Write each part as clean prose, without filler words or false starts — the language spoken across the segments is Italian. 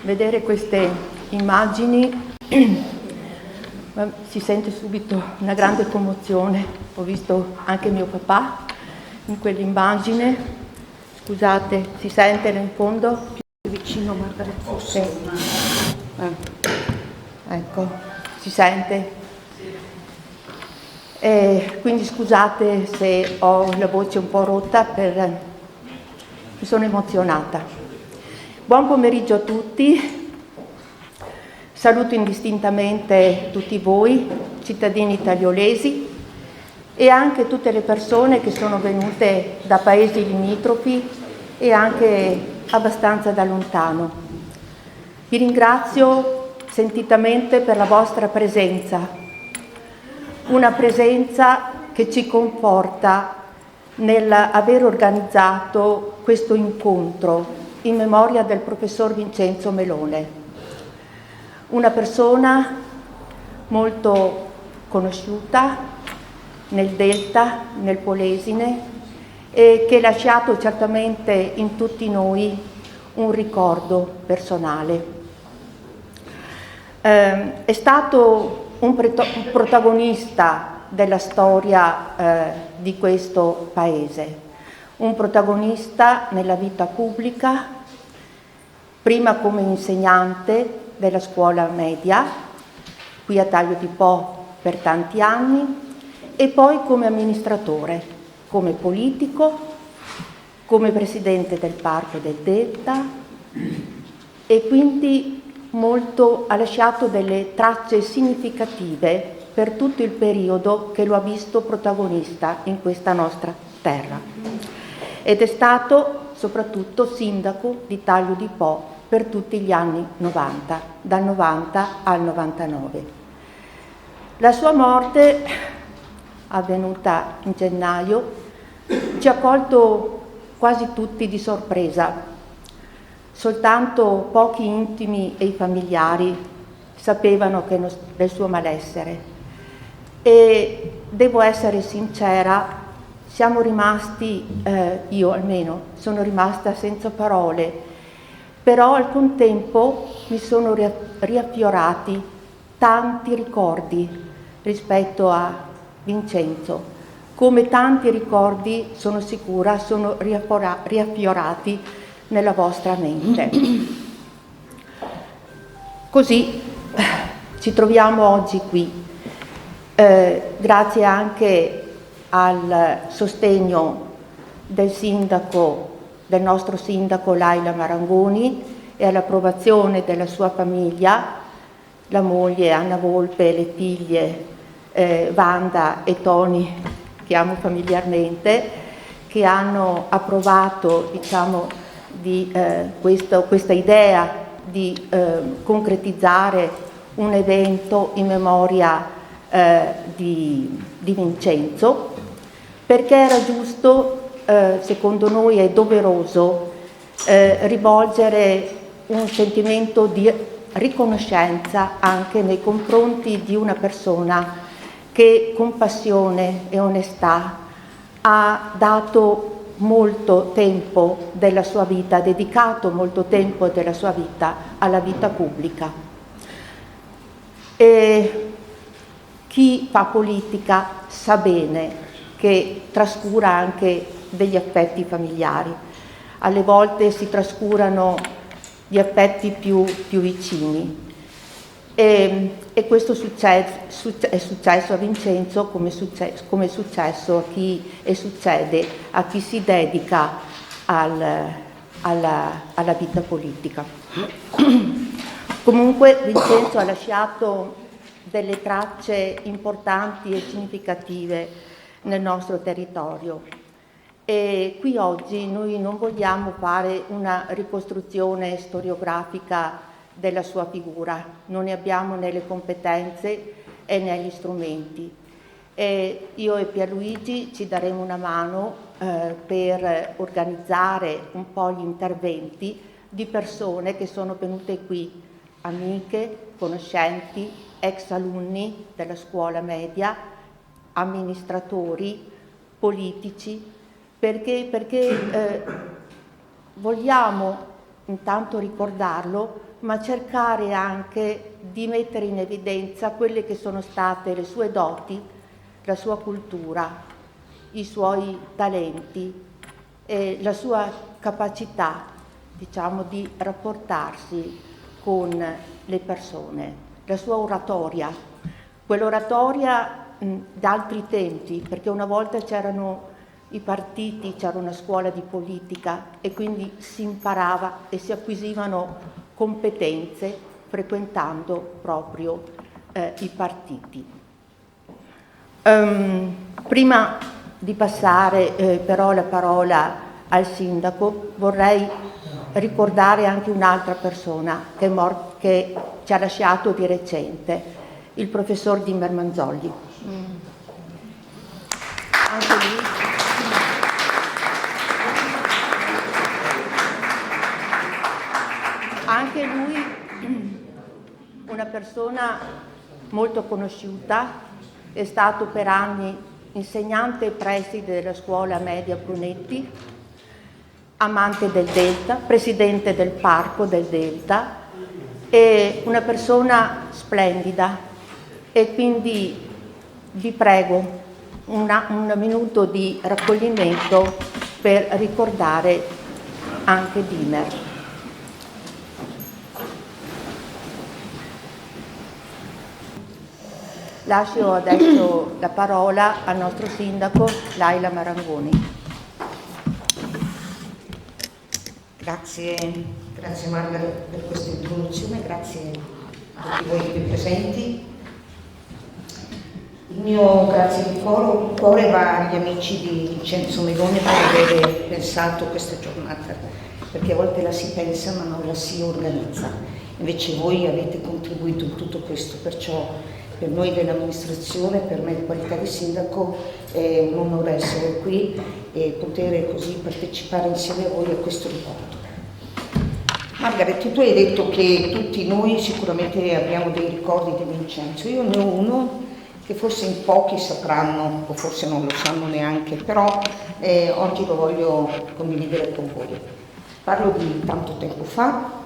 vedere queste immagini si sente subito una grande commozione. Ho visto anche mio papà in quell'immagine. Scusate, si sente in fondo? Più vicino, Margaretto. Sì. Ecco, si sente. Quindi scusate se ho la voce un po' rotta, mi sono emozionata. Buon pomeriggio a tutti. Saluto indistintamente tutti voi, cittadini tagliolesi, e anche tutte le persone che sono venute da paesi limitrofi e anche abbastanza da lontano. Vi ringrazio sentitamente per la vostra presenza, una presenza che ci conforta nell'aver organizzato questo incontro in memoria del professor Vincenzo Melone. Una persona molto conosciuta nel Delta, nel Polesine, e che ha lasciato certamente in tutti noi un ricordo personale. È stato un protagonista della storia di questo paese, un protagonista nella vita pubblica, prima come insegnante della scuola media, qui a Taglio di Po per tanti anni, e poi come amministratore, come politico, come presidente del Parco del Delta, e quindi ha lasciato delle tracce significative per tutto il periodo che lo ha visto protagonista in questa nostra terra. Ed è stato soprattutto sindaco di Taglio di Po per tutti gli anni 90, dal 90 al 99. La sua morte, avvenuta in gennaio, ci ha colto quasi tutti di sorpresa. Soltanto pochi intimi e i familiari sapevano del suo malessere. E devo essere sincera, siamo rimasti, io almeno, sono rimasta senza parole. Però al contempo mi sono riaffiorati tanti ricordi rispetto a Vincenzo, come tanti ricordi, sono sicura, sono riaffiorati nella vostra mente. Così ci troviamo oggi qui, grazie anche al sostegno del nostro sindaco Laila Marangoni e all'approvazione della sua famiglia, la moglie Anna Volpe e le figlie Wanda e Tony, che amo familiarmente, che hanno approvato, questa idea di concretizzare un evento in memoria di Vincenzo, perché era giusto, secondo noi è doveroso, rivolgere un sentimento di riconoscenza anche nei confronti di una persona che con passione e onestà ha dato molto tempo della sua vita, ha dedicato molto tempo della sua vita alla vita pubblica. E chi fa politica sa bene che trascura anche degli affetti familiari. Alle volte si trascurano gli affetti più vicini. E questo è successo a Vincenzo come è successo a chi e succede a chi si dedica alla vita politica. Comunque Vincenzo ha lasciato delle tracce importanti e significative nel nostro territorio. E qui oggi noi non vogliamo fare una ricostruzione storiografica della sua figura, non ne abbiamo né le competenze e né gli strumenti. E io e Pierluigi ci daremo una mano per organizzare un po' gli interventi di persone che sono venute qui, amiche, conoscenti, ex alunni della scuola media, amministratori, politici, perché vogliamo intanto ricordarlo, ma cercare anche di mettere in evidenza quelle che sono state le sue doti, la sua cultura, i suoi talenti e la sua capacità, diciamo, di rapportarsi con le persone, la sua oratoria, quell'oratoria d'altri tempi, perché una volta c'erano i partiti, c'era una scuola di politica e quindi si imparava e si acquisivano competenze frequentando proprio i partiti. Prima di passare però la parola al sindaco, vorrei ricordare anche un'altra persona che ci ha lasciato di recente, il professor Dimmer Manzolli. Anche lui una persona molto conosciuta, è stato per anni insegnante e preside della scuola media Brunetti, amante del Delta, presidente del Parco del Delta, è una persona splendida e quindi vi prego un minuto di raccoglimento per ricordare anche Dimmer. Lascio adesso la parola al nostro sindaco Laila Marangoni. Grazie Margaret per questa introduzione, grazie a tutti voi qui presenti. Il mio grazie di cuore va agli amici di Vincenzo Meloni per aver pensato questa giornata, perché a volte la si pensa ma non la si organizza. Invece voi avete contribuito in tutto questo, perciò per noi dell'amministrazione, per me in qualità di sindaco, è un onore essere qui e poter così partecipare insieme a voi a questo ricordo. Margaret, tu hai detto che tutti noi sicuramente abbiamo dei ricordi di Vincenzo. Io ne ho uno che forse in pochi sapranno, o forse non lo sanno neanche, però oggi lo voglio condividere con voi. Parlo di tanto tempo fa.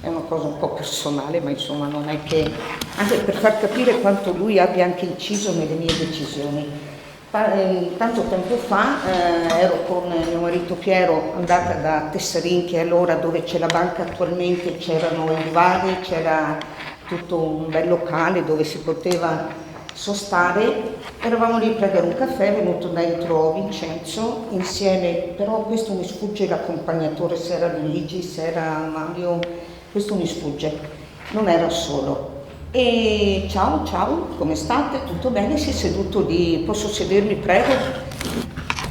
È una cosa un po' personale, ma insomma non è che... anche per far capire quanto lui abbia anche inciso nelle mie decisioni. Tanto tempo fa ero con mio marito Piero andata da Tessarin, che è allora dove c'è la banca attualmente, c'erano i divani, c'era tutto un bel locale dove si poteva sostare. Eravamo lì a prendere un caffè, è venuto dentro Vincenzo insieme, però questo mi sfugge l'accompagnatore, se era Luigi, se era Mario... questo mi sfugge, non era solo. E ciao, come state? Tutto bene? Si è seduto lì, posso sedermi, prego?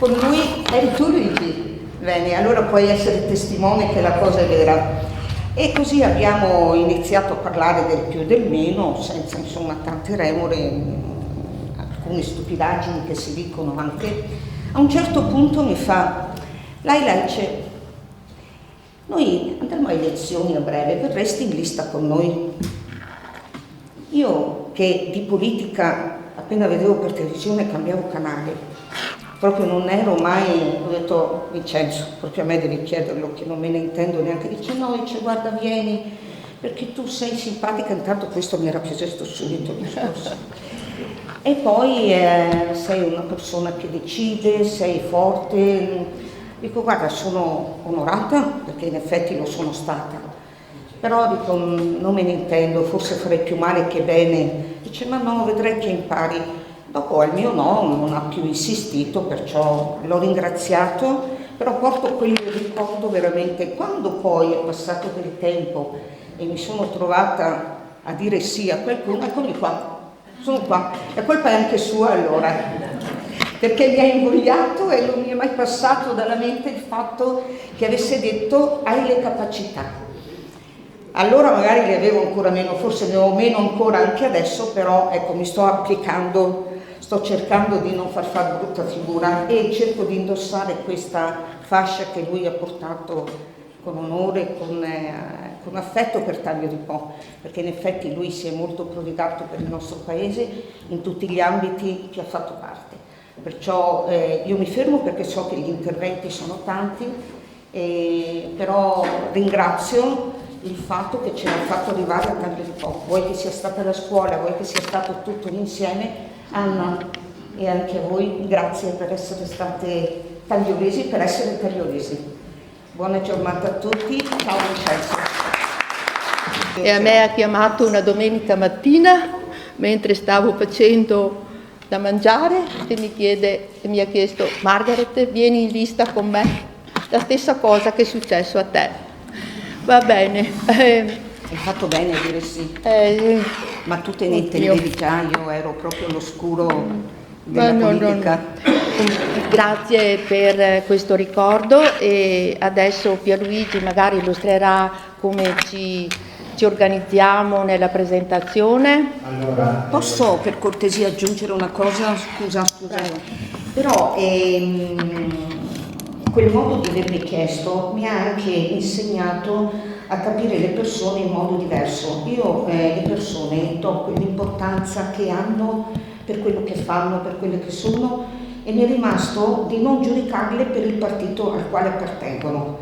Con lui eri tu Luigi? Bene, allora puoi essere testimone che la cosa è vera. E così abbiamo iniziato a parlare del più e del meno, senza insomma tante remore, alcune stupidaggini che si dicono anche. A un certo punto mi fa, Laila, noi andremo a elezioni a breve, verresti in lista con noi? Io che di politica appena vedevo per televisione cambiavo canale, proprio non ero mai, ho detto Vincenzo, proprio a me devi chiederlo che non me ne intendo neanche, dice no, dice guarda vieni perché tu sei simpatica, intanto questo mi era chiesto subito il discorso. E poi sei una persona che decide, sei forte. Dico guarda sono onorata perché in effetti lo sono stata, però dico non me ne intendo, forse farei più male che bene. Dice ma no, vedrai che impari. Dopo al mio no non ha più insistito, perciò l'ho ringraziato, però porto quel ricordo veramente. Quando poi è passato del tempo e mi sono trovata a dire sì a qualcuno, eccomi qua, sono qua, e colpa è anche sua allora. Perché mi ha invogliato e non mi è mai passato dalla mente il fatto che avesse detto hai le capacità. Allora magari le avevo ancora meno, forse ne ho meno ancora anche adesso, però ecco mi sto applicando, sto cercando di non far brutta figura e cerco di indossare questa fascia che lui ha portato con onore, con affetto per Taglio di Po, perché in effetti lui si è molto prodigato per il nostro paese in tutti gli ambiti che ha fatto parte. Perciò io mi fermo perché so che gli interventi sono tanti, però ringrazio il fatto che ce l'ha fatto arrivare a Taglio di Po, vuoi che sia stata la scuola, vuoi che sia stato tutto l'insieme. Anna, e anche a voi, grazie per essere state tagliolesi, per essere tagliolesi. Buona giornata a tutti, ciao Vincenzo. E a me ha chiamato una domenica mattina mentre stavo facendo da mangiare e mi ha chiesto: Margaret, vieni in lista con me, la stessa cosa che è successo a te. Va bene. Hai fatto bene a dire sì, ma tu te ne intendevi già, io ero proprio all'oscuro della politica. Grazie per questo ricordo, e adesso Pierluigi magari illustrerà come ci organizziamo nella presentazione. Allora, posso per cortesia aggiungere una cosa? Scusa. Però quel modo di avermi chiesto mi ha anche insegnato a capire le persone in modo diverso. Io le persone do quell'importanza che hanno per quello che fanno, per quello che sono, e mi è rimasto di non giudicarle per il partito al quale appartengono.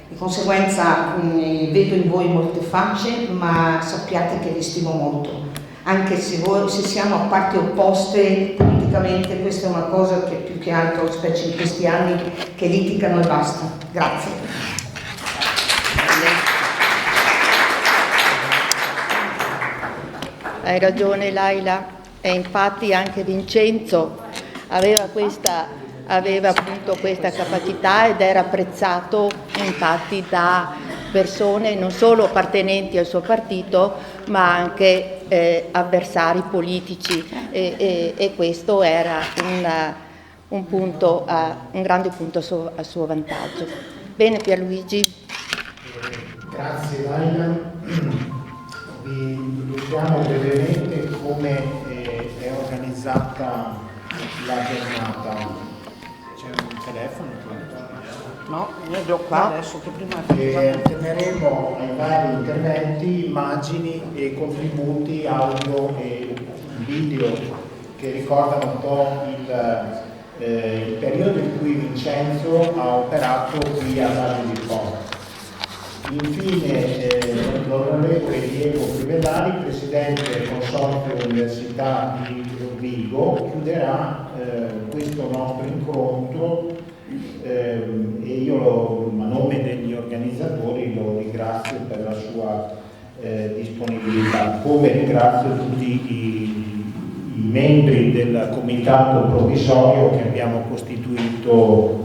Di conseguenza vedo in voi molte facce, ma sappiate che vi stimo molto. Anche se siamo a parti opposte politicamente, questa è una cosa che più che altro, specie in questi anni, che litigano e basta. Grazie. Hai ragione Laila, e infatti anche Vincenzo aveva appunto questa capacità ed era apprezzato infatti da persone non solo appartenenti al suo partito ma anche avversari politici, e questo era un grande punto a suo vantaggio. Bene Pierluigi. Grazie Laila. Vi illustriamo brevemente come è organizzata la giornata. C'è un telefono? No, io li ho qua adesso che prima... Alterneremo ai vari interventi immagini e contributi audio e video che ricordano un po' il periodo in cui Vincenzo ha operato qui a Taglio di Po. Infine l'onorevole Diego Crivellari, presidente del Consorzio Università di Rovigo, chiuderà questo nostro incontro e io a nome degli organizzatori lo ringrazio per la sua disponibilità, come ringrazio tutti i membri del comitato provvisorio che abbiamo costituito,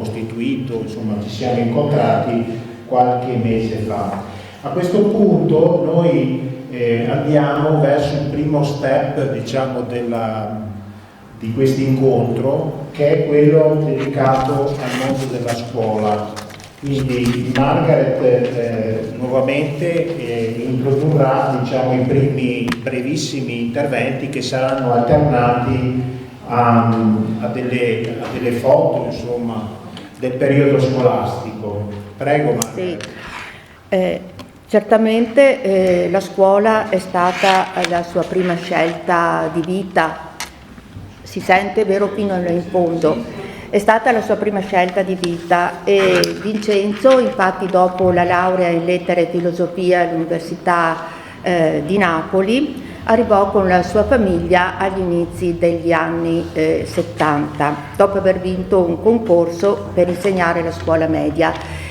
insomma ci siamo incontrati qualche mese fa. A questo punto noi andiamo verso il primo step, diciamo, di questo incontro, che è quello dedicato al mondo della scuola. Quindi Margaret nuovamente introdurrà, diciamo, i primi brevissimi interventi che saranno alternati a delle foto, insomma, del periodo scolastico. Prego Margaret. Sì. Certamente la scuola è stata la sua prima scelta di vita, si sente vero fino in fondo, è stata la sua prima scelta di vita, e Vincenzo infatti dopo la laurea in lettere e filosofia all'Università di Napoli arrivò con la sua famiglia agli inizi degli anni 70, dopo aver vinto un concorso per insegnare la scuola media.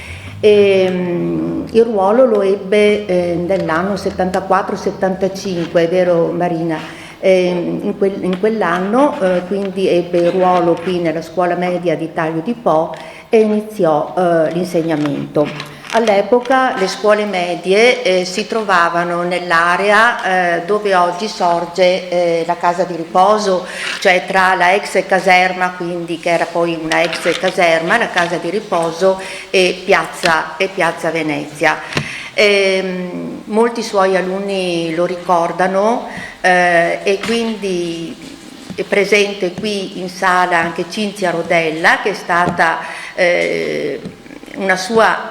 Il ruolo lo ebbe nell'anno 74-75, è vero Marina? In quell'anno quindi ebbe il ruolo qui nella scuola media di Taglio di Po e iniziò l'insegnamento. All'epoca le scuole medie si trovavano nell'area dove oggi sorge la casa di riposo, cioè tra la ex caserma, quindi che era poi una ex caserma, la casa di riposo, e piazza Venezia. Molti suoi alunni lo ricordano, e quindi è presente qui in sala anche Cinzia Rodella, che è stata una sua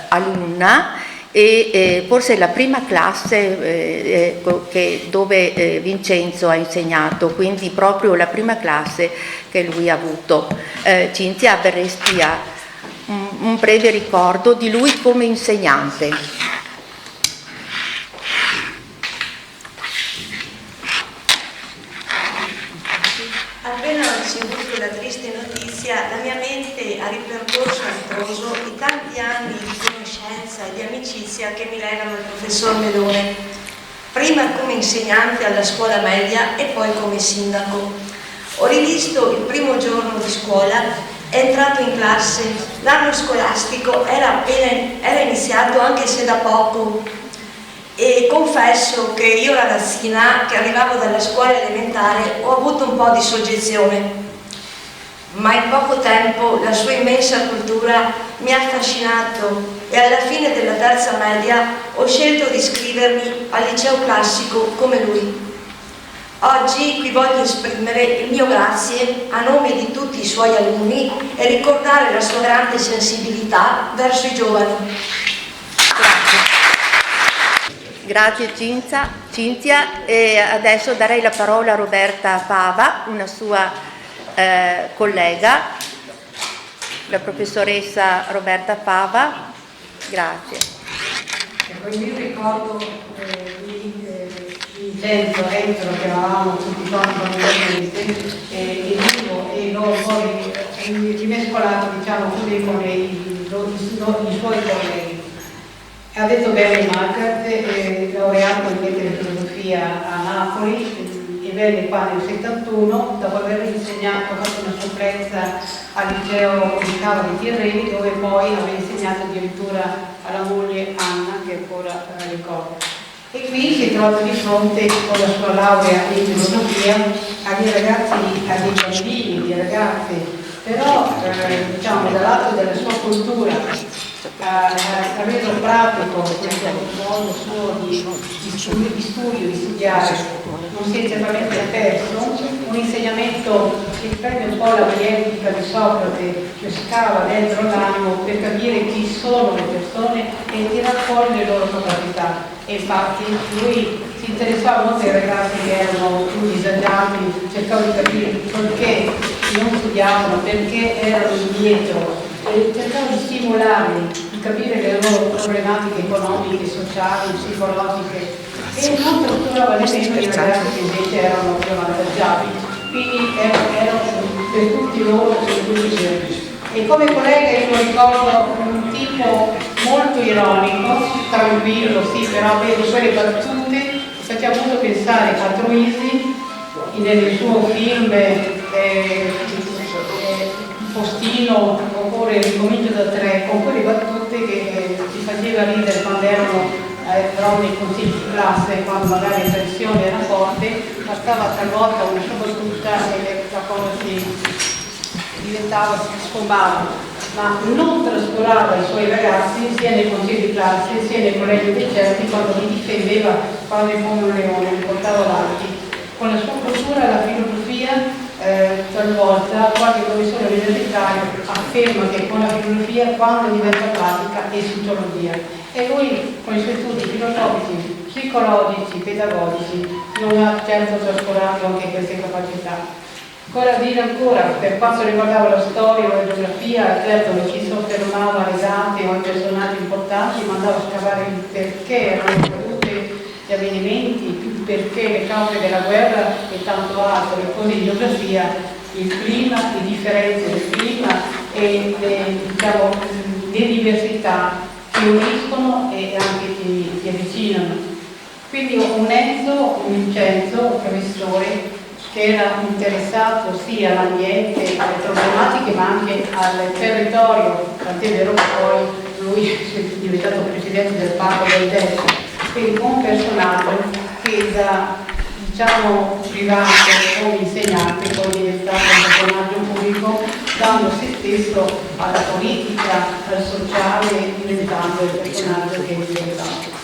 alunna, e forse la prima classe dove Vincenzo ha insegnato, quindi proprio la prima classe che lui ha avuto. Cinzia, avresti un breve ricordo di lui come insegnante? ritroso i tanti anni di conoscenza e di amicizia che mi legano al professor Melone, prima come insegnante alla scuola media e poi come sindaco. Ho rivisto il primo giorno di scuola, è entrato in classe, l'anno scolastico era iniziato anche se da poco, e confesso che io ragazzina che arrivavo dalla scuola elementare ho avuto un po' di soggezione, ma in poco tempo la sua immensa cultura mi ha affascinato e alla fine della terza media ho scelto di iscrivermi al liceo classico come lui. Oggi qui voglio esprimere il mio grazie a nome di tutti i suoi alunni e ricordare la sua grande sensibilità verso i giovani. Grazie Cinzia, e adesso darei la parola a Roberta Fava, una sua collega, la professoressa Roberta Fava. Grazie. Io ricordo Vincenzo, Enzo, che eravamo tutti quanti e vivo, e l'ho poi rimescolato, diciamo così, con i suoi colleghi. Ha detto bene Margaret, laureato in lettere e filosofia a Napoli, e venne qua nel 71, dopo aver insegnato, ha fatto una supplenza al liceo di Cava di Tirreni, dove poi aveva insegnato addirittura alla moglie Anna, che ancora ricordo. E qui si trova di fronte con la sua laurea in filosofia a dei ragazzi, a dei bambini, di ragazzi, però diciamo dal lato della sua cultura ha reso pratico questo modo suo di studio, di studiare, non si è certamente perso, un insegnamento che prende un po' la dialettica di Socrate, che scava dentro l'animo per capire chi sono le persone e tirar fuori le loro capacità. E infatti lui si interessava molto ai ragazzi che erano più disagiati, cercava di capire perché non studiavano, perché erano indietro, e cercava di stimolarli, di capire le loro problematiche economiche, sociali, psicologiche, e non trascurava nemmeno i ragazzi che invece erano più avvantaggiati. Quindi erano per tutti loro servizi. E come collega io lo ricordo un tipo molto ironico, tranquillo, sì, però aveva quelle battute, faceva molto pensare a Troisi nel suo film Postino, oppure Ricomincio da tre, con quelle battute che ci faceva ridere quando eravamo nei consigli di classe, quando magari la tensione era forte, bastava talvolta una sua battuta e la cosa si sfumava, ma non trascurava i suoi ragazzi sia nei consigli di classe sia nei colleghi decerti, quando li difendeva quasi come un leone, li portava avanti. Con la sua cultura, la filosofia, talvolta qualche professore universitario afferma che con la filosofia, quando diventa pratica, è sociologia. E lui, con i suoi studi filosofici, psicologici, pedagogici, non ha certo trascurato anche queste capacità. Per quanto riguardava la storia o la geografia, certo non ci soffermava alle date o ai personaggi importanti, ma andava a scavare il perché erano accaduti gli avvenimenti, il perché, le cause della guerra e tanto altro. E poi in geografia il clima, le differenze del clima e le diversità che uniscono e anche che avvicinano. Quindi un Enzo, un Vincenzo, un professore, che era interessato sia all'ambiente, alle problematiche, ma anche al territorio, tant'è vero che poi lui è diventato presidente del Parco del Delta, quindi un personaggio che da privato come insegnante poi è diventato un personaggio pubblico, dando se stesso alla politica, al sociale, diventando il personaggio che è diventato.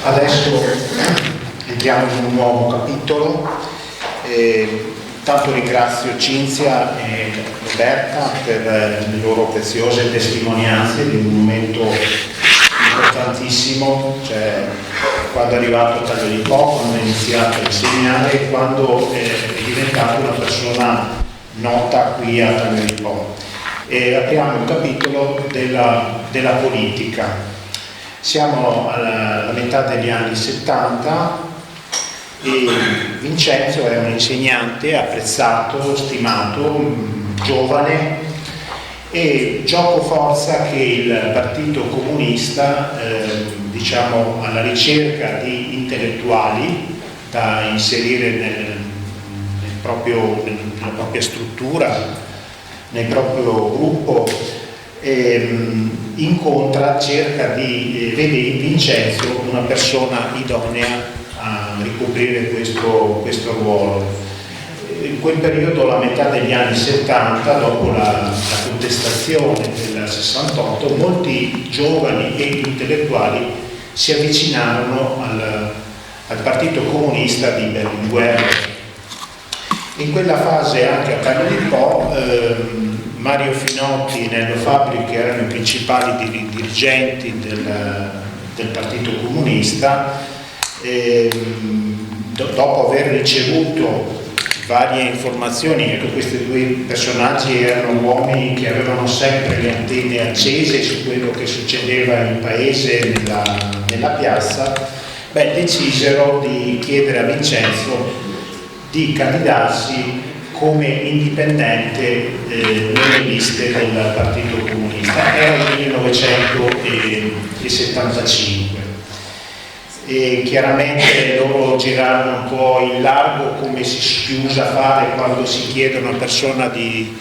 Adesso entriamo in un nuovo capitolo. Tanto ringrazio Cinzia e Roberta per le loro preziose testimonianze di un momento importantissimo, cioè quando è arrivato a Taglio di Po, quando ha iniziato a insegnare e quando è diventato una persona nota qui a Taglio di Po. E apriamo il capitolo della politica. Siamo alla metà degli anni 70 e Vincenzo è un insegnante apprezzato, stimato, giovane, e gioco forza che il Partito Comunista, diciamo alla ricerca di intellettuali da inserire nella propria struttura, nel proprio gruppo, vede in Vincenzo una persona idonea a ricoprire questo ruolo. In quel periodo, la metà degli anni 70, dopo la contestazione del 68, molti giovani e intellettuali si avvicinarono al Partito Comunista di Berlinguer. In quella fase, anche a Taglio di Po, Mario Finotti e Nello Fabbri, che erano i principali dirigenti del Partito Comunista, dopo aver ricevuto varie informazioni, ecco, questi due personaggi erano uomini che avevano sempre le antenne accese su quello che succedeva in paese, nella piazza, decisero di chiedere a Vincenzo di candidarsi come indipendente nelle liste del Partito Comunista. Era il 1975. E chiaramente loro girarono un po' in largo, come si usa fare quando si chiede a una persona di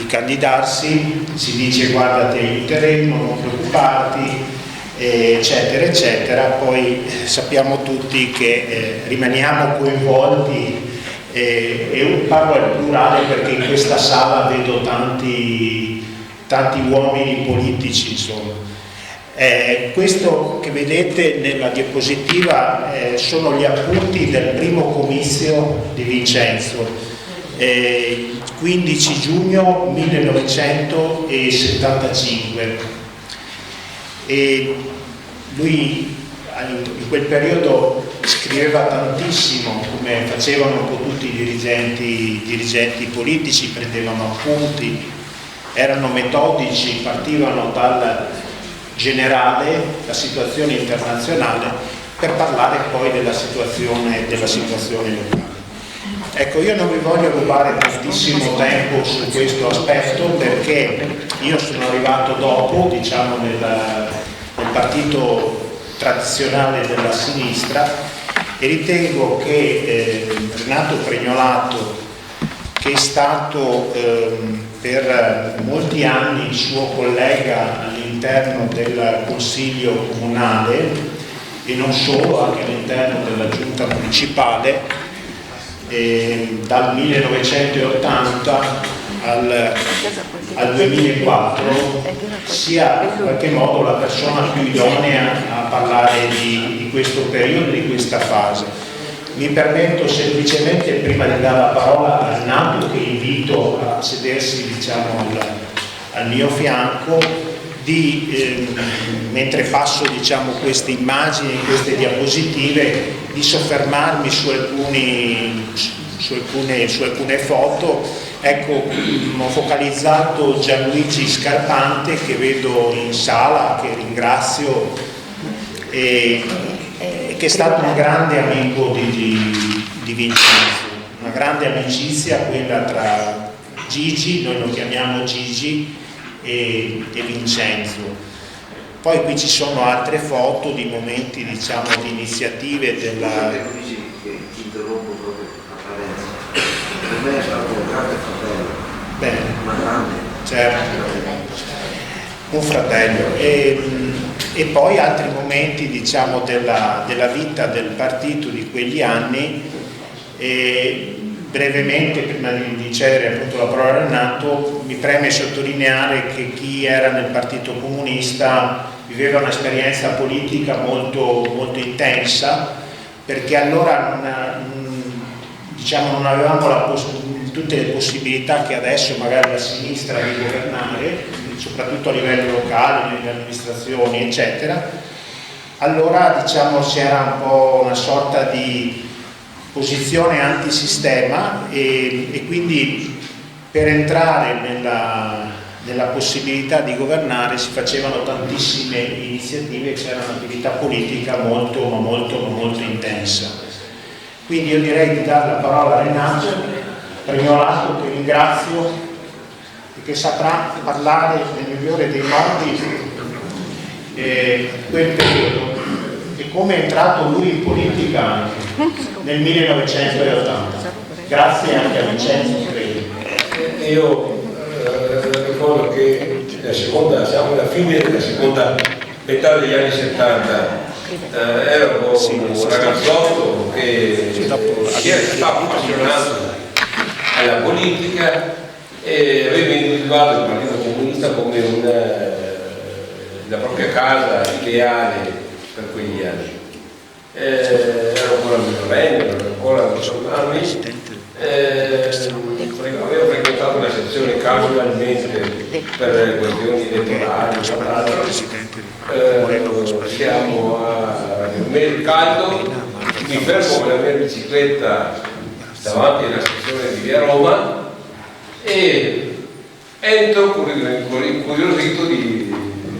candidarsi, si dice: guarda, ti aiuteremo, non preoccuparti, eccetera eccetera. Poi sappiamo tutti che rimaniamo coinvolti, e parlo al plurale perché in questa sala vedo tanti uomini politici, insomma. Questo che vedete nella diapositiva sono gli appunti del primo comizio di Vincenzo, 15 giugno 1975. E lui in quel periodo scriveva tantissimo, come facevano un po' tutti i dirigenti politici, prendevano appunti, erano metodici, partivano dal generale, la situazione internazionale, per parlare poi della situazione locale. Ecco, io non vi voglio rubare tantissimo tempo su questo aspetto, perché io sono arrivato dopo, diciamo, nel partito tradizionale della sinistra, e ritengo che Renato Pregnolato, che è stato per molti anni suo collega all'interno del Consiglio Comunale e non solo, anche all'interno della Giunta Municipale, dal 1980 al 2004, sia in qualche modo la persona più idonea a parlare di questo periodo, di questa fase. Mi permetto semplicemente, prima di dare la parola a Renato, che invito a sedersi, diciamo, al mio fianco, mentre passo, diciamo, queste immagini, queste diapositive, di soffermarmi su alcune foto. Ecco, ho focalizzato Gianluigi Scarpante, che vedo in sala, che ringrazio, e che è stato un grande amico di Vincenzo, una grande amicizia quella tra Gigi, noi lo chiamiamo Gigi, e Vincenzo. Poi qui ci sono altre foto di momenti, diciamo, di iniziative della... Ti interrompo proprio a Parenzo. Per me è stato un grande fratello. Bene. Una grande. Certo. Un fratello. E poi altri momenti, diciamo, della vita del partito di quegli anni. Brevemente, prima di cedere appunto la parola a Renato, mi preme sottolineare che chi era nel Partito Comunista viveva un'esperienza politica molto, molto intensa, perché allora non avevamo tutte le possibilità che adesso magari la sinistra di governare, soprattutto a livello locale, nelle amministrazioni, eccetera. Allora, diciamo, c'era un po' una sorta di posizione antisistema, e quindi per entrare nella possibilità di governare si facevano tantissime iniziative, c'era un'attività politica molto, ma molto, ma molto intensa. Quindi io direi di dare la parola a Renato Pregnolato, che ringrazio, che saprà parlare nel migliore dei modi quel periodo e come è entrato lui in politica anche nel 1980. Grazie anche a Vincenzo Credi. Io ricordo che siamo alla fine della seconda metà degli anni 70. Ero un ragazzotto che si era stato appassionato alla politica e aveva individuato il Partito Comunista come la propria casa ideale per quegli anni. Ero ancora minorenne, ero ancora 18 anni. Avevo frequentato la sezione casualmente per questioni elettorali. Siamo nel mese caldo, mi fermo con la mia bicicletta davanti alla stazione di Via Roma e entro incuriosito di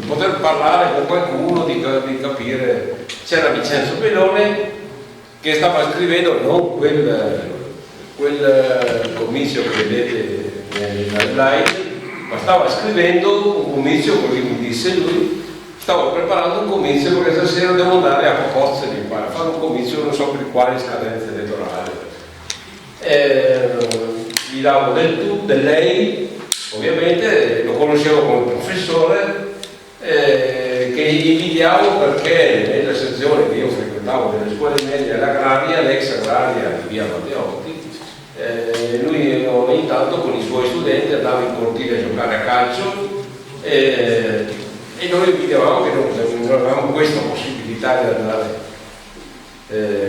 poter parlare con qualcuno, di capire. C'era Vincenzo Bellone che stava scrivendo non quel comizio che vedete nella slide, ma stava scrivendo un comizio, così mi disse lui, stavo preparando un comizio perché stasera devo andare a Pozze, mi pare, a fare un comizio non so per quale scadenza elettorale. Gli davo del lei, ovviamente, lo conoscevo come professore, che gli invidiavo perché nella sezione che io frequentavo delle scuole medie all'agraria, l'ex agraria di Via Matteotti, lui ogni tanto con i suoi studenti andava in cortile a giocare a calcio e noi invidiavamo che non avevamo questa possibilità di andare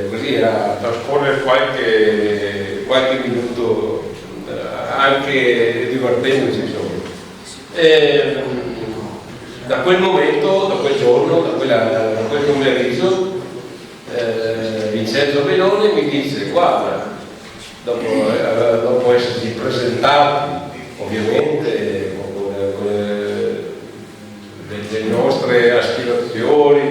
così a trascorrere qualche minuto anche divertendoci, insomma. Da quel momento, da quel giorno, da quel pomeriggio, Vincenzo Bellone mi dice: guarda, dopo esserci presentati ovviamente con le nostre aspirazioni,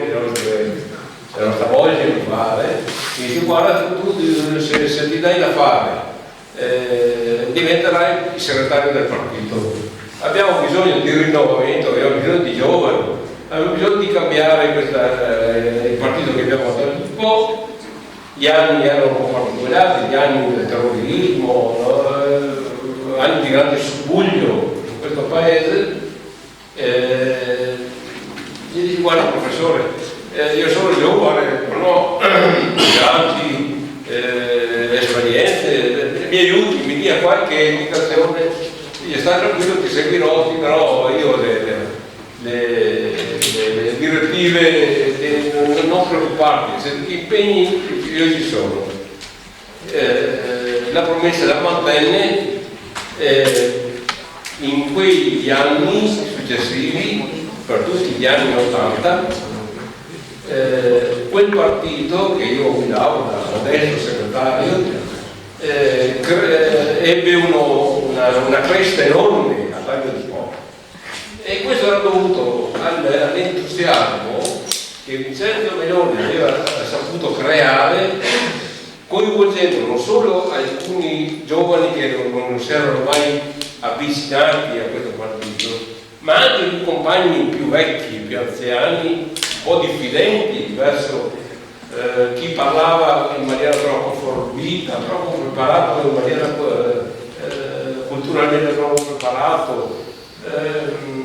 la nostra voglia di fare, mi dice: guarda, tu se ti dai da fare diventerai il segretario del partito. Abbiamo bisogno di rinnovamento, abbiamo bisogno di giovani, abbiamo bisogno di cambiare il partito che abbiamo fatto un po'. Gli anni erano un po' particolari, gli anni del terrorismo, anni di grande subbuglio in questo paese. Gli dico: guarda professore, io sono giovane, non ho grandi esperienze, mi aiuti, mi dia qualche indicazione. Sta tranquillo, ti seguirò, però io le direttive non preoccuparti, se ti impegni io ci sono. La promessa la mantenne. In quegli anni successivi, per tutti gli anni 80, quel partito che io guidavo da modesto segretario ebbe una crescita enorme a taglio di poco, e questo era dovuto all'entusiasmo che Vincenzo Bellone aveva saputo creare, coinvolgendo non solo alcuni giovani che non si erano mai avvicinati a questo partito, ma anche i compagni più vecchi, più anziani, un po' diffidenti verso chi parlava in maniera troppo forbita, troppo preparato, in maniera culturalmente troppo preparato,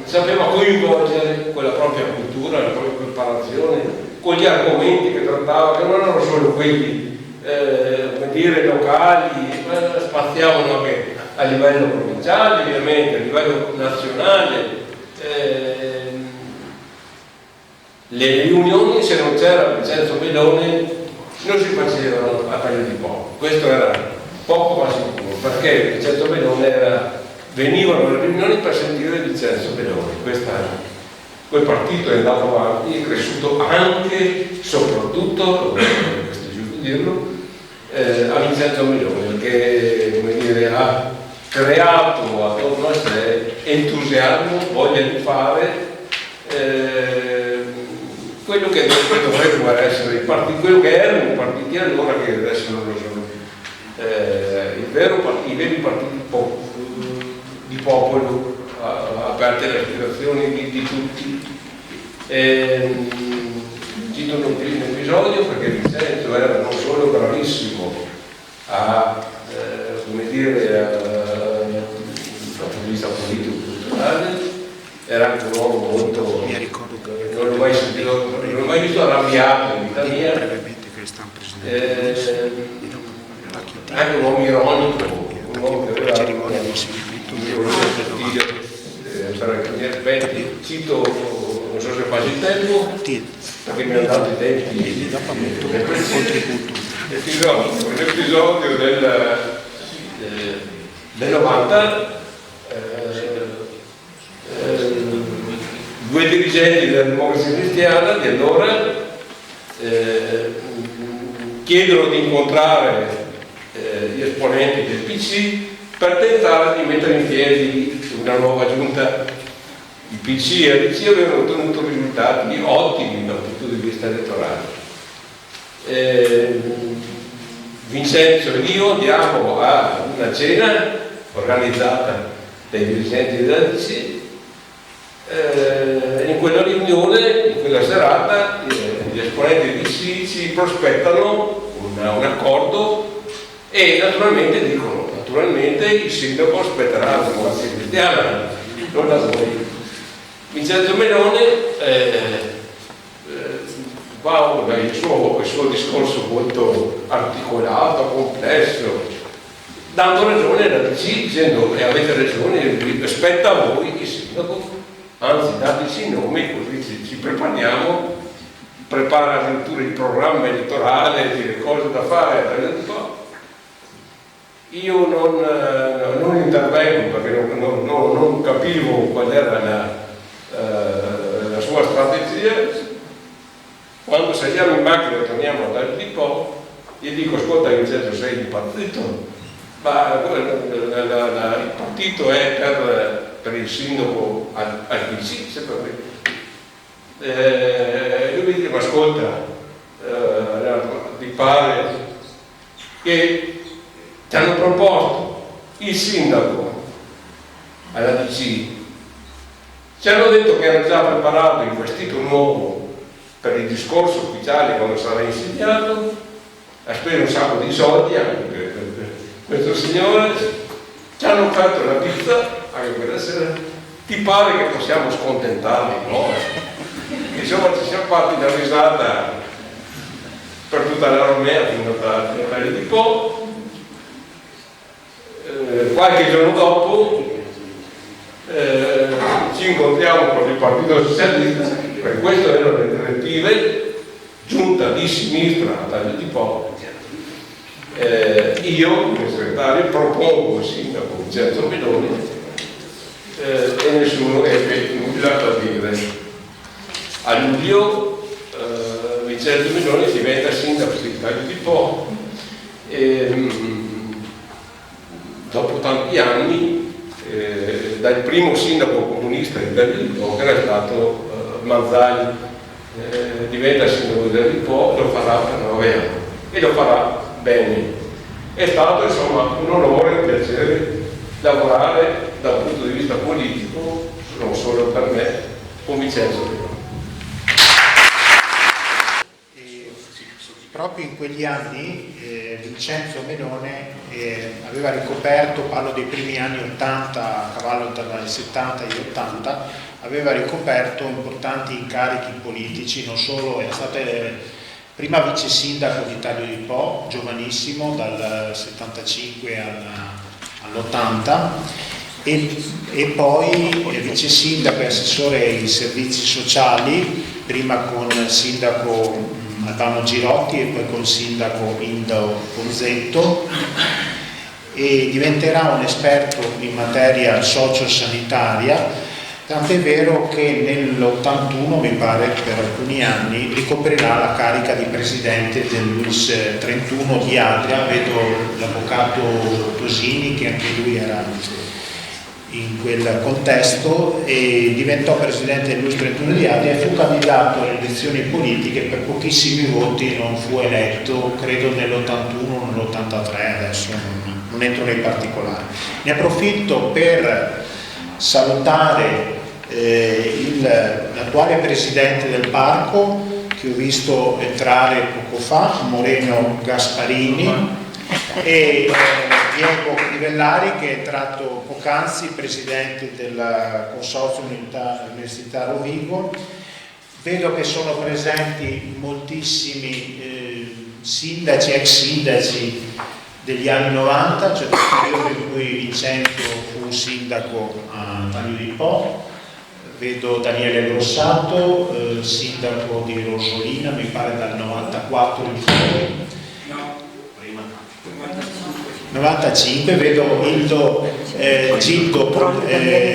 sapeva coinvolgere quella propria cultura, la propria preparazione, con gli argomenti che trattava, che non erano solo quelli come dire locali, ma spaziavano anche a livello provinciale, ovviamente, a livello nazionale. Le riunioni, se non c'era Vincenzo Bellone, non si facevano a taglio di poco. Questo era poco ma sicuro, perché Vincenzo Bellone venivano alle riunioni per sentire Vincenzo Bellone. Quel partito è andato avanti, è cresciuto anche, soprattutto, questo è giusto dirlo, a Vincenzo Bellone, che, come dire, ha creato attorno a sé entusiasmo, voglia di fare quello che dovrebbero essere i partiti, quello che erano i partiti allora, che adesso non lo sono, i veri partiti di popolo grazie alle aspirazioni di tutti. Cito un episodio perché Vincenzo era non solo bravissimo a, come dire, dal punto di vista politico-culturale, era anche un uomo molto, non l'ho mai visto arrabbiato in vita mia, anche un uomo ironico, un uomo che aveva cito, non so se faccio il tempo, perché mi hanno dato i tempi l'episodio del 90, due dirigenti della Democrazia Cristiana di allora chiedono di incontrare gli esponenti del PC per tentare di mettere in piedi una nuova giunta. Il PC e il DC avevano ottenuto risultati ottimi dal punto di vista elettorale. Vincenzo e io andiamo a una cena organizzata dai dirigenti della DC. In quella riunione, in quella serata, gli esponenti del DC ci prospettano un accordo e naturalmente dicono: naturalmente il sindaco aspetterà la Democrazia Cristiana, non da voi. Vincenzo Melone fa il suo discorso molto articolato, complesso, dando ragione alla DC, dicendo avete ragione, aspetta a voi il sindaco, anzi dateci i nomi così ci prepariamo, prepara addirittura il programma elettorale, le cose da fare. Io non intervengo perché non capivo qual era la sua strategia. Quando saliamo in macchina e torniamo a Taglio di Po, gli dico: ascolta Vincenzo, sei impazzito, ma il partito è per il sindaco al PC, sempre lui mi dice: ma ascolta, ti pare che ci hanno proposto il sindaco alla DC, ci hanno detto che hanno già preparato il vestito nuovo per il discorso ufficiale quando sarà insegnato, ha speso un sacco di soldi anche per questo signore, ci hanno offerto la pizza anche quella sera, ti pare che possiamo scontentarli? No? Insomma, ci siamo fatti una risata per tutta la Romea fino a Taglio di Po. Qualche giorno dopo ci incontriamo con il Partito Socialista, per questo erano le direttive, giunta di sinistra a Taglio di Po. Io, come segretario, propongo il sindaco Vincenzo Melone e nessuno ebbe nulla da dire. A luglio Vincenzo Melone diventa sindaco di Taglio di Po. Dopo tanti anni, dal primo sindaco comunista di Taglio di Po, che era stato Manzai, diventa sindaco di Taglio di Po, lo farà per 9 anni e lo farà bene. È stato insomma un onore e un piacere lavorare dal punto di vista politico, non solo per me, con Vincenzo Melone. Proprio in quegli anni Vincenzo Melone aveva ricoperto, parlo dei primi anni 80, a cavallo tra i 70 e gli 80, aveva ricoperto importanti incarichi politici, non solo, era stato prima vice sindaco di Taglio di Po, giovanissimo, dal 75 all'80, e poi vice sindaco e assessore ai servizi sociali, prima con il sindaco Albano Girotti e poi col sindaco Indo Pozzetto, e diventerà un esperto in materia sociosanitaria, tant'è vero che nell'81, mi pare, per alcuni anni ricoprirà la carica di presidente dell'UIS 31 di Adria. Vedo l'avvocato Tosini che anche lui era in quel contesto, e diventò presidente dell'UIS 31 di Adria e fu candidato alle elezioni politiche, per pochissimi voti non fu eletto, credo nell'81 o nell'83, adesso non entro nei particolari. Ne approfitto per salutare l'attuale presidente del parco, che ho visto entrare poco fa, Moreno Gasparini, e Diego Crivellari, che è entrato poc'anzi, presidente del Consorzio Universitario Vigo. Vedo che sono presenti moltissimi sindaci, ex sindaci degli anni 90, cioè del periodo in cui Vincenzo fu sindaco a Taglio di Po. Vedo Daniele Grossato, sindaco di Rosolina, mi pare dal 94 in poi. 95, vedo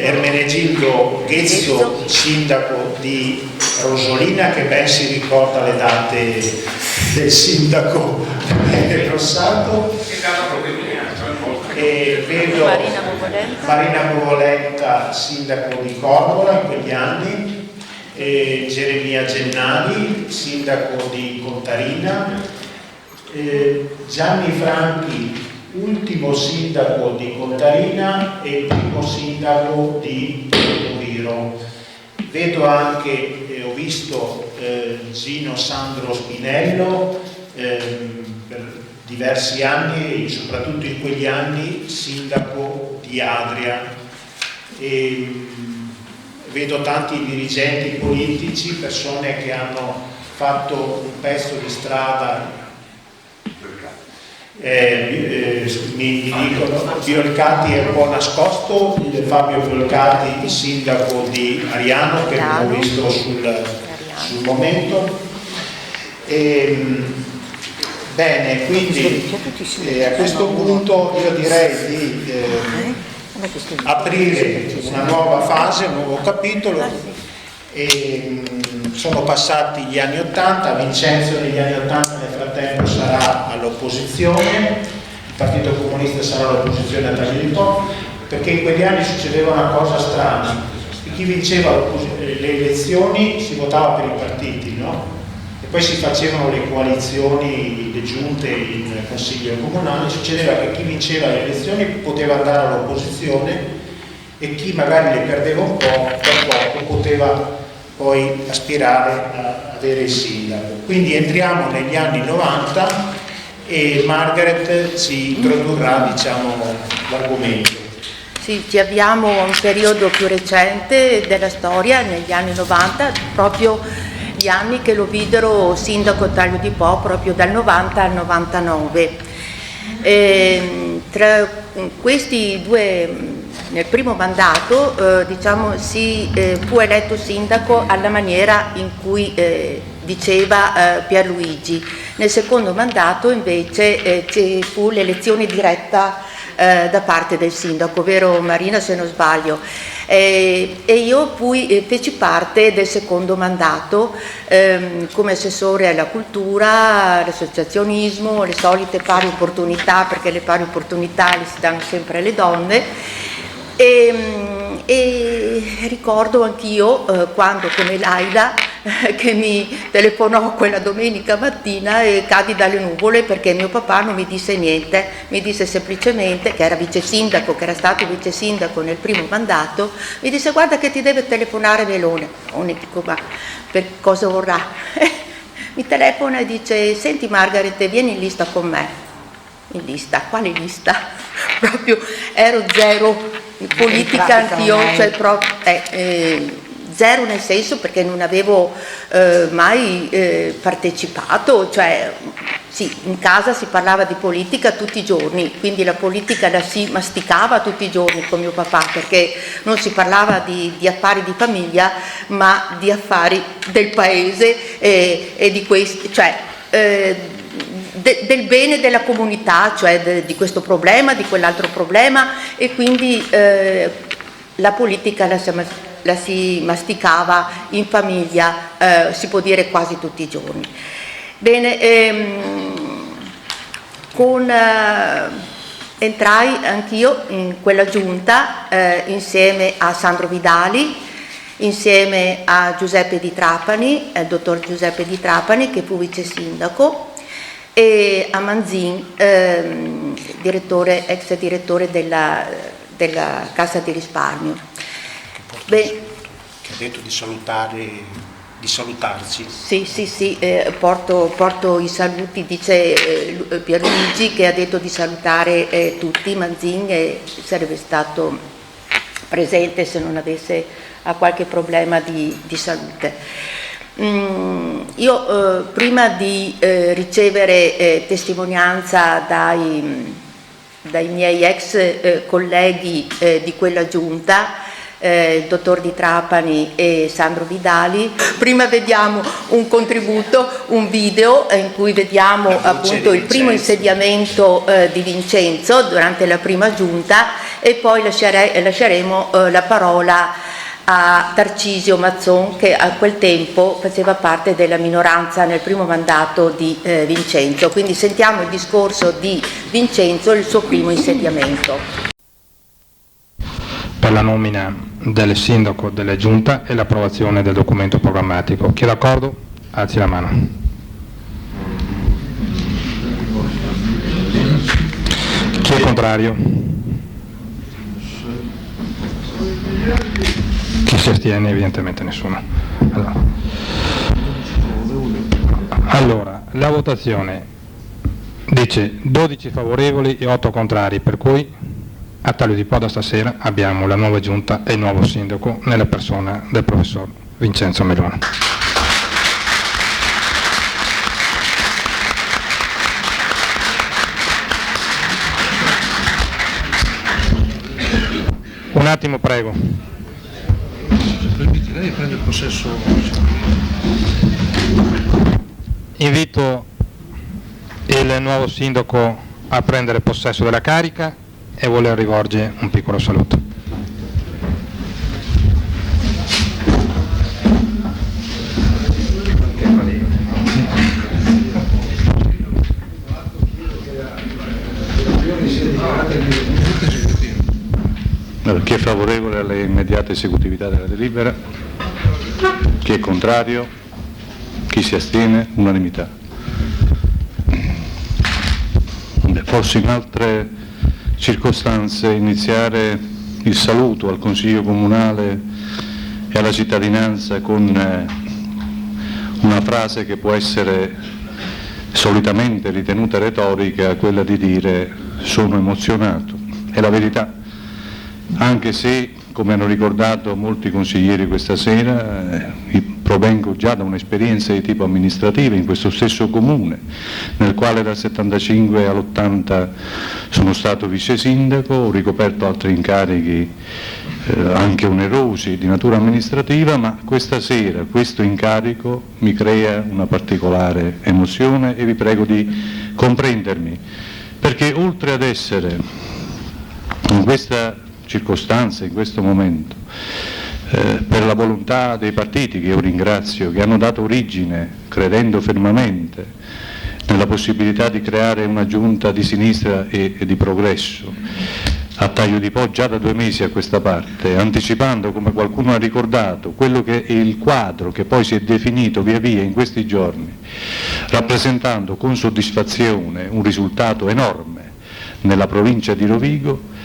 Ermenegildo Ghezzo, sindaco di Rosolina, che ben si ricorda le date del sindaco Daniele Grossato. E vedo Marina Bovolenta, sindaco di Corvola in quegli anni, e Geremia Gennari, sindaco di Contarina, Gianni Franchi, ultimo sindaco di Contarina e primo sindaco di Viro. Vedo anche, ho visto Gino Sandro Spinello, per diversi anni e soprattutto in quegli anni sindaco di Adria. Vedo tanti dirigenti politici, persone che hanno fatto un pezzo di strada. Mi dicono Biolcati è un po' nascosto, Fabio Biolcati, sindaco di Ariano, che ho visto sul momento. Bene, quindi a questo punto io direi di aprire una nuova fase, un nuovo capitolo. Sono passati gli anni 80, Vincenzo negli anni 80 nel frattempo sarà all'opposizione, il Partito Comunista sarà all'opposizione a Taglio di Po, perché in quegli anni succedeva una cosa strana: chi vinceva le elezioni si votava per i partiti, no? E poi si facevano le coalizioni, le giunte in consiglio comunale. Succedeva che chi vinceva le elezioni poteva andare all'opposizione e chi magari le perdeva un po', per poco, poteva poi aspirare a avere il sindaco. Quindi entriamo negli anni 90 e Margaret ci introdurrà, diciamo, l'argomento. Sì, ci avviamo a un periodo più recente della storia, negli anni 90, proprio gli anni che lo videro sindaco a Taglio di Po, proprio dal 90 al 99. Tra questi due, nel primo mandato fu eletto sindaco alla maniera in cui diceva Pierluigi. Nel secondo mandato invece ci fu l'elezione diretta da parte del sindaco, vero Marina se non sbaglio? E io poi feci parte del secondo mandato come assessore alla cultura, all'associazionismo, le solite pari opportunità, perché le pari opportunità le si danno sempre alle donne. E ricordo anch'io quando, come Laila, che mi telefonò quella domenica mattina e cadi dalle nuvole perché mio papà non mi disse niente, mi disse semplicemente, che era vice sindaco, che era stato vice sindaco nel primo mandato, mi disse: guarda che ti deve telefonare Melone. Ne dico: ma per cosa vorrà? Mi telefona e dice: senti Margaret, vieni in lista con me. In lista? Quale lista? Proprio ero zero in politica anch'io, cioè proprio zero, nel senso, perché non avevo mai partecipato, cioè sì, in casa si parlava di politica tutti i giorni, quindi la politica la si masticava tutti i giorni con mio papà, perché non si parlava di affari di famiglia, ma di affari del paese e di questi, cioè del bene della comunità, cioè di questo problema, di quell'altro problema, e quindi la politica la si masticava in famiglia, si può dire quasi tutti i giorni. Bene, entrai anch'io in quella giunta insieme a Sandro Vidali, insieme a Giuseppe Di Trapani, il dottor Giuseppe Di Trapani, che fu vice sindaco, e a Manzin, ex direttore della Cassa di Risparmio. Beh, che ha detto di salutarci. Sì, porto i saluti, dice Pierluigi, che ha detto di salutare tutti. Manzin sarebbe stato presente se non avesse qualche problema di salute. Io prima di ricevere testimonianza dai miei ex colleghi di quella giunta, il dottor Di Trapani e Sandro Vidali, prima vediamo un contributo, un video in cui vediamo appunto il primo insediamento di Vincenzo durante la prima giunta, e poi lasceremo la parola a Tarcisio Mazzon, che a quel tempo faceva parte della minoranza nel primo mandato di Vincenzo. Quindi sentiamo il discorso di Vincenzo, il suo primo insediamento. Per la nomina del sindaco della giunta e l'approvazione del documento programmatico. Chi è d'accordo? Alzi la mano. Chi è contrario? Chi si astiene? Evidentemente nessuno. Allora, la votazione dice 12 favorevoli e 8 contrari, per cui a taglio di poda stasera abbiamo la nuova giunta e il nuovo sindaco nella persona del professor Vincenzo Meloni. Un attimo, prego. Lei prende il possesso. Invito il nuovo sindaco a prendere possesso della carica e voler rivolgere un piccolo saluto. Chi è favorevole alle immediate esecutività della delibera? Chi è contrario? Chi si astiene? Unanimità. Forse in altre circostanze iniziare il saluto al Consiglio Comunale e alla cittadinanza con una frase che può essere solitamente ritenuta retorica, quella di dire sono emozionato. È la verità, anche se, come hanno ricordato molti consiglieri questa sera, provengo già da un'esperienza di tipo amministrativo in questo stesso comune, nel quale dal 75 all'80 sono stato vice sindaco, ho ricoperto altri incarichi anche onerosi di natura amministrativa, ma questa sera questo incarico mi crea una particolare emozione e vi prego di comprendermi, perché oltre ad essere in questa circostanza, in questo momento, per la volontà dei partiti, che io ringrazio, che hanno dato origine, credendo fermamente nella possibilità di creare una giunta di sinistra e di progresso, a taglio di po' già da 2 mesi a questa parte, anticipando, come qualcuno ha ricordato, quello che è il quadro che poi si è definito via via in questi giorni, rappresentando con soddisfazione un risultato enorme nella provincia di Rovigo,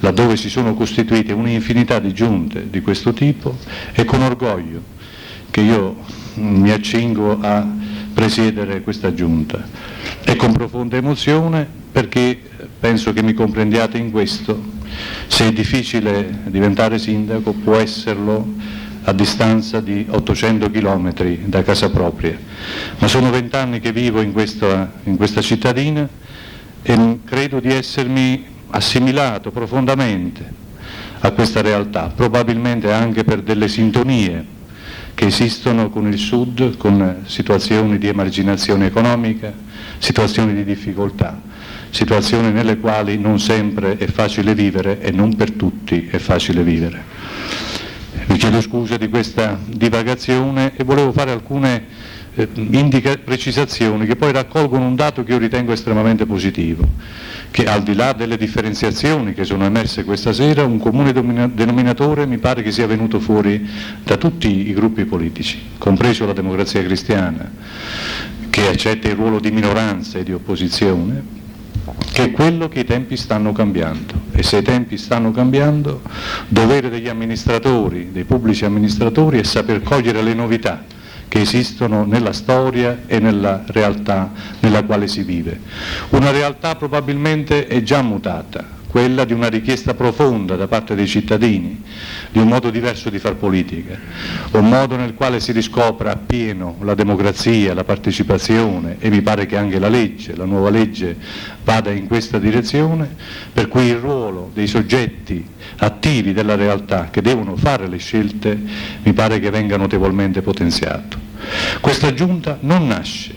laddove si sono costituite un'infinità di giunte di questo tipo, e con orgoglio che io mi accingo a presiedere questa giunta, e con profonda emozione, perché penso che mi comprendiate in questo: se è difficile diventare sindaco, può esserlo a distanza di 800 chilometri da casa propria, ma sono 20 anni che vivo in questa cittadina e credo di essermi assimilato profondamente a questa realtà, probabilmente anche per delle sintonie che esistono con il Sud, con situazioni di emarginazione economica, situazioni di difficoltà, situazioni nelle quali non sempre è facile vivere e non per tutti è facile vivere. Vi chiedo scusa di questa divagazione e volevo fare alcune precisazioni che poi raccolgono un dato che io ritengo estremamente positivo, che al di là delle differenziazioni che sono emerse questa sera, un comune denominatore mi pare che sia venuto fuori da tutti i gruppi politici, compreso la Democrazia Cristiana, che accetta il ruolo di minoranza e di opposizione, che è quello che i tempi stanno cambiando, e se i tempi stanno cambiando, dovere degli amministratori, dei pubblici amministratori, è saper cogliere le novità che esistono nella storia e nella realtà nella quale si vive. Una realtà probabilmente è già mutata, quella di una richiesta profonda da parte dei cittadini, di un modo diverso di far politica, un modo nel quale si riscopra appieno la democrazia, la partecipazione, e mi pare che anche la legge, la nuova legge, vada in questa direzione, per cui il ruolo dei soggetti attivi della realtà che devono fare le scelte mi pare che venga notevolmente potenziato. Questa giunta non nasce,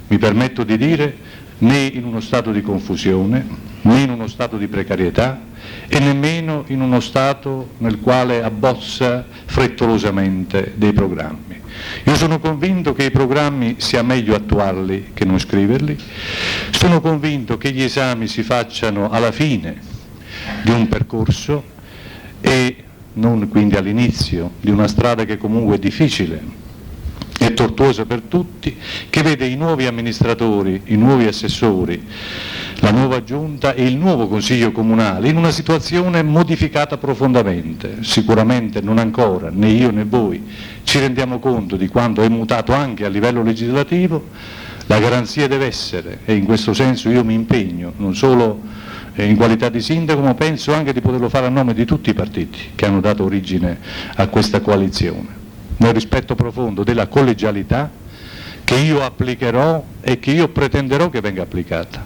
mi permetto di dire, né in uno stato di confusione, né in uno stato di precarietà e nemmeno in uno stato nel quale abbozza frettolosamente dei programmi. Io sono convinto che i programmi sia meglio attuarli che non scriverli, sono convinto che gli esami si facciano alla fine di un percorso e non quindi all'inizio di una strada che comunque è difficile e tortuosa per tutti, che vede i nuovi amministratori, i nuovi assessori, la nuova giunta e il nuovo consiglio comunale in una situazione modificata profondamente. Sicuramente non ancora, né io né voi, ci rendiamo conto di quanto è mutato anche a livello legislativo. La garanzia deve essere, e in questo senso io mi impegno, non solo in qualità di sindaco, ma penso anche di poterlo fare a nome di tutti i partiti che hanno dato origine a questa coalizione, nel rispetto profondo della collegialità che io applicherò e che io pretenderò che venga applicata,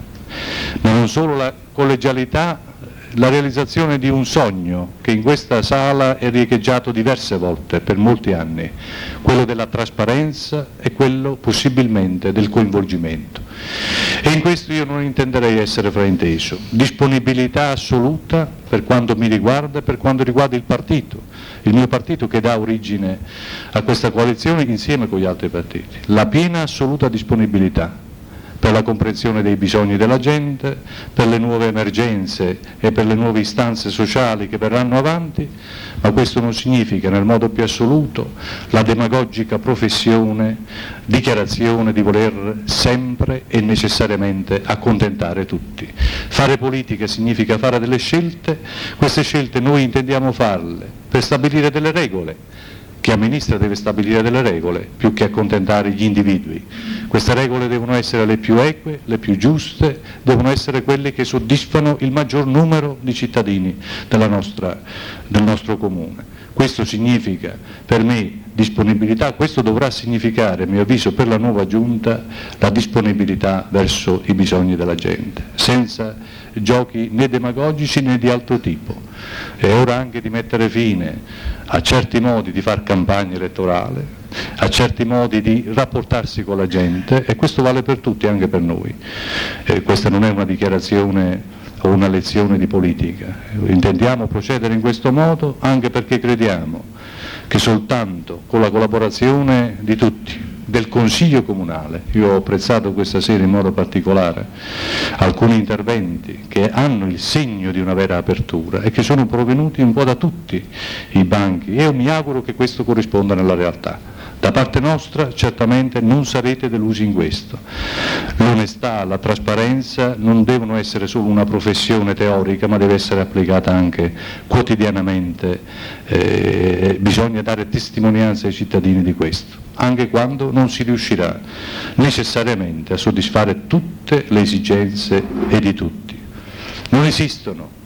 ma non solo la collegialità, la realizzazione di un sogno che in questa sala è riecheggiato diverse volte per molti anni, quello della trasparenza e quello possibilmente del coinvolgimento. E in questo io non intenderei essere frainteso. Disponibilità assoluta per quanto mi riguarda e per quanto riguarda il mio partito che dà origine a questa coalizione insieme con gli altri partiti. La piena assoluta disponibilità per la comprensione dei bisogni della gente, per le nuove emergenze e per le nuove istanze sociali che verranno avanti, ma questo non significa nel modo più assoluto la demagogica dichiarazione di voler sempre e necessariamente accontentare tutti. Fare politica significa fare delle scelte, queste scelte noi intendiamo farle per stabilire delle regole. Chi amministra deve stabilire delle regole più che accontentare gli individui. Queste regole devono essere le più eque, le più giuste, devono essere quelle che soddisfano il maggior numero di cittadini del nostro comune. Questo significa per me disponibilità, questo dovrà significare, a mio avviso, per la nuova giunta, la disponibilità verso i bisogni della gente, senza giochi né demagogici né di altro tipo. È ora anche di mettere fine a certi modi di far campagna elettorale, a certi modi di rapportarsi con la gente, e questo vale per tutti, anche per noi. Questa non è una dichiarazione o una lezione di politica. Intendiamo procedere in questo modo anche perché crediamo che soltanto con la collaborazione di tutti, del Consiglio Comunale, io ho apprezzato questa sera in modo particolare alcuni interventi che hanno il segno di una vera apertura e che sono provenuti un po' da tutti i banchi, e io mi auguro che questo corrisponda nella realtà. Da parte nostra certamente non sarete delusi in questo. L'onestà, la trasparenza non devono essere solo una professione teorica, ma deve essere applicata anche quotidianamente. Bisogna dare testimonianza ai cittadini di questo, anche quando non si riuscirà necessariamente a soddisfare tutte le esigenze e di tutti. Non esistono,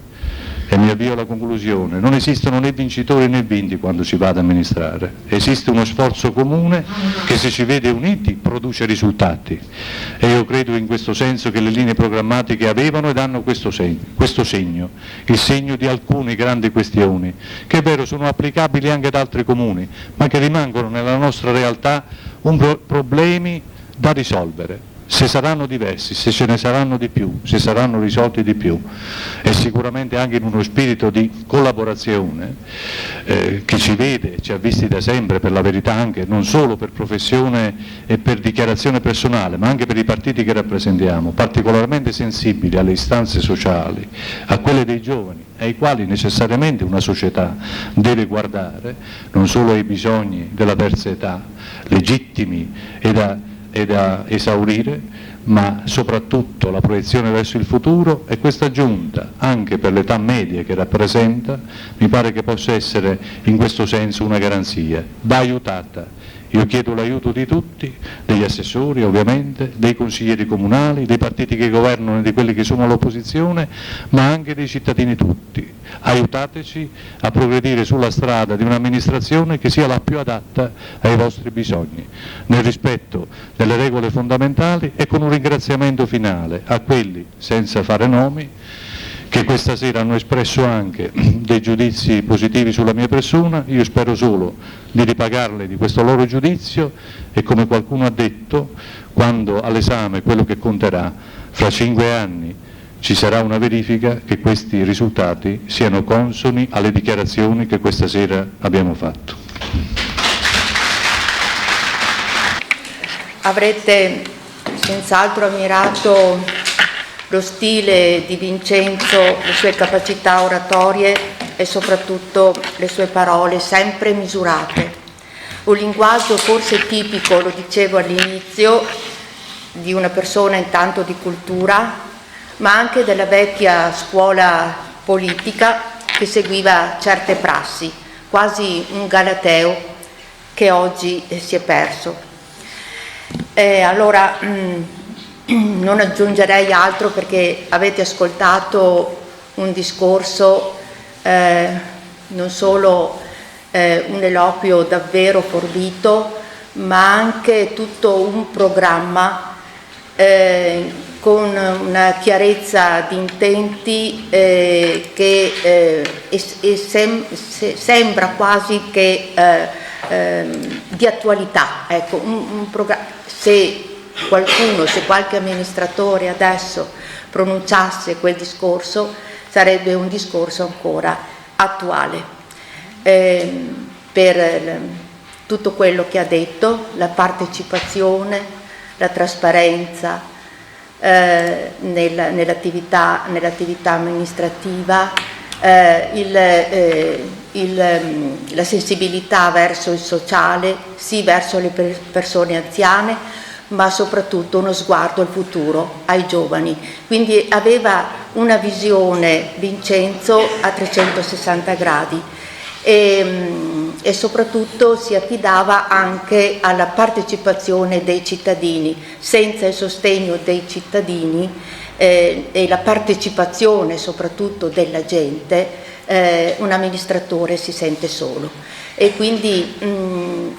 e mi avvio alla conclusione, non esistono né vincitori né vinti quando si va ad amministrare. Esiste uno sforzo comune che, se ci vede uniti, produce risultati, e io credo in questo senso che le linee programmatiche avevano ed hanno questo segno, il segno di alcune grandi questioni che è vero sono applicabili anche ad altri comuni, ma che rimangono nella nostra realtà problemi da risolvere. Se saranno diversi, se ce ne saranno di più, se saranno risolti di più, e sicuramente anche in uno spirito di collaborazione che ci vede, ci ha visti da sempre, per la verità, anche non solo per professione e per dichiarazione personale, ma anche per i partiti che rappresentiamo, particolarmente sensibili alle istanze sociali, a quelle dei giovani, ai quali necessariamente una società deve guardare, non solo ai bisogni della terza età, legittimi e da è da esaurire, ma soprattutto la proiezione verso il futuro, e questa Giunta, anche per l'età media che rappresenta, mi pare che possa essere in questo senso una garanzia. Va aiutata. Io chiedo l'aiuto di tutti, degli assessori ovviamente, dei consiglieri comunali, dei partiti che governano e di quelli che sono all'opposizione, ma anche dei cittadini tutti. Aiutateci a progredire sulla strada di un'amministrazione che sia la più adatta ai vostri bisogni, nel rispetto delle regole fondamentali, e con un ringraziamento finale a quelli, senza fare nomi, che questa sera hanno espresso anche dei giudizi positivi sulla mia persona. Io spero solo di ripagarle di questo loro giudizio, e come qualcuno ha detto, quando all'esame quello che conterà fra 5 anni ci sarà una verifica, che questi risultati siano consoni alle dichiarazioni che questa sera abbiamo fatto. Avrete senz'altro ammirato lo stile di Vincenzo, le sue capacità oratorie e soprattutto le sue parole sempre misurate. Un linguaggio forse tipico, lo dicevo all'inizio, di una persona intanto di cultura, ma anche della vecchia scuola politica che seguiva certe prassi, quasi un galateo che oggi si è perso. Allora non aggiungerei altro, perché avete ascoltato un discorso, non solo un eloquio davvero forbito, ma anche tutto un programma con una chiarezza di intenti che sembra quasi che di attualità. Ecco, un programma. Se qualche amministratore adesso pronunciasse quel discorso, sarebbe un discorso ancora attuale. Per tutto quello che ha detto, la partecipazione, la trasparenza nell'attività amministrativa, la sensibilità verso il sociale, sì, verso le persone anziane, ma soprattutto uno sguardo al futuro, ai giovani. Quindi aveva una visione, Vincenzo, a 360 gradi e soprattutto si affidava anche alla partecipazione dei cittadini. Senza il sostegno dei cittadini e la partecipazione soprattutto della gente, un amministratore si sente solo. E quindi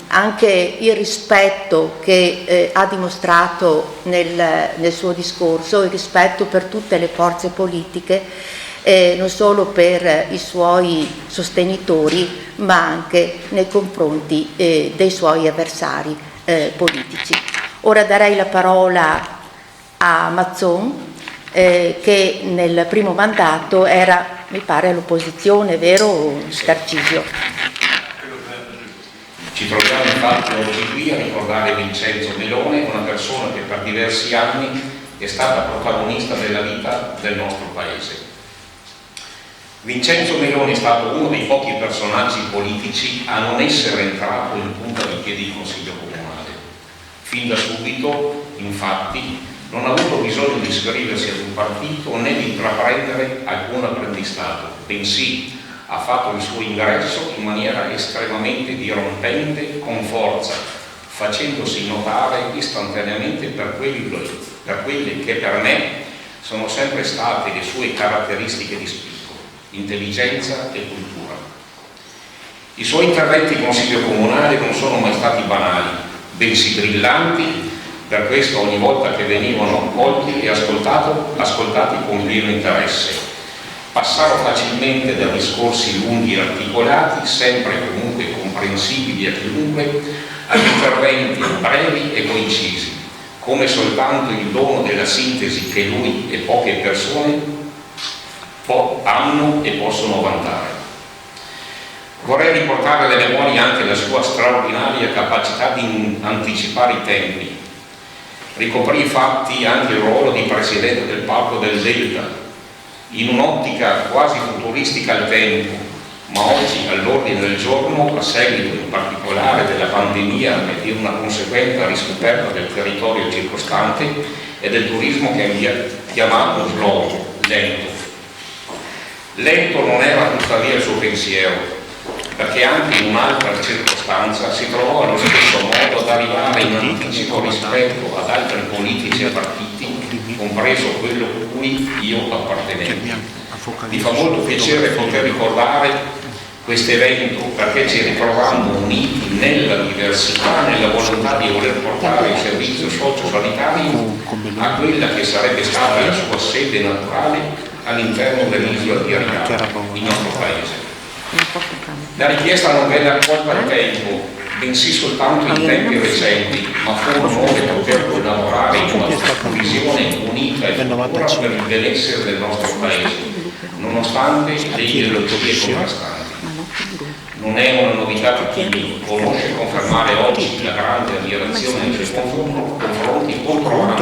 anche il rispetto che ha dimostrato nel suo discorso, il rispetto per tutte le forze politiche, non solo per i suoi sostenitori, ma anche nei confronti dei suoi avversari politici. Ora darei la parola a Mazzon, che nel primo mandato era, mi pare, all'opposizione, vero Tarcisio? Ci troviamo infatti oggi qui a ricordare Vincenzo Melone, una persona che per diversi anni è stata protagonista della vita del nostro paese. Vincenzo Melone è stato uno dei pochi personaggi politici a non essere entrato in punta di piedi il Consiglio Comunale. Fin da subito, infatti, non ha avuto bisogno di iscriversi ad un partito né di intraprendere alcun apprendistato, bensì ha fatto il suo ingresso in maniera estremamente dirompente, con forza, facendosi notare istantaneamente per quelle che per me sono sempre state le sue caratteristiche di spicco: intelligenza e cultura. I suoi interventi in Consiglio Comunale non sono mai stati banali, bensì brillanti. Per questo ogni volta che venivano accolti e ascoltati con pieno interesse, passaro facilmente da discorsi lunghi e articolati, sempre e comunque comprensibili a chiunque, ad interventi brevi e concisi, come soltanto il dono della sintesi che lui e poche persone hanno e possono vantare. Vorrei riportare alle memorie anche la sua straordinaria capacità di anticipare i tempi. Ricoprì infatti anche il ruolo di presidente del Parco del Delta, in un'ottica quasi futuristica al tempo, ma oggi all'ordine del giorno, a seguito in particolare della pandemia e di una conseguente riscoperta del territorio circostante e del turismo che è chiamato slow, lento. Lento non era tuttavia il suo pensiero, perché anche in un'altra circostanza si trovò allo stesso modo ad arrivare in anticipo rispetto ad altri politici e partiti, compreso quello a cui io appartenevo. Mi fa molto piacere poter ricordare questo evento, perché ci ritroviamo uniti nella diversità, nella volontà di voler portare il servizio socio-sanitario a quella che sarebbe stata la sua sede naturale all'interno dell'isola di Aricata, il nostro paese. La richiesta non venne accolta al tempo, bensì soltanto in tempi recenti, ma fu un onore poter collaborare in una visione unita e futura per il benessere del nostro paese, nonostante le ideologie contrastanti. Non è una novità per chi mi conosce confermare oggi la grande ammirazione nei suoi confronti contro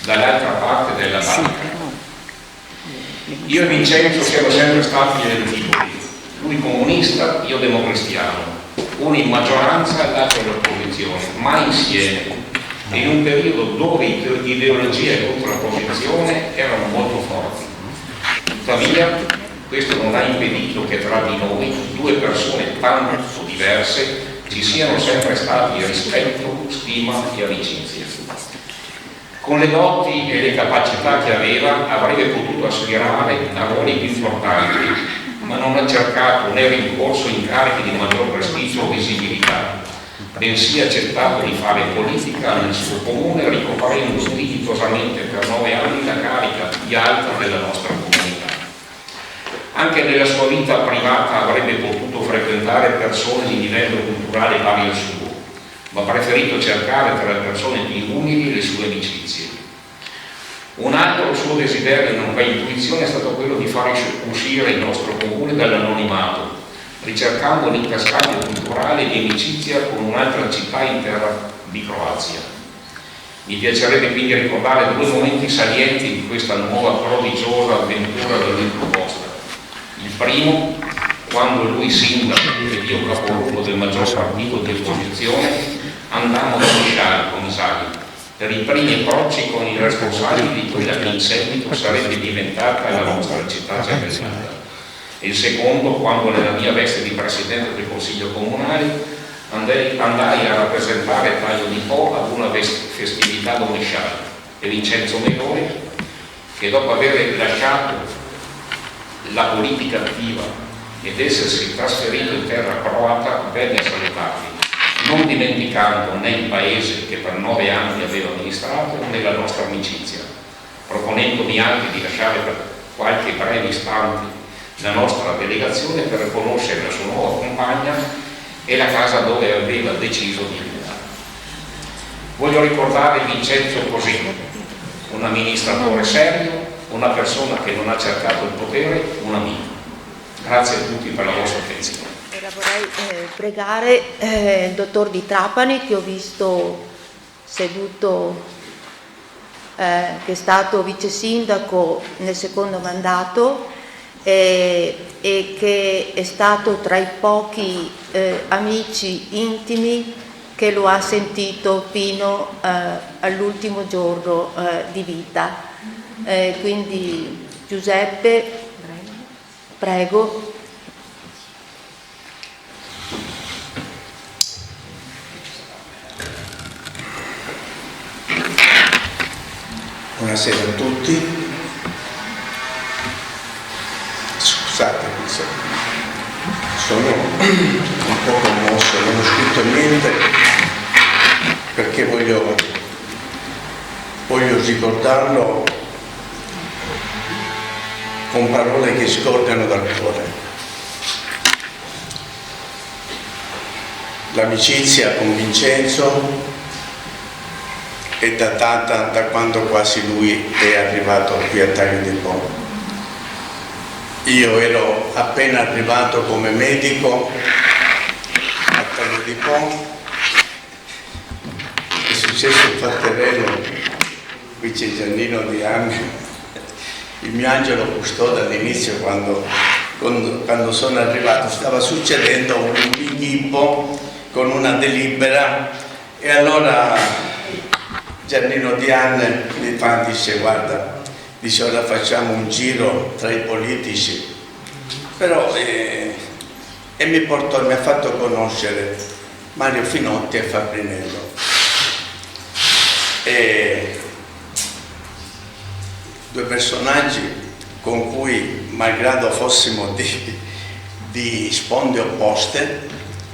dall'altra parte della barca. Io e Vincenzo siamo sempre stati identici, lui comunista, io democristiano, uno in maggioranza e l'altro all'opposizione, mai insieme, e in un periodo dove ideologia e contrapposizione erano molto forti. Tuttavia, questo non ha impedito che tra di noi, due persone tanto diverse, ci siano sempre stati rispetto, stima e amicizia. Con le doti e le capacità che aveva, avrebbe potuto aspirare a ruoli più importanti, ma non ha cercato né rincorso incarichi di maggior prestigio o visibilità, bensì ha accettato di fare politica nel suo comune, ricoprendo dignitosamente per 9 anni la carica più alta della nostra comunità. Anche nella sua vita privata avrebbe potuto frequentare persone di livello culturale pari al suo, ma ha preferito cercare tra le persone più umili le sue amicizie. Un altro suo desiderio, nonché intuizione, è stato quello di fare uscire il nostro comune dall'anonimato, ricercando un interscambio culturale e di amicizia con un'altra città in terra di Croazia. Mi piacerebbe quindi ricordare 2 momenti salienti di questa nuova prodigiosa avventura da lui proposta. Il primo, quando lui sindaco ed io capogruppo del maggior partito di opposizione andammo da Miscial, commissario, per i primi approcci con i responsabili di quella che in seguito sarebbe diventata la nostra città gemellata. E il secondo, quando nella mia veste di presidente del Consiglio Comunale andai a rappresentare Taglio di Po ad una festività domesciale e Vincenzo Meloni, che dopo aver lasciato la politica attiva ed essersi trasferito in terra croata, venne a salutarli, non dimenticando né il paese che per 9 anni aveva amministrato né la nostra amicizia, proponendomi anche di lasciare per qualche breve istante la nostra delegazione per conoscere la sua nuova compagna e la casa dove aveva deciso di abitare. Voglio ricordare Vincenzo così, un amministratore serio, una persona che non ha cercato il potere, un amico. Grazie a tutti per la vostra attenzione. Ora vorrei pregare il dottor Di Trapani, che ho visto seduto, che è stato vice sindaco nel secondo mandato e che è stato tra i pochi amici intimi che lo ha sentito fino all'ultimo giorno di vita. Quindi Giuseppe, prego. Buonasera a tutti. Scusate, sono un po' commosso, non ho scritto niente perché voglio ricordarlo con parole che scorgano dal cuore. L'amicizia con Vincenzo è datata da quando quasi lui è arrivato qui a Taglio di Po. Io ero appena arrivato come medico a Taglio di Po, è successo un fatterello, qui c'è Giannino Di Anni, il mio angelo custode all'inizio quando quando sono arrivato, stava succedendo un inghippo con una delibera e allora Giannino Dian dice guarda, dice ora facciamo un giro tra i politici, però e mi ha fatto conoscere Mario Finotti e Fabrinello. E due personaggi con cui, malgrado fossimo di sponde opposte,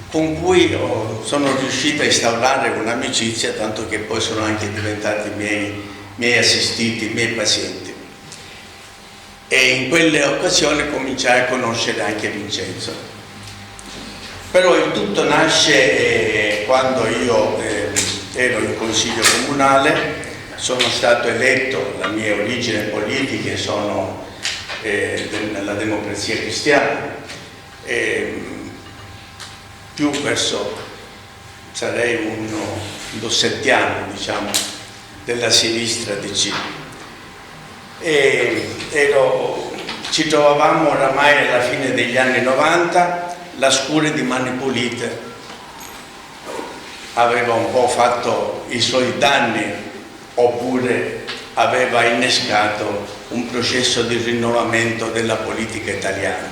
con cui sono riuscito a instaurare un'amicizia, tanto che poi sono anche diventati miei assistiti, miei pazienti. E in quelle occasioni cominciai a conoscere anche Vincenzo. Però il tutto nasce quando io ero in consiglio comunale, sono stato eletto, la mia origine politica sono nella Democrazia Cristiana, più verso, sarei un dossettiano, diciamo, della sinistra DC. Ci trovavamo oramai alla fine degli anni 90, la Scure di Mani Pulite aveva un po' fatto i suoi danni, oppure aveva innescato un processo di rinnovamento della politica italiana.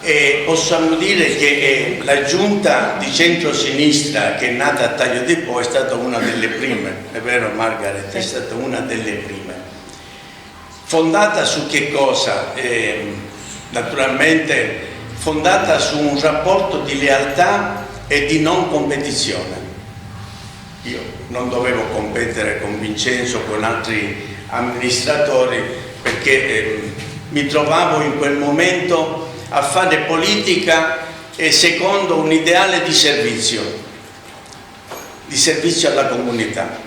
E possiamo dire che la giunta di centrosinistra che è nata a Taglio di Po è stata una delle prime, è vero Margaret? È stata una delle prime. Fondata su che cosa? Naturalmente fondata su un rapporto di lealtà e di non competizione. Io non dovevo competere con Vincenzo, con altri amministratori, perché mi trovavo in quel momento a fare politica secondo un ideale di servizio alla comunità.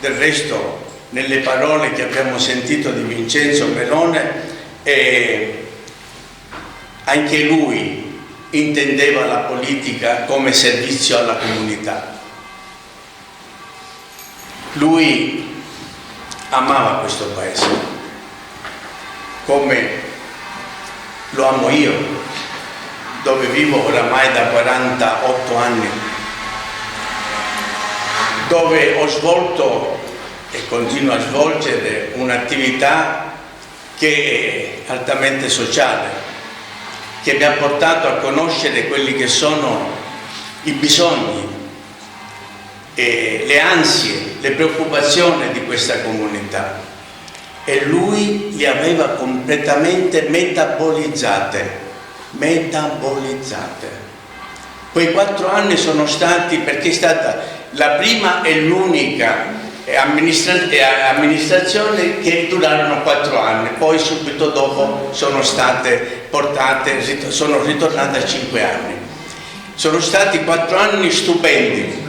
Del resto, nelle parole che abbiamo sentito di Vincenzo Melone, anche lui intendeva la politica come servizio alla comunità. Lui amava questo paese, come lo amo io, dove vivo oramai da 48 anni, dove ho svolto e continuo a svolgere un'attività che è altamente sociale, che mi ha portato a conoscere quelli che sono i bisogni e le ansie, le preoccupazioni di questa comunità, e lui li aveva completamente metabolizzate. Quei 4 anni sono stati, perché è stata la prima e l'unica amministrazione che durarono 4 anni, poi subito dopo sono state portate, sono ritornate a 5 anni. Sono stati 4 anni stupendi.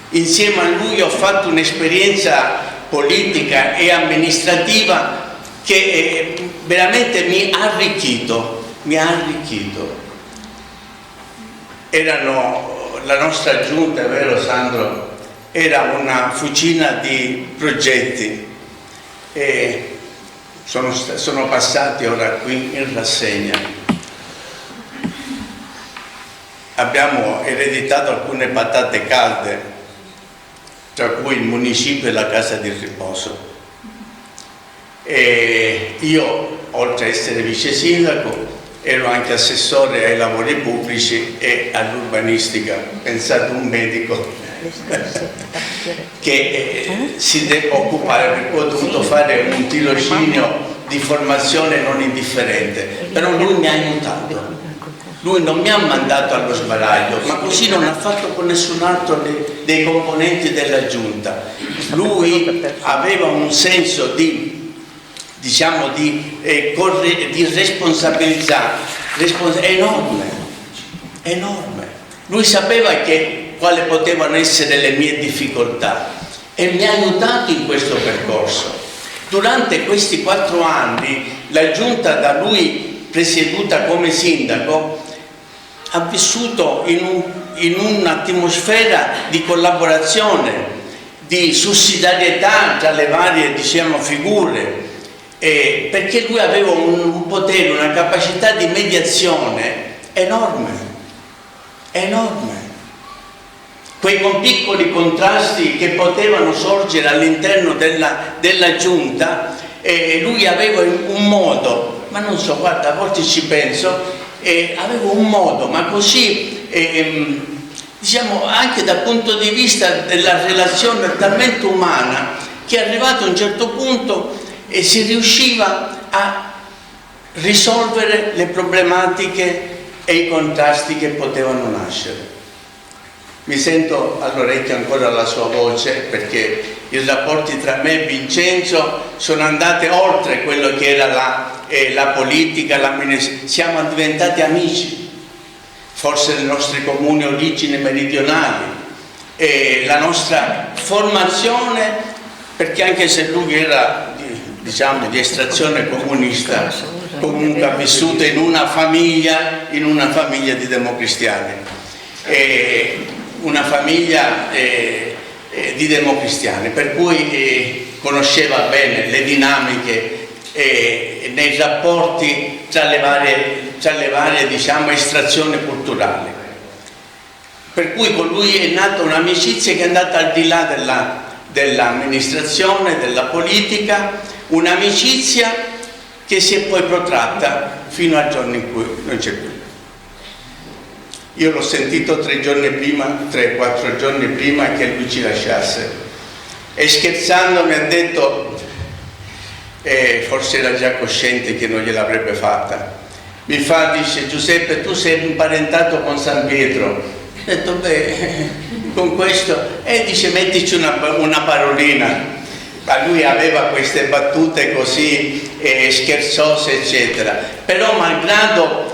Insieme a lui ho fatto un'esperienza politica e amministrativa che veramente mi ha arricchito. La nostra giunta, è vero Sandro, era una fucina di progetti e sono passati ora qui in rassegna. Abbiamo ereditato alcune patate calde, tra cui il municipio e la casa di riposo. E io, oltre a essere vice sindaco, ero anche assessore ai lavori pubblici e all'urbanistica. Pensate, un medico che si deve occupare, perché ho dovuto fare un tirocinio di formazione non indifferente, però lui mi ha aiutato. Lui non mi ha mandato allo sbaraglio, ma così non ha fatto con nessun altro dei componenti della giunta. Lui aveva un senso di responsabilità enorme. Lui sapeva quali potevano essere le mie difficoltà e mi ha aiutato in questo percorso. Durante questi 4 anni la giunta da lui presieduta come sindaco ha vissuto in un'atmosfera di collaborazione, di sussidiarietà tra le varie, figure, perché lui aveva un potere, una capacità di mediazione enorme, enorme. Quei piccoli contrasti che potevano sorgere all'interno della giunta, lui aveva un modo, ma non so, guarda, a volte ci penso, aveva un modo, ma così, diciamo, anche dal punto di vista della relazione talmente umana, che arrivato a un certo punto si riusciva a risolvere le problematiche e i contrasti che potevano nascere. Mi sento all'orecchio ancora la sua voce, perché i rapporti tra me e Vincenzo sono andati oltre quello che era la politica, siamo diventati amici, forse le nostre comuni origini meridionali, la nostra formazione, perché anche se lui era di estrazione comunista, comunque ha vissuto in una famiglia di democristiani. Una famiglia di democristiani, per cui conosceva bene le dinamiche nei rapporti tra le varie diciamo, estrazioni culturali. Per cui con lui è nata un'amicizia che è andata al di là dell'amministrazione, della politica, un'amicizia che si è poi protratta fino al giorno in cui non c'è più. Io l'ho sentito 3-4 giorni prima che lui ci lasciasse, e scherzando mi ha detto, forse era già cosciente che non gliel'avrebbe fatta, dice: Giuseppe, tu sei imparentato con San Pietro. Ho detto, beh, con questo, dice, mettici una parolina. Ma lui aveva queste battute così scherzose, eccetera, però malgrado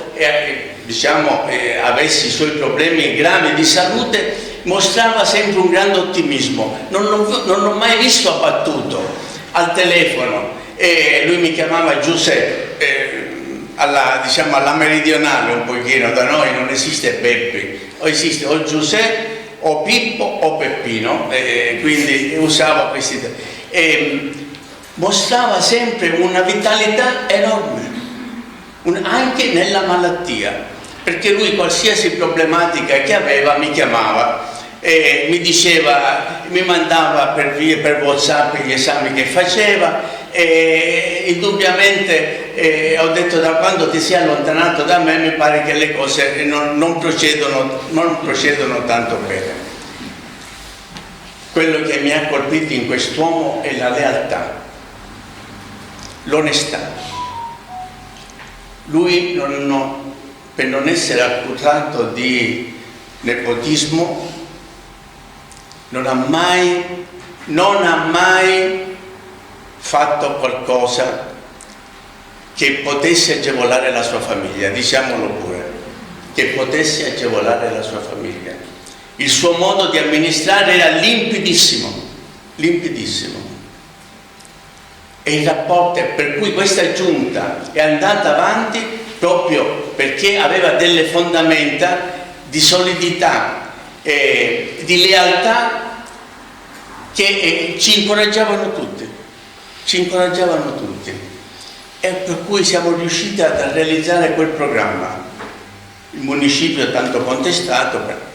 avessi i suoi problemi gravi di salute, mostrava sempre un grande ottimismo. Non l'ho mai visto abbattuto al telefono. Lui mi chiamava Giuseppe, alla meridionale un pochino, da noi non esiste Beppi, o esiste o Giuseppe o Pippo o Peppino, quindi usavo questi mostrava sempre una vitalità enorme, anche nella malattia, perché lui qualsiasi problematica che aveva mi chiamava, mi diceva, mi mandava per WhatsApp gli esami che faceva, indubbiamente ho detto, da quando ti sei allontanato da me mi pare che le cose non procedono tanto bene. Quello che mi ha colpito in quest'uomo è la lealtà, l'onestà. Lui per non essere accusato di nepotismo non ha mai fatto qualcosa che potesse agevolare la sua famiglia, diciamolo pure, che potesse agevolare la sua famiglia. Il suo modo di amministrare era limpidissimo, limpidissimo. E il rapporto, per cui questa giunta è andata avanti proprio perché aveva delle fondamenta di solidità e di lealtà che ci incoraggiavano tutti, e per cui siamo riusciti a realizzare quel programma. Il municipio tanto contestato,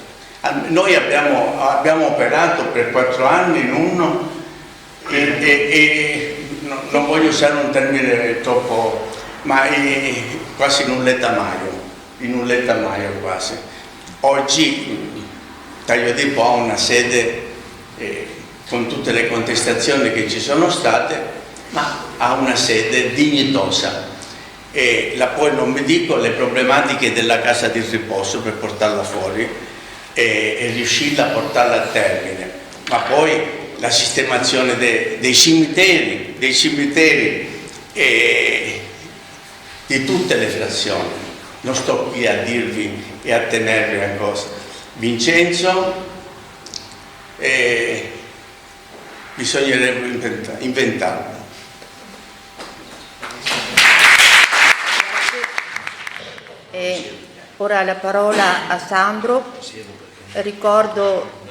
noi abbiamo operato per 4 anni in uno e non voglio usare un termine troppo, ma quasi in un lettamaio quasi. Oggi Taglio di Po ha una sede con tutte le contestazioni che ci sono state, ma ha una sede dignitosa, e poi non vi dico le problematiche della casa di riposo per portarla fuori e riuscirla a portarla a termine, ma poi la sistemazione dei cimiteri di tutte le frazioni. Non sto qui a dirvi e a tenervi a cosa. Vincenzo, bisognerebbe inventarlo. Ora la parola a Sandro. Ricordo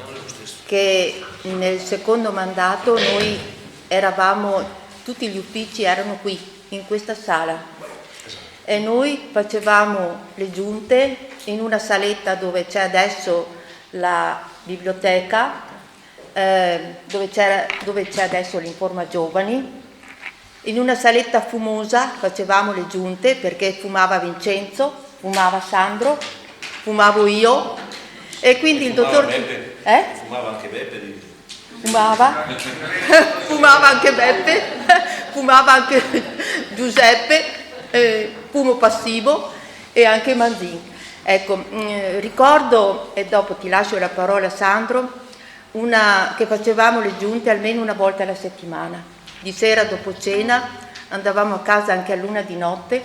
che nel secondo mandato noi tutti gli uffici erano qui in questa sala e noi facevamo le giunte in una saletta dove c'è adesso la biblioteca, dove c'è adesso l'Informa Giovani. In una saletta fumosa facevamo le giunte perché fumava Vincenzo, fumava Sandro, fumavo io e quindi il dottor... Fumava anche Beppe? Fumava anche Beppe, fumava anche Giuseppe, fumo passivo e anche Manzin. Ecco, ricordo, e dopo ti lascio la parola Sandro, che facevamo le giunte almeno una volta alla settimana. Di sera dopo cena andavamo a casa anche a luna di notte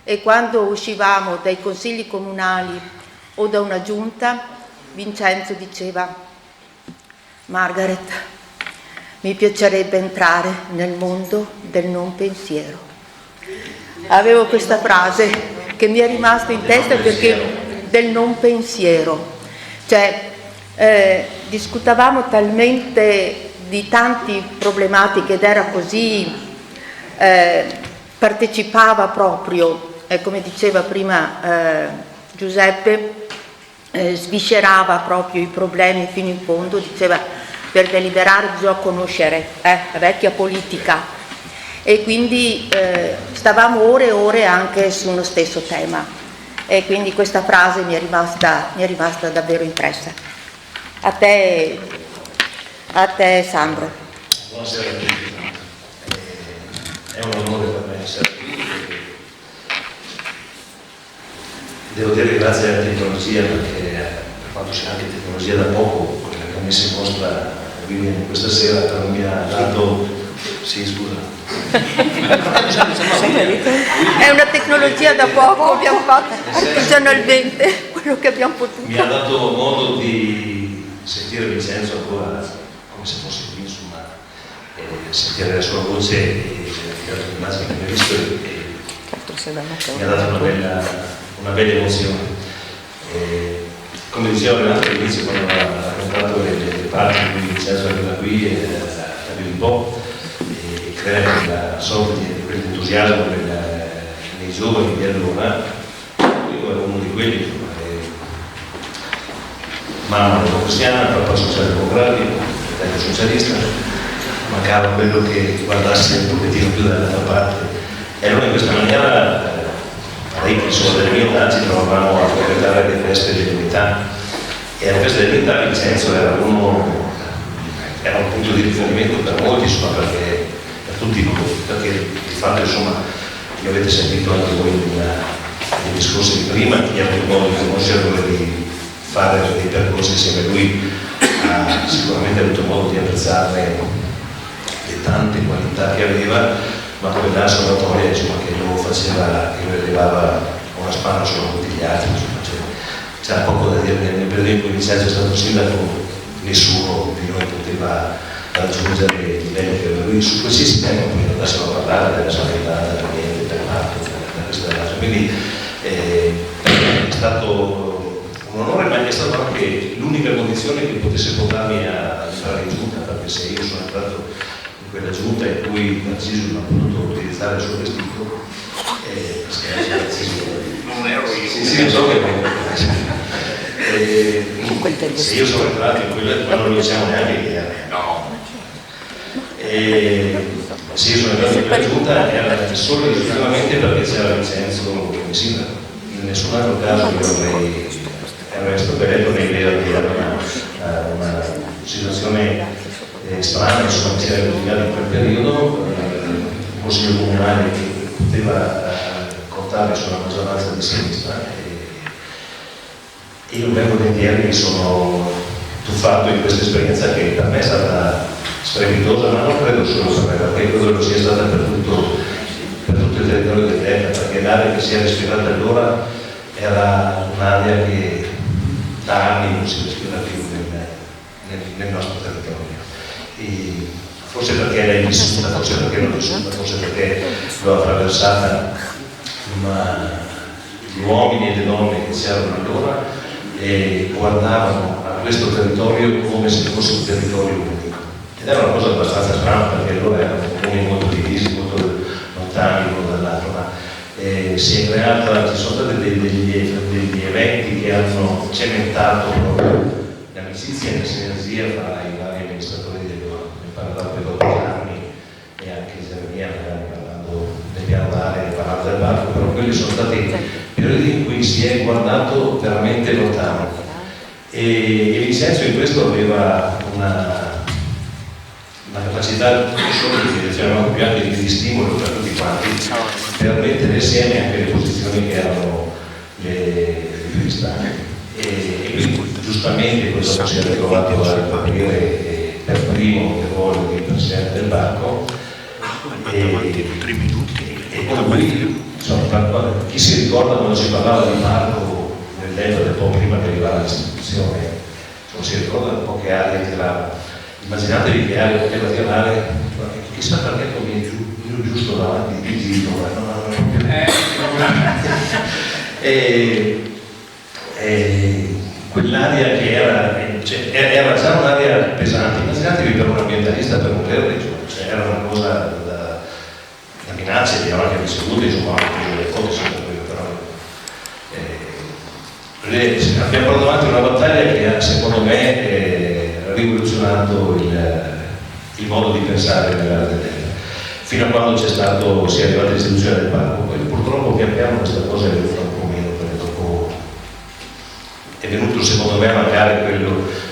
e quando uscivamo dai consigli comunali o da una giunta, Vincenzo diceva: Margaret, mi piacerebbe entrare nel mondo del non pensiero. Avevo questa frase che mi è rimasta in testa perché del non pensiero, cioè discutavamo talmente di tanti problematiche ed era così, partecipava proprio, come diceva prima Giuseppe, sviscerava proprio i problemi fino in fondo, diceva per deliberare bisogna conoscere la vecchia politica e quindi stavamo ore e ore anche su uno stesso tema e quindi questa frase mi è rimasta davvero impressa. A te Sandro. Buonasera a tutti. È un onore per me essere qui. Devo dire grazie alla tecnologia perché per quanto sia anche tecnologia da poco, quella che ha messo in mostra Vivian questa sera però mi ha dato... Sì, scusa. È una tecnologia da poco, abbiamo fatto artigianalmente quello che abbiamo potuto. Mi ha dato modo di sentire Vincenzo ancora come se fosse qui, insomma, sentire la sua voce e l'immagine che mi ha visto mi ha dato una bella emozione. Come diceva Renato all'inizio quando ha raccontato le parti in cui Vincenzo arriva qui e capire un po' e creare quella sorta di quell'entusiasmo nei giovani di allora. Io ero uno di quelli, mamma cristiana, papà socialdemocratico, fratello socialista, mancava quello che guardasse un pochettino più dall'altra parte. E allora in questa maniera parecchi sono delle mie età ci trovavamo a frequentare le feste dell'unità e alle feste dell'unità Vincenzo era un punto di riferimento per molti, insomma, perché per tutti noi, perché di fatto insomma mi avete sentito anche voi nei discorsi di prima, chi ha avuto modo di conoscerlo e di fare dei percorsi insieme a lui ha sicuramente avuto modo di apprezzarne le tante qualità che aveva, ma come la sonatoria insomma, che lo faceva, che lo elevava una spanna sopra tutti gli altri, insomma, c'era poco da dire. Nel periodo in cui Vincenzo è stato sindaco nessuno di noi poteva raggiungere i livelli che aveva lui su qualsiasi tema, poi non andassimo a parlare della sanità, dell'ambiente, del marco, da questa cosa. Quindi è stato un onore, ma è stata anche l'unica condizione che potesse portarmi a entrare in giunta, perché se io sono entrato in quella giunta in cui Narciso non ha potuto utilizzare il suo vestito, non ero io. Sì, non so che se io sono entrato in quella, ma non lo siamo neanche idea. No. Se io sono entrato in quella giunta era solo ed esclusivamente perché c'era Vincenzo come sindaco. In nessun altro caso io avrei scoperto che era una situazione strana, insomma, che si era verificata in quel periodo, un consiglio comunale che poteva contare sulla maggioranza di sinistra. Io ben volentieri mi sono tuffato in questa esperienza che per me è stata strepitosa, ma non credo solo per me, perché credo che sia stata per tutto il territorio del Delta, perché l'area che si è respirata allora era un'area che da anni non si respira più nel nostro territorio. E forse perché l'hai vissuta, forse perché l'ho vissuta, forse perché l'ho attraversata, ma gli uomini e le donne che c'erano allora e guardavano a questo territorio come se fosse un territorio unico. Ed era una cosa abbastanza strana perché allora erano comuni molto divisi, molto lontani l'uno ci sono stati degli eventi che hanno cementato proprio l'amicizia e la sinergia fra i vari amministratori dell'Europa. Ne parlavo per 12 anni e anche Geremia parlando del piano d'area e parlando del parco, però quelli sono stati periodi in cui si è guardato veramente lontano e Vincenzo in questo aveva una capacità non solo di direzione ma più anche di stimolo per tutti quanti per mettere insieme anche le posizioni che erano le più distanti e quindi giustamente questo si è ritrovato a ricoprire per primo il ruolo di presidente del banco e poi insomma, chi si ricorda quando si parlava di parco nel delta del po' prima che arrivava l'istituzione, si ricorda poche aree che immaginatevi che aree poteva tirare, chissà perché non viene giù giusto davanti di giro, quell'area che era già un'area pesante, immaginatevi per un ambientalista, per un verde, era una cosa da minacce che avevamo anche ricevuto, insomma, le foto sempre però abbiamo portato avanti una battaglia che ha secondo me rivoluzionato il modo di pensare dell'area del delta fino a quando si è arrivata l'istituzione del parco. Poi purtroppo pian piano questa cosa è venuta un po' meno, perché dopo è venuto secondo me a mancare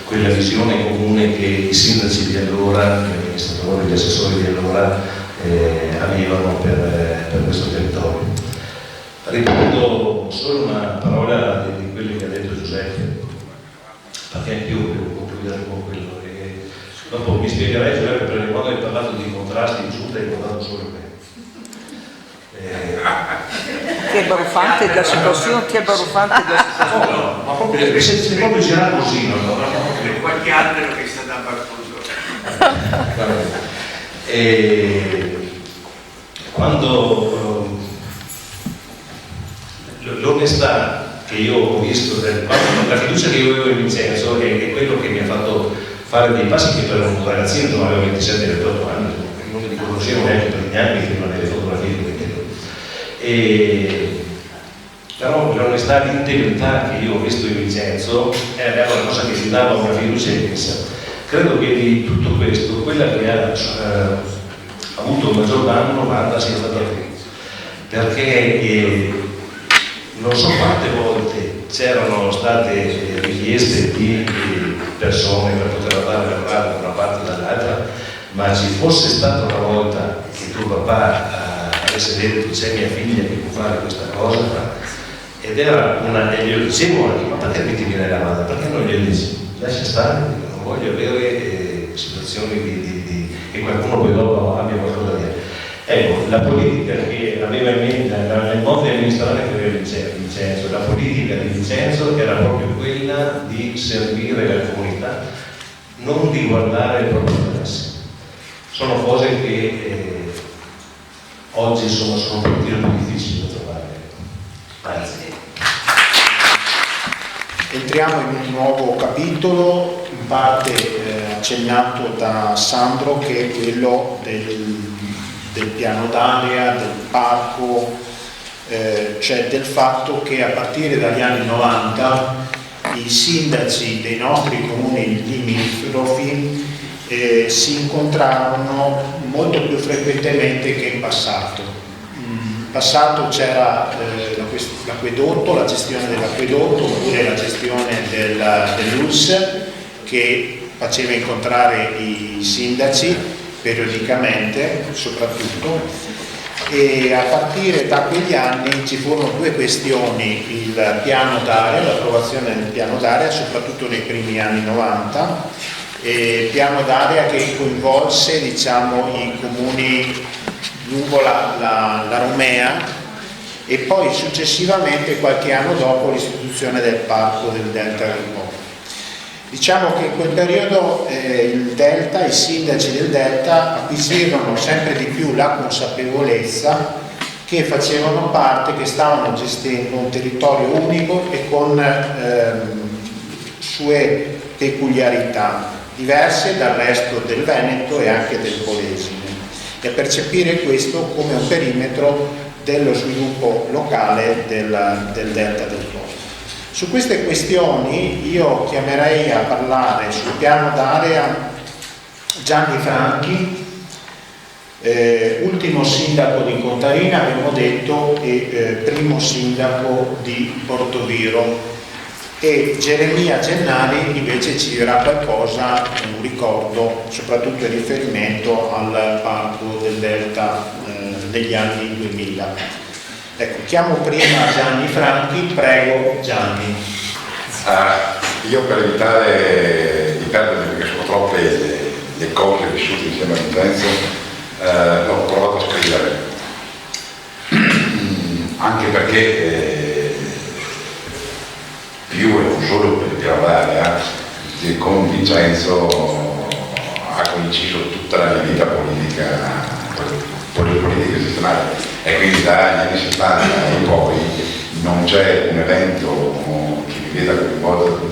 quella visione comune che i sindaci di allora, gli amministratori, gli assessori di allora avevano per questo territorio. Ripeto solo una parola di quello che ha detto Giuseppe, perché in più devo concludere con quello. Dopo mi spiegherai, Giuseppe, perché quando hai parlato di contrasti in giunta hai guardato solo me. Che baruffante la situazione, che baruffante la situazione. No, ma proprio se proprio girare così, no? Qualche albero che sta da barbuto. Quando l'onestà che io ho visto, la fiducia che io avevo in Vincenzo è quello che mi ha fatto fare dei passi che per un ragazzino, insomma, avevo 27-28 anni, non mi riconoscevo neanche per gli anni prima delle fotografie che vedevo. Però l'onestà e l'integrità che io ho visto in Vincenzo era una cosa che mi dava una fiducia immensa. Credo che di tutto questo, quella che ha avuto il maggior danno Wanda sia stata lei, perché non so quante volte c'erano state richieste di persone per poter andare a lavorare da una parte o dall'altra, ma ci fosse stata una volta che tuo papà avesse detto c'è mia figlia che può fare questa cosa, ed era e glielo dicevo anche, ma perché mi ti viene la mano? Perché non glielo dici? Lascia stare, non voglio avere situazioni che qualcuno poi dopo abbia qualcosa da dire. Ecco, la politica che aveva in mente, nel modo di amministrare che aveva Vincenzo, la politica di Vincenzo era proprio quella di servire la comunità, non di guardare il proprio interesse. Sono cose che oggi sono un pochino più difficili da trovare. Grazie. Entriamo in un nuovo capitolo, in parte accennato da Sandro, che è quello del piano d'area, del parco, cioè del fatto che a partire dagli anni 90 i sindaci dei nostri comuni limitrofi si incontrarono molto più frequentemente che in passato. In passato c'era l'acquedotto, la gestione dell'acquedotto oppure la gestione dell'ULS che faceva incontrare i sindaci periodicamente soprattutto, e a partire da quegli anni ci furono due questioni: il piano d'area, l'approvazione del piano d'area soprattutto nei primi anni 90, piano d'area che coinvolse i comuni lungo la Romea e poi successivamente qualche anno dopo l'istituzione del parco del Delta del Po. Diciamo che in quel periodo i sindaci del Delta acquisirono sempre di più la consapevolezza che facevano parte, che stavano gestendo un territorio unico e con sue peculiarità, diverse dal resto del Veneto e anche del Polesine, e a percepire questo come un perimetro dello sviluppo locale del Delta del Po. Su queste questioni io chiamerei a parlare sul piano d'area Gianni Franchi, ultimo sindaco di Contarina, abbiamo detto, e primo sindaco di Portoviro, e Geremia Gennari invece ci dirà qualcosa, un ricordo, soprattutto in riferimento al parco del Delta degli anni 2000. Ecco, chiamo prima Gianni Franchi, prego Gianni. Io per evitare di perdermi, perché sono troppe le cose vissute insieme a Vincenzo, l'ho provato a scrivere, anche perché più e non solo per piano d'area, con Vincenzo ha coinciso tutta la mia vita politica istituzionale, e quindi dagli anni 70 in poi non c'è un evento che mi veda coinvolto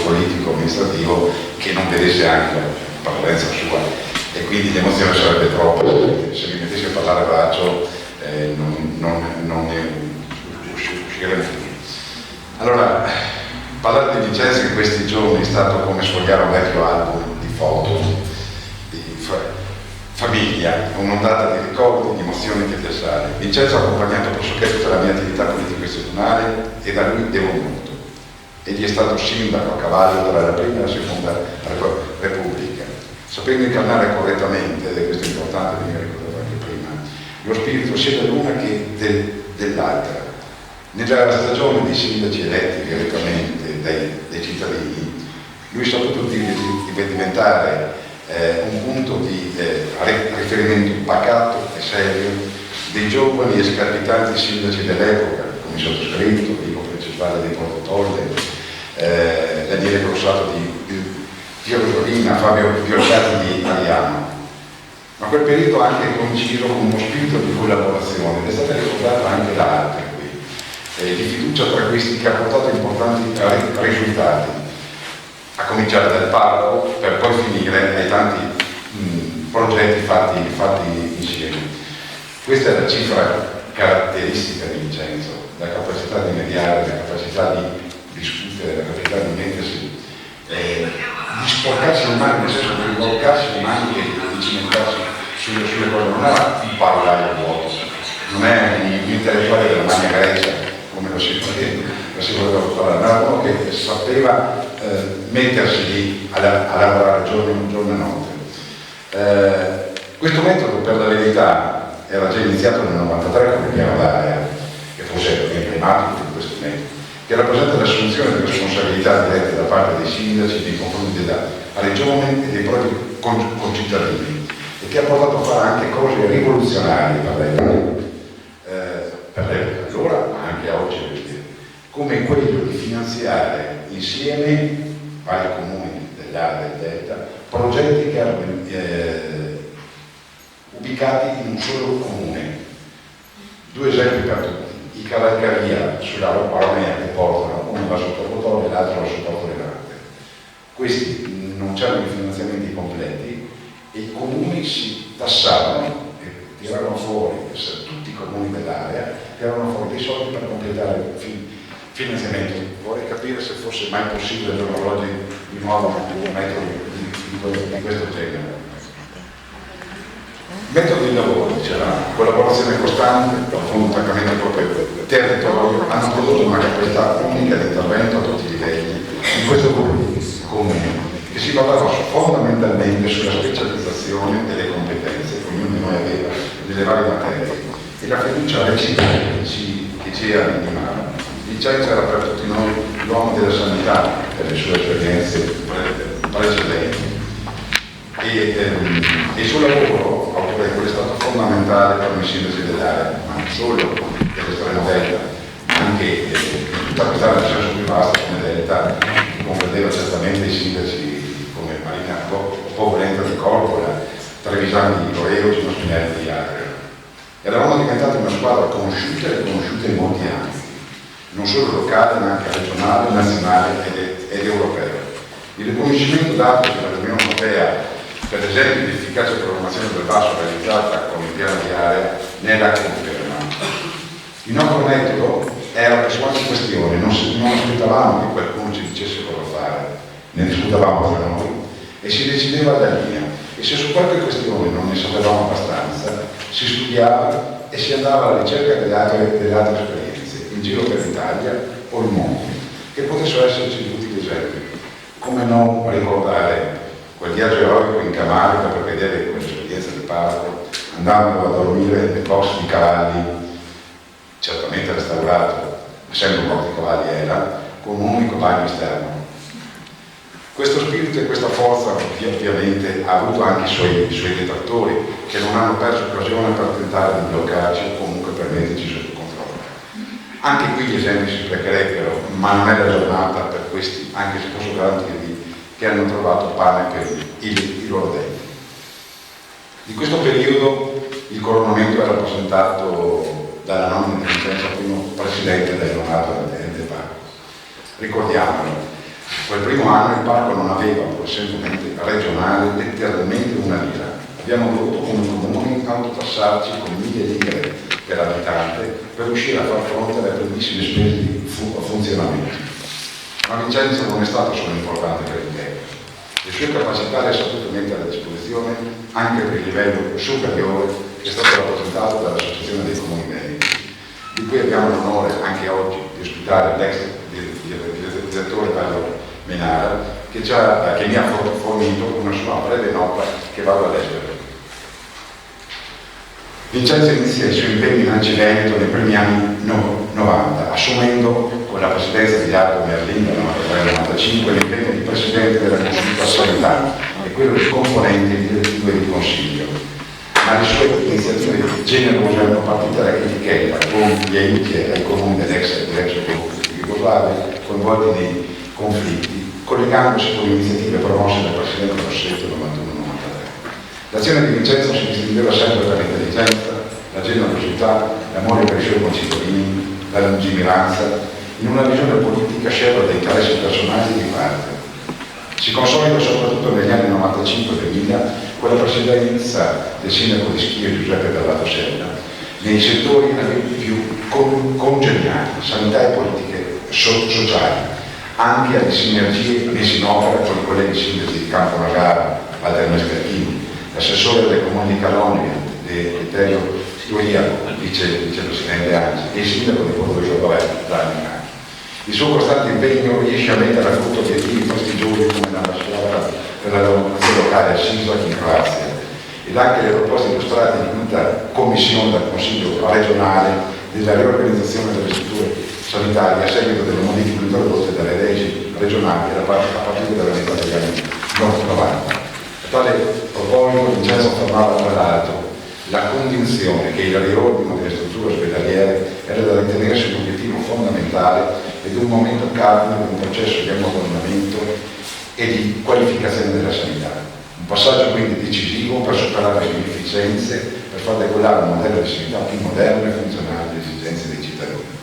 politico amministrativo che non vedesse anche la presenza sua, e quindi l'emozione sarebbe troppa se mi mettessi a parlare a braccio, non ne uscirei. Allora, parlare di Vincenzo in questi giorni è stato come sfogliare un vecchio album di foto, di famiglia, un'ondata di ricordi, di emozioni che ti assale. Vincenzo ha accompagnato pressoché tutta la mia attività politica-istituzionale e da lui devo molto. Egli è stato sindaco a cavallo tra la prima e la seconda Repubblica, sapendo incarnare correttamente, ed è questo importante, mi ricordavo anche prima, lo spirito sia dell'una che dell'altra. Nella stagione dei sindaci eletti direttamente dai cittadini, lui ha saputo diventare un punto di riferimento pacato e serio dei giovani e scalpitanti sindaci dell'epoca, come sottoscritto, Vico Principale dei Portotolle, Daniele Grossato di Fiorolina, Fabio Fiorcati di Ariano. Ma quel periodo ha anche coinciso con uno spirito di collaborazione, ed è stata ricordata anche da altri qui, di fiducia tra questi, che ha portato importanti risultati, a cominciare dal parco per poi finire ai tanti progetti fatti insieme. Questa è la cifra caratteristica di Vincenzo, la capacità di mediare, la capacità di discutere, la capacità di mettersi, di sporcarsi le mani, nel senso di rivolcarsi le mani e di cimentarsi sulle cose. Non era un parlare vuoto, non è un intellettuale della Magna Grecia, come lo si voleva parlare, ma era uno che sapeva mettersi lì a lavorare giorno e notte. Questo metodo, per la verità, era già iniziato nel 93 come piano d'area, che forse è emblematico di questo metodo, che rappresenta l'assunzione di responsabilità dirette da parte dei sindaci nei confronti della regione e dei propri concittadini, e che ha portato a fare anche cose rivoluzionarie per l'epoca allora, ma anche oggi, come quello di finanziare insieme vari comuni dell'area del Delta progetti che erano ubicati in un solo comune. Due esempi per tutti: i cavalcaria sulla Romea, che portano, uno va sotto Portone e l'altro va sotto Porto Levante. Questi non c'erano i finanziamenti completi e i comuni si tassavano e tiravano fuori, tutti i comuni dell'area tiravano fuori dei soldi per completare il finanziamento. Vorrei capire se fosse mai possibile al giorno d'oggi di nuovo un metodo di questo genere. Metodo di lavoro, diceva, collaborazione costante, profondo attaccamento al proprio territorio, hanno prodotto una capacità unica di intervento a tutti i livelli in questo comune, che si basava fondamentalmente sulla specializzazione delle competenze che ognuno di noi aveva nelle varie materie e la fiducia reciproca che ci animava. Vincenzo era per tutti noi l'uomo della sanità per le sue esperienze precedenti. E il suo lavoro autorevole è stato fondamentale per i sindaci dell'area, ma non solo dell'estremo Delta, anche tutta questa nel senso più vasto come Delta, che comprendeva certamente i sindaci come Marina Povolenta di Corpola, Trevisani di Coreo, Gino Spinelli di Agria. Eravamo diventati una squadra conosciuta e riconosciuta in molti ambiti, non solo locale ma anche regionale, nazionale ed europeo. Il riconoscimento dato dall'Unione Europea per esempio l'efficace programmazione del basso realizzata con il piano di area ne è la conferma. Il nostro metodo era che su ogni questione non aspettavamo che qualcuno ci dicesse cosa fare, ne discutevamo tra noi e si decideva da linea. E se su qualche questione non ne sapevamo abbastanza, si studiava e si andava alla ricerca delle altre esperienze, in giro per l'Italia o il mondo, che potessero esserci di tutti gli esempi. Come non ricordare quel viaggio eroico in Camarga per vedere quell'esperienza di parco, andando a dormire nel box di cavalli, certamente restaurato, ma sempre un box di cavalli era, con un unico bagno esterno. Questo spirito e questa forza ovviamente ha avuto anche i suoi detrattori, che non hanno perso occasione per tentare di bloccarci o comunque per metterci sotto controllo. Anche qui gli esempi si sprecherebbero, ma non è la giornata per questi, anche se posso garantirvi che hanno trovato pane per i loro denti. Di questo periodo il coronamento è rappresentato dalla nomina di Vincenzo primo presidente del Leonardo del Parco. Ricordiamolo, quel primo anno il parco non aveva, pur essendo un ente regionale, letteralmente una lira. Abbiamo dovuto come comuni autotassarci con 1000 lire per abitante per riuscire a far fronte alle grandissime spese di funzionamento. Ma Vincenzo non è stato solo importante per il tempo. Le sue capacità le ha sapute mettere a disposizione anche per il livello superiore che è stato rappresentato dall'Associazione dei Comuni Veneti, di cui abbiamo l'onore anche oggi di ospitare l'ex direttore Paolo Menara, che mi ha fornito una sua breve nota che vado a leggere. Vincenzo inizia i suoi impegni in Anci Veneto nei primi anni 90, assumendo con la presidenza di Jacopo Merlin nel 1995 l'impegno di presidente della Consulta Sanità e quello di componente di direttivo e di consiglio. Ma le sue iniziative generose erano partite dalla critichetta con gli aiuti ai comuni dell'ex Jugoslavia coinvolti nei conflitti, collegandosi con iniziative promosse dal presidente Rossetto nel 91-93. L'azione di Vincenzo si distingueva sempre per l'intelligenza, la generosità, l'amore per i suoi concittadini, la lungimiranza, in una visione politica scelta da interessi personali e di parte. Si consolida soprattutto negli anni 95-2000 con la presidenza del sindaco di Schio Giuseppe Bellato Serra nei settori più congeniali, sanità e politiche sociali, anche alle sinergie messe in opera con i colleghi sindaci di Campo Nagara, Walter Mescachini, l'assessore del comune di Calonia, Vittorio Turia, vicepresidente ANCI, e il sindaco di Porto Giovanni. Il suo costante impegno riesce a mettere a frutto obiettivi prestigiosi come l'ambasciata per la lavorazione locale a Sisak in Croazia ed anche le proposte illustrate in quinta commissione dal Consiglio regionale della riorganizzazione delle strutture sanitarie a seguito delle modifiche introdotte dalle leggi regionali a partire dalla metà degli anni 90. A tale proposito Vincenzo affermava tra l'altro la convinzione che il riordino delle strutture ospedaliere era da ritenersi un obiettivo fondamentale ed un momento cardine di un processo di ammodernamento e di qualificazione della sanità. Un passaggio quindi decisivo per superare le inefficienze, per far decollare un modello di sanità più moderno e funzionale alle esigenze dei cittadini.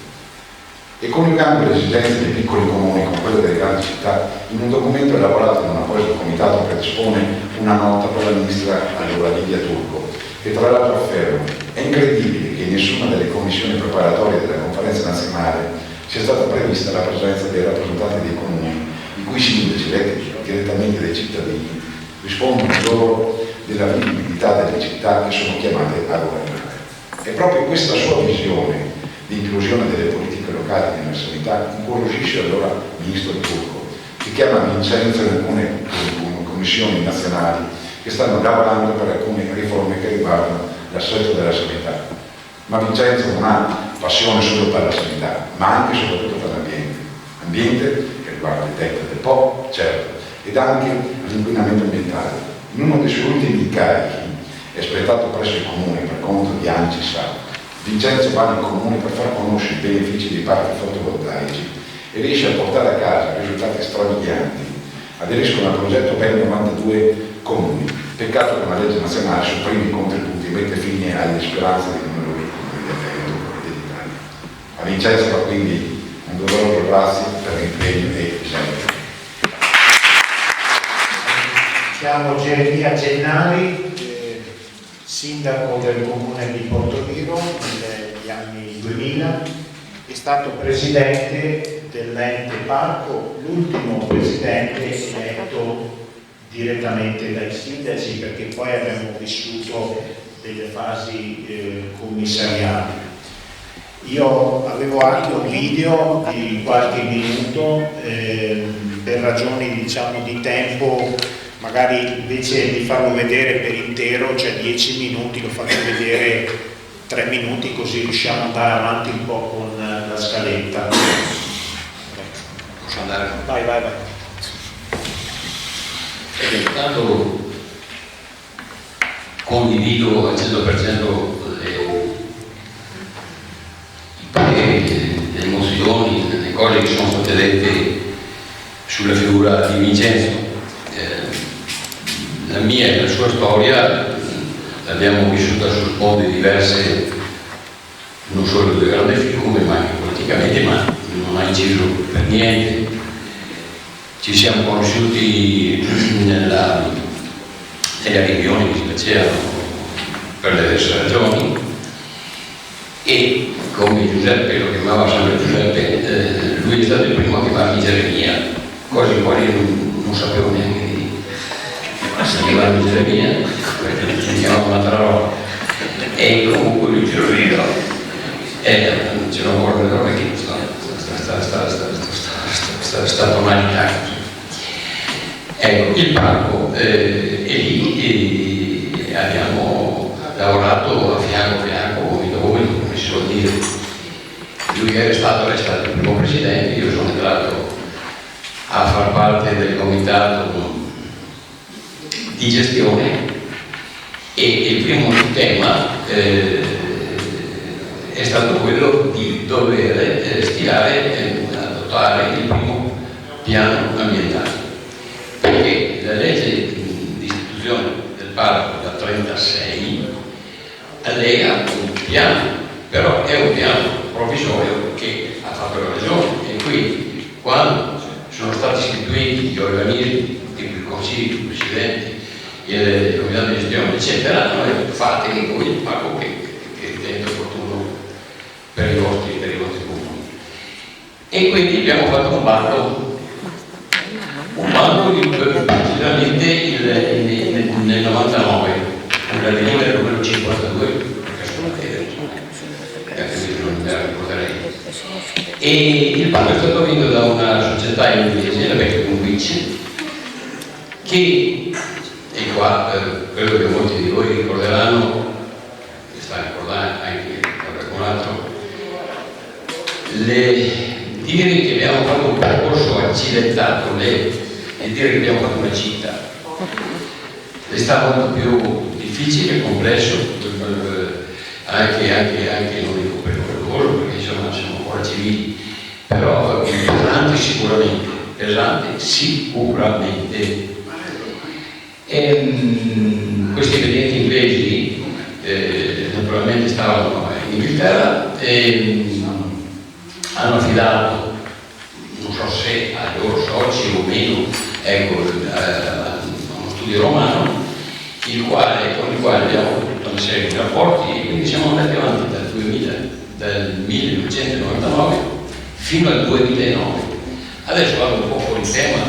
E coniugando le esigenze dei piccoli comuni con quelle delle grandi città, in un documento elaborato in un apposito comitato predispone una nota per la ministra allora Livia Turco, che tra l'altro afferma: è incredibile che in nessuna delle commissioni preparatorie della conferenza nazionale sia stata prevista la presenza dei rappresentanti dei comuni, i cui sindaci eletti direttamente dai cittadini rispondono loro della vivibilità delle città che sono chiamate a governare. È proprio questa sua visione di inclusione delle politiche locali nella sanità incuriosisce allora il ministro Turco, che chiama Vincenzo in alcune commissioni nazionali che stanno lavorando per alcune riforme che riguardano l'assetto della sanità. Ma Vincenzo non ha passione solo per la sanità, ma anche e soprattutto per l'ambiente. Ambiente che riguarda il tetto del Po, certo, ed anche l'inquinamento ambientale. In uno dei suoi ultimi incarichi, espletato presso i comuni per conto di ANCI SA, Vincenzo va nei comuni per far conoscere i benefici dei parchi fotovoltaici e riesce a portare a casa risultati strabilianti. Aderiscono al progetto ben 92 comuni. Peccato che una legge nazionale sopprime i contributi e mette fine alle speranze di numerosi comuni del Veneto e dell'Italia. A Vincenzo va quindi un doveroso grazie per l'impegno e il sempre. Siamo Geremia Gennari, sindaco del comune di Portoviro. negli anni 2000, è stato presidente dell'ente parco, l'ultimo presidente eletto direttamente dai sindaci, perché poi abbiamo vissuto delle fasi commissariali. Io avevo anche un video di qualche minuto, per ragioni diciamo di tempo, magari invece di farlo vedere per intero, cioè 10 minuti, lo faccio vedere 3 minuti, così riusciamo ad andare avanti un po' con la scaletta. Posso andare? Vai. Intanto condivido al 100% le emozioni, le cose che sono state dette sulla figura di Vincenzo. La mia e la sua storia l'abbiamo vissuta su sponde diverse, non solo del grande fiume, ma anche politicamente, ma non ha inciso per niente. Ci siamo conosciuti nelle riunioni che si facevano per le diverse ragioni, e come Giuseppe lo chiamava sempre Giuseppe, lui è stato il primo a chiamarmi Geremia, cose in quali non sapevo neanche di chiamarmi Geremia, perché mi chiamava un'altra roba, e comunque lui ce lo ricordo, ce l'ho ancora nelle orecchie, sta tonalità. Ecco, il parco, e lì abbiamo lavorato a fianco, come si suol dire. Lui è stato il primo presidente, io sono entrato a far parte del comitato di gestione, e il primo tema è stato quello di dover stilare, adottare il primo piano ambientale, perché la legge di istituzione del parco da 1936 allega un piano, però è un piano provvisorio che ha fatto la regione, e quindi quando sono stati istituiti gli organismi, tipo il consiglio, il presidente, il comitato di gestione, eccetera, noi fate voi il parco che ritenete opportuno per i vostri comuni. E quindi abbiamo fatto un bando precisamente nel 99, con la delibera numero 52, non me la ricorderei. E il bando è stato vinto da una società inglese, la Beck Conviction, che, e qua credo che molti di voi ricorderanno, e sta ricordando anche qualcun altro, dire che abbiamo fatto un percorso accidentato e dire che abbiamo fatto una città è stato molto più difficile e complesso, anche non dico pericoloso, perché insomma siamo ancora civili, però pesante sicuramente. Questi vedenti inglesi naturalmente stavano in Inghilterra e hanno affidato, non so se ai loro soci o meno, ecco, uno studio romano, con il quale abbiamo avuto tutta una serie di rapporti, e quindi siamo andati avanti dal 1999 fino al 2009. Adesso vado un po' fuori tema,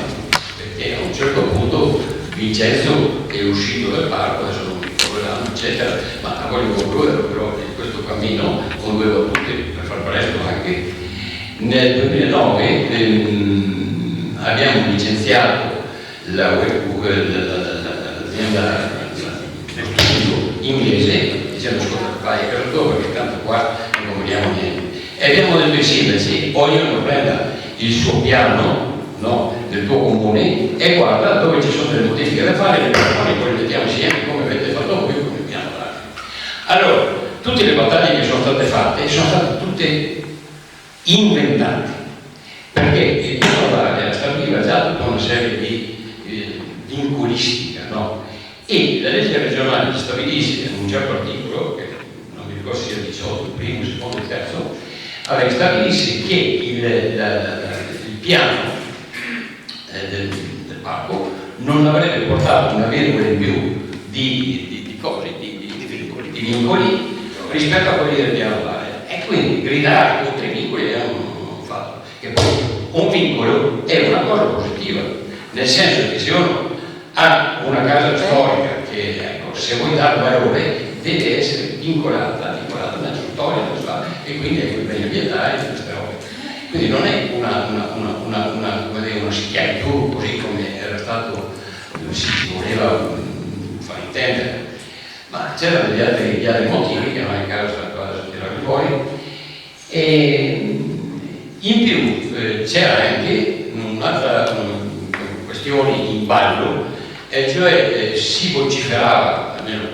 perché a un certo punto Vincenzo è uscito dal parco, adesso non mi ricorderanno, eccetera, ma voglio concludere però questo cammino con 2 battute per far presto anche. Nel 2009 abbiamo licenziato l'azienda inglese, dicendo ascolta, vai a casa tua perché tanto qua non vogliamo niente. E abbiamo detto ai sindaci, ognuno prenda il suo piano, no, del tuo comune, e guarda dove ci sono delle modifiche da fare, le poi le mettiamo insieme come avete fatto voi con il piano d'arte. Allora, tutte le battaglie che sono state fatte sono state tutte inventate, perché il piano d'area stabiliva già tutta una serie di vincolistica, no? E la legge regionale stabilisce in un certo articolo, che non mi ricordo se sia il 18, il primo, il secondo, il terzo, stabilisce che il piano del parco non avrebbe portato una virgola in più di vincoli rispetto a quelli del piano d'area. E quindi gridare contro i vincoli è un fatto. E poi un vincolo è una cosa positiva, nel senso che se uno ha una casa storica che, ecco, se vuoi dare valore, deve essere vincolata nella storia, e quindi è quei beni ambientali e queste robe. Quindi non è una schiavitù così come era stato, si voleva far intendere, ma c'erano degli altri motivi che non è il caso di tirare fuori. E in più c'era anche un'altra questione in ballo, cioè si vociferava, almeno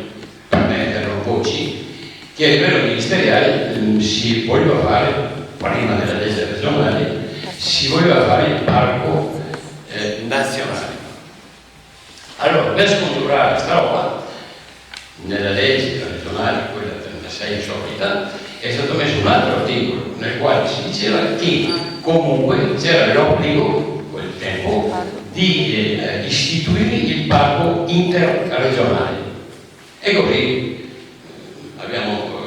per me erano voci, che a livello ministeriale si voleva fare, prima della legge regionale, si voleva fare il parco nazionale. Allora, per scongiurare questa roba, nella legge regionale, quella 36 solita, è stato messo un altro articolo nel quale si diceva che comunque c'era l'obbligo, quel tempo, di istituire il parco interregionale. E così abbiamo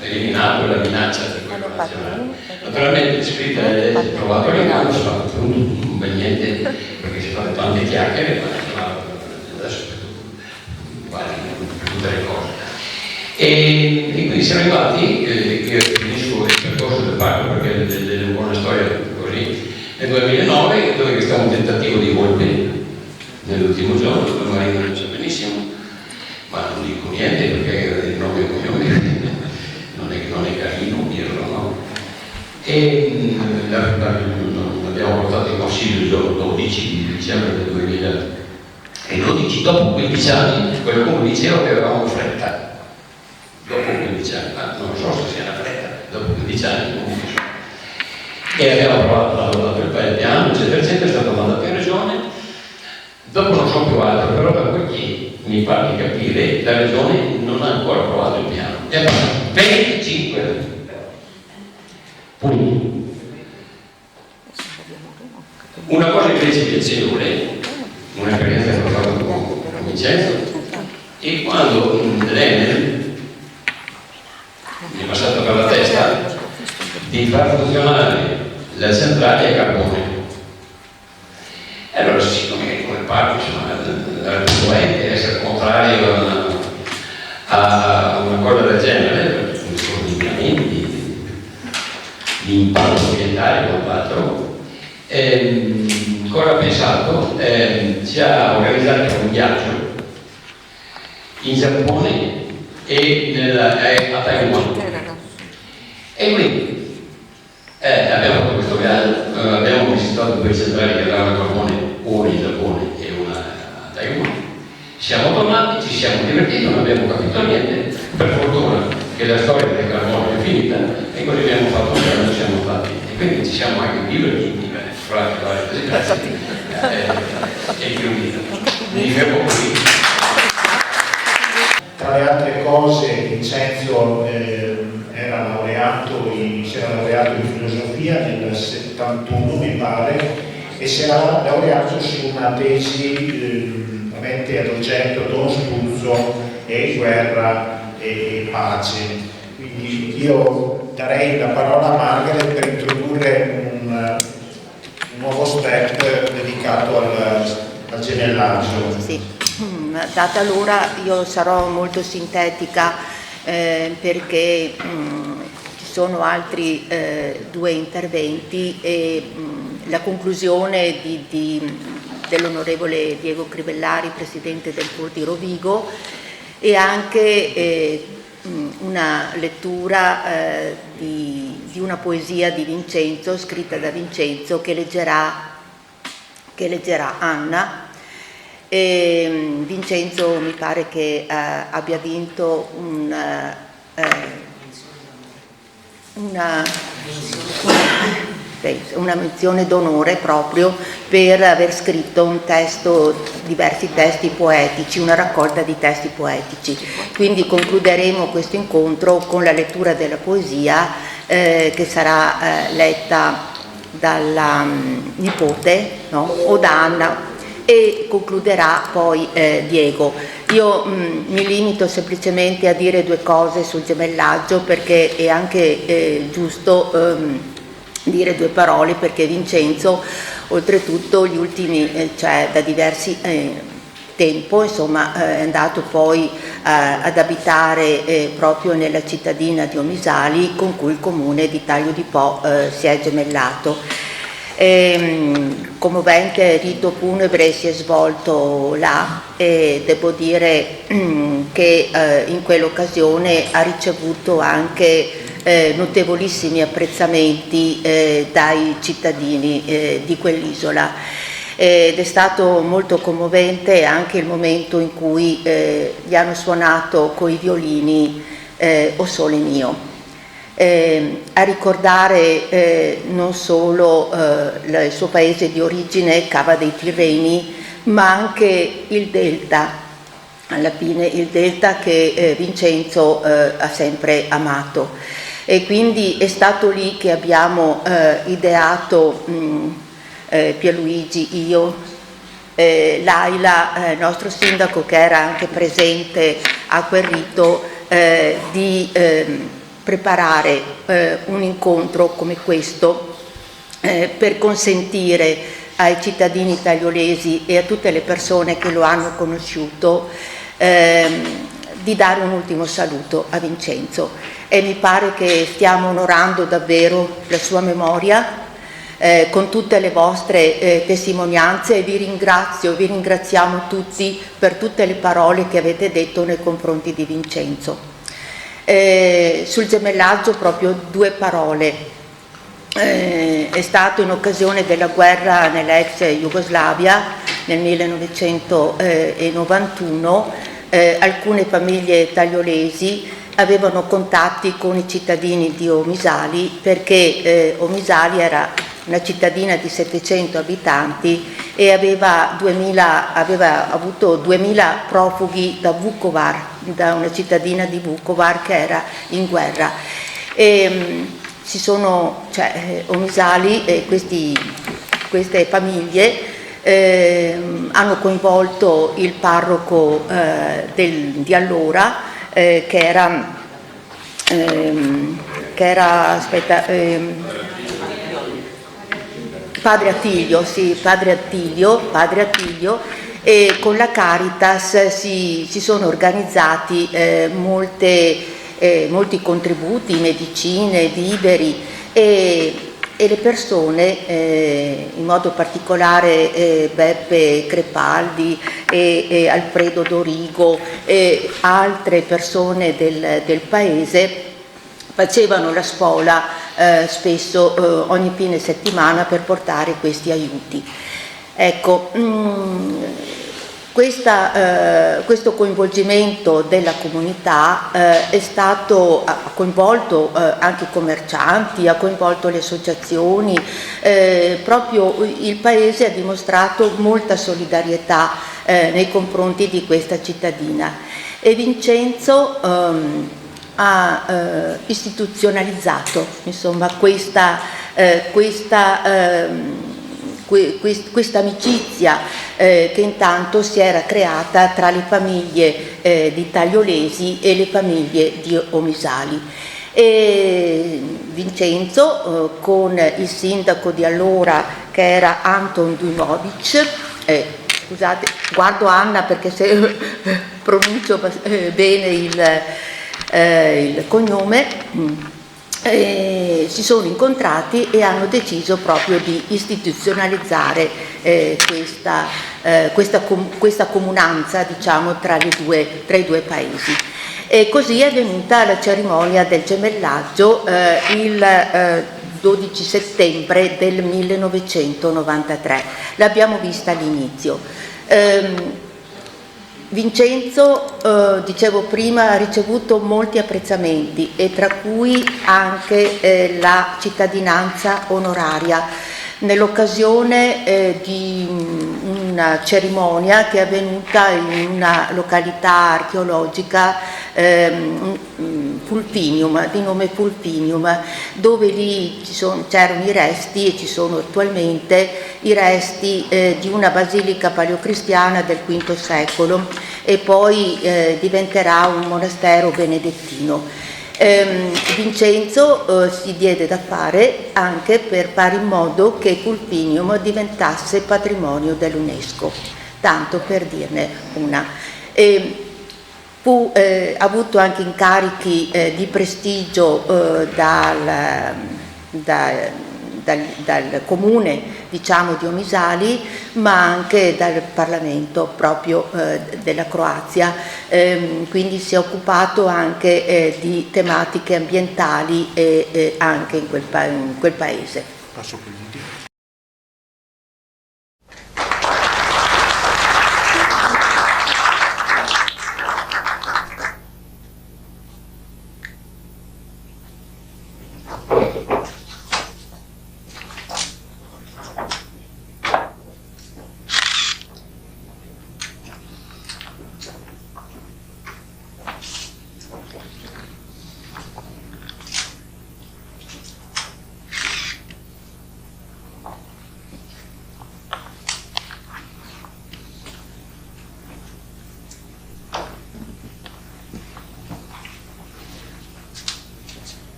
eliminato la minaccia di quello nazionale. Naturalmente scritta nella legge, trovato le gambe, non sono un bel niente, perché si fanno tante chiacchiere, ma adesso vale per tutte le cose. E quindi siamo arrivati, io finisco il percorso del parco perché è una buona storia così, nel 2009, dove c'è stato un tentativo di golpe nell'ultimo giorno, dove Marino non sa benissimo, ma non dico niente perché il nome e cognome non è carino dirlo, no? E l'abbiamo portato in consiglio il giorno 12 di dicembre del 2012, dopo 15 anni qualcuno diceva che avevamo fretta. Dopo 15 anni, ma non so se sia una fretta, dopo 15 anni comunque so. E abbiamo provato il piano, eccetera, eccetera, è stato mandato in regione. Dopo non so più altro, però da quel che mi pare di capire, la regione non ha ancora approvato il piano. E ha fatto 25 anni. Punto. Una cosa invece piacevole, un'esperienza che ho fatto con Vincenzo, e quando l'Enel mi è passato per la testa di far funzionare la centrale a carbone. E allora, siccome come parco era potente essere contrario a una cosa del genere, per gli inquinamenti, di impatto ambientale e quant'altro, cosa ha pensato? Ci ha organizzato un viaggio in Giappone e a Taiwan. E quindi abbiamo fatto questo viaggio, abbiamo visitato due centrali che avevano a carbone, una in Giappone e una a Taiwan. Siamo tornati, ci siamo divertiti, non abbiamo capito niente, per fortuna che la storia del carbone è finita e così abbiamo fatto un giorno, siamo stati, e quindi ci siamo anche divertiti, fra le varie desiderati, e quindi mi fermo qui. Tra le altre cose Vincenzo si era laureato in filosofia nel 71 mi pare, e si era laureato su una tesi avente ad oggetto Don Struzzo e guerra e pace. Quindi io darei la parola a Margaret per introdurre un nuovo step dedicato al gemellaggio. Sì. Data l'ora io sarò molto sintetica perché ci sono altri due interventi e la conclusione dell'onorevole Diego Crivellari, presidente del FUR di Rovigo, e anche una lettura di una poesia di Vincenzo, scritta da Vincenzo, che leggerà Anna. E Vincenzo mi pare che abbia vinto una menzione d'onore proprio per aver scritto un testo, diversi testi poetici, una raccolta di testi poetici. Quindi concluderemo questo incontro con la lettura della poesia che sarà letta dalla nipote, no? O da Anna, e concluderà poi Diego. Io mi limito semplicemente a dire due cose sul gemellaggio, perché è anche giusto dire due parole, perché Vincenzo oltretutto gli ultimi, cioè da diversi tempo, insomma, è andato poi ad abitare proprio nella cittadina di Omisali, con cui il comune di Taglio di Po si è gemellato. Commovente rito funebre si è svolto là e devo dire che in quell'occasione ha ricevuto anche notevolissimi apprezzamenti dai cittadini di quell'isola, ed è stato molto commovente anche il momento in cui gli hanno suonato coi violini O Sole Mio. A ricordare non solo il suo paese di origine, Cava dei Tirreni, ma anche il Delta, alla fine il Delta che Vincenzo ha sempre amato. E quindi è stato lì che abbiamo ideato, Pierluigi, io, Laila, nostro sindaco che era anche presente a quel rito, di preparare un incontro come questo per consentire ai cittadini tagliolesi e a tutte le persone che lo hanno conosciuto di dare un ultimo saluto a Vincenzo, e mi pare che stiamo onorando davvero la sua memoria con tutte le vostre testimonianze, e vi ringraziamo tutti per tutte le parole che avete detto nei confronti di Vincenzo. Sul gemellaggio proprio due parole. È stato in occasione della guerra nell'ex Jugoslavia nel 1991, alcune famiglie tagliolesi avevano contatti con i cittadini di Omisali, perché Omisali era una cittadina di 700 abitanti e aveva avuto 2000 profughi da Vukovar, da una cittadina di Vukovar che era in guerra. Omisali e queste famiglie hanno coinvolto il parroco di allora, che era Padre Attilio, e con la Caritas si sono organizzati molti contributi, medicine, viveri, e le persone, in modo particolare Beppe Crepaldi e Alfredo Dorigo e altre persone del paese, facevano la spola spesso ogni fine settimana per portare questi aiuti. Ecco, questo coinvolgimento della comunità ha coinvolto anche i commercianti, ha coinvolto le associazioni, proprio il paese ha dimostrato molta solidarietà nei confronti di questa cittadina, e Vincenzo ha istituzionalizzato, insomma, questa amicizia che intanto si era creata tra le famiglie di tagliolesi e le famiglie di Omisali. E Vincenzo, con il sindaco di allora che era Anton Dujmovic, scusate, guardo Anna perché se pronuncio bene il cognome, si sono incontrati e hanno deciso proprio di istituzionalizzare questa comunanza, diciamo, tra i due paesi. E così è venuta la cerimonia del gemellaggio il 12 settembre del 1993. L'abbiamo vista all'inizio. Vincenzo, dicevo prima, ha ricevuto molti apprezzamenti, e tra cui anche la cittadinanza onoraria, nell'occasione di una cerimonia che è avvenuta in una località archeologica Pulpinium, di nome Pulpinium, dove lì c'erano i resti, e ci sono attualmente i resti di una basilica paleocristiana del V secolo, e poi diventerà un monastero benedettino. Vincenzo si diede da fare anche per fare in modo che Pulpinium diventasse patrimonio dell'UNESCO, tanto per dirne una. Ha avuto anche incarichi di prestigio dal comune, diciamo, di Omisali, ma anche dal Parlamento proprio della Croazia, quindi si è occupato anche di tematiche ambientali anche in quel paese. Passo per l'ultimo.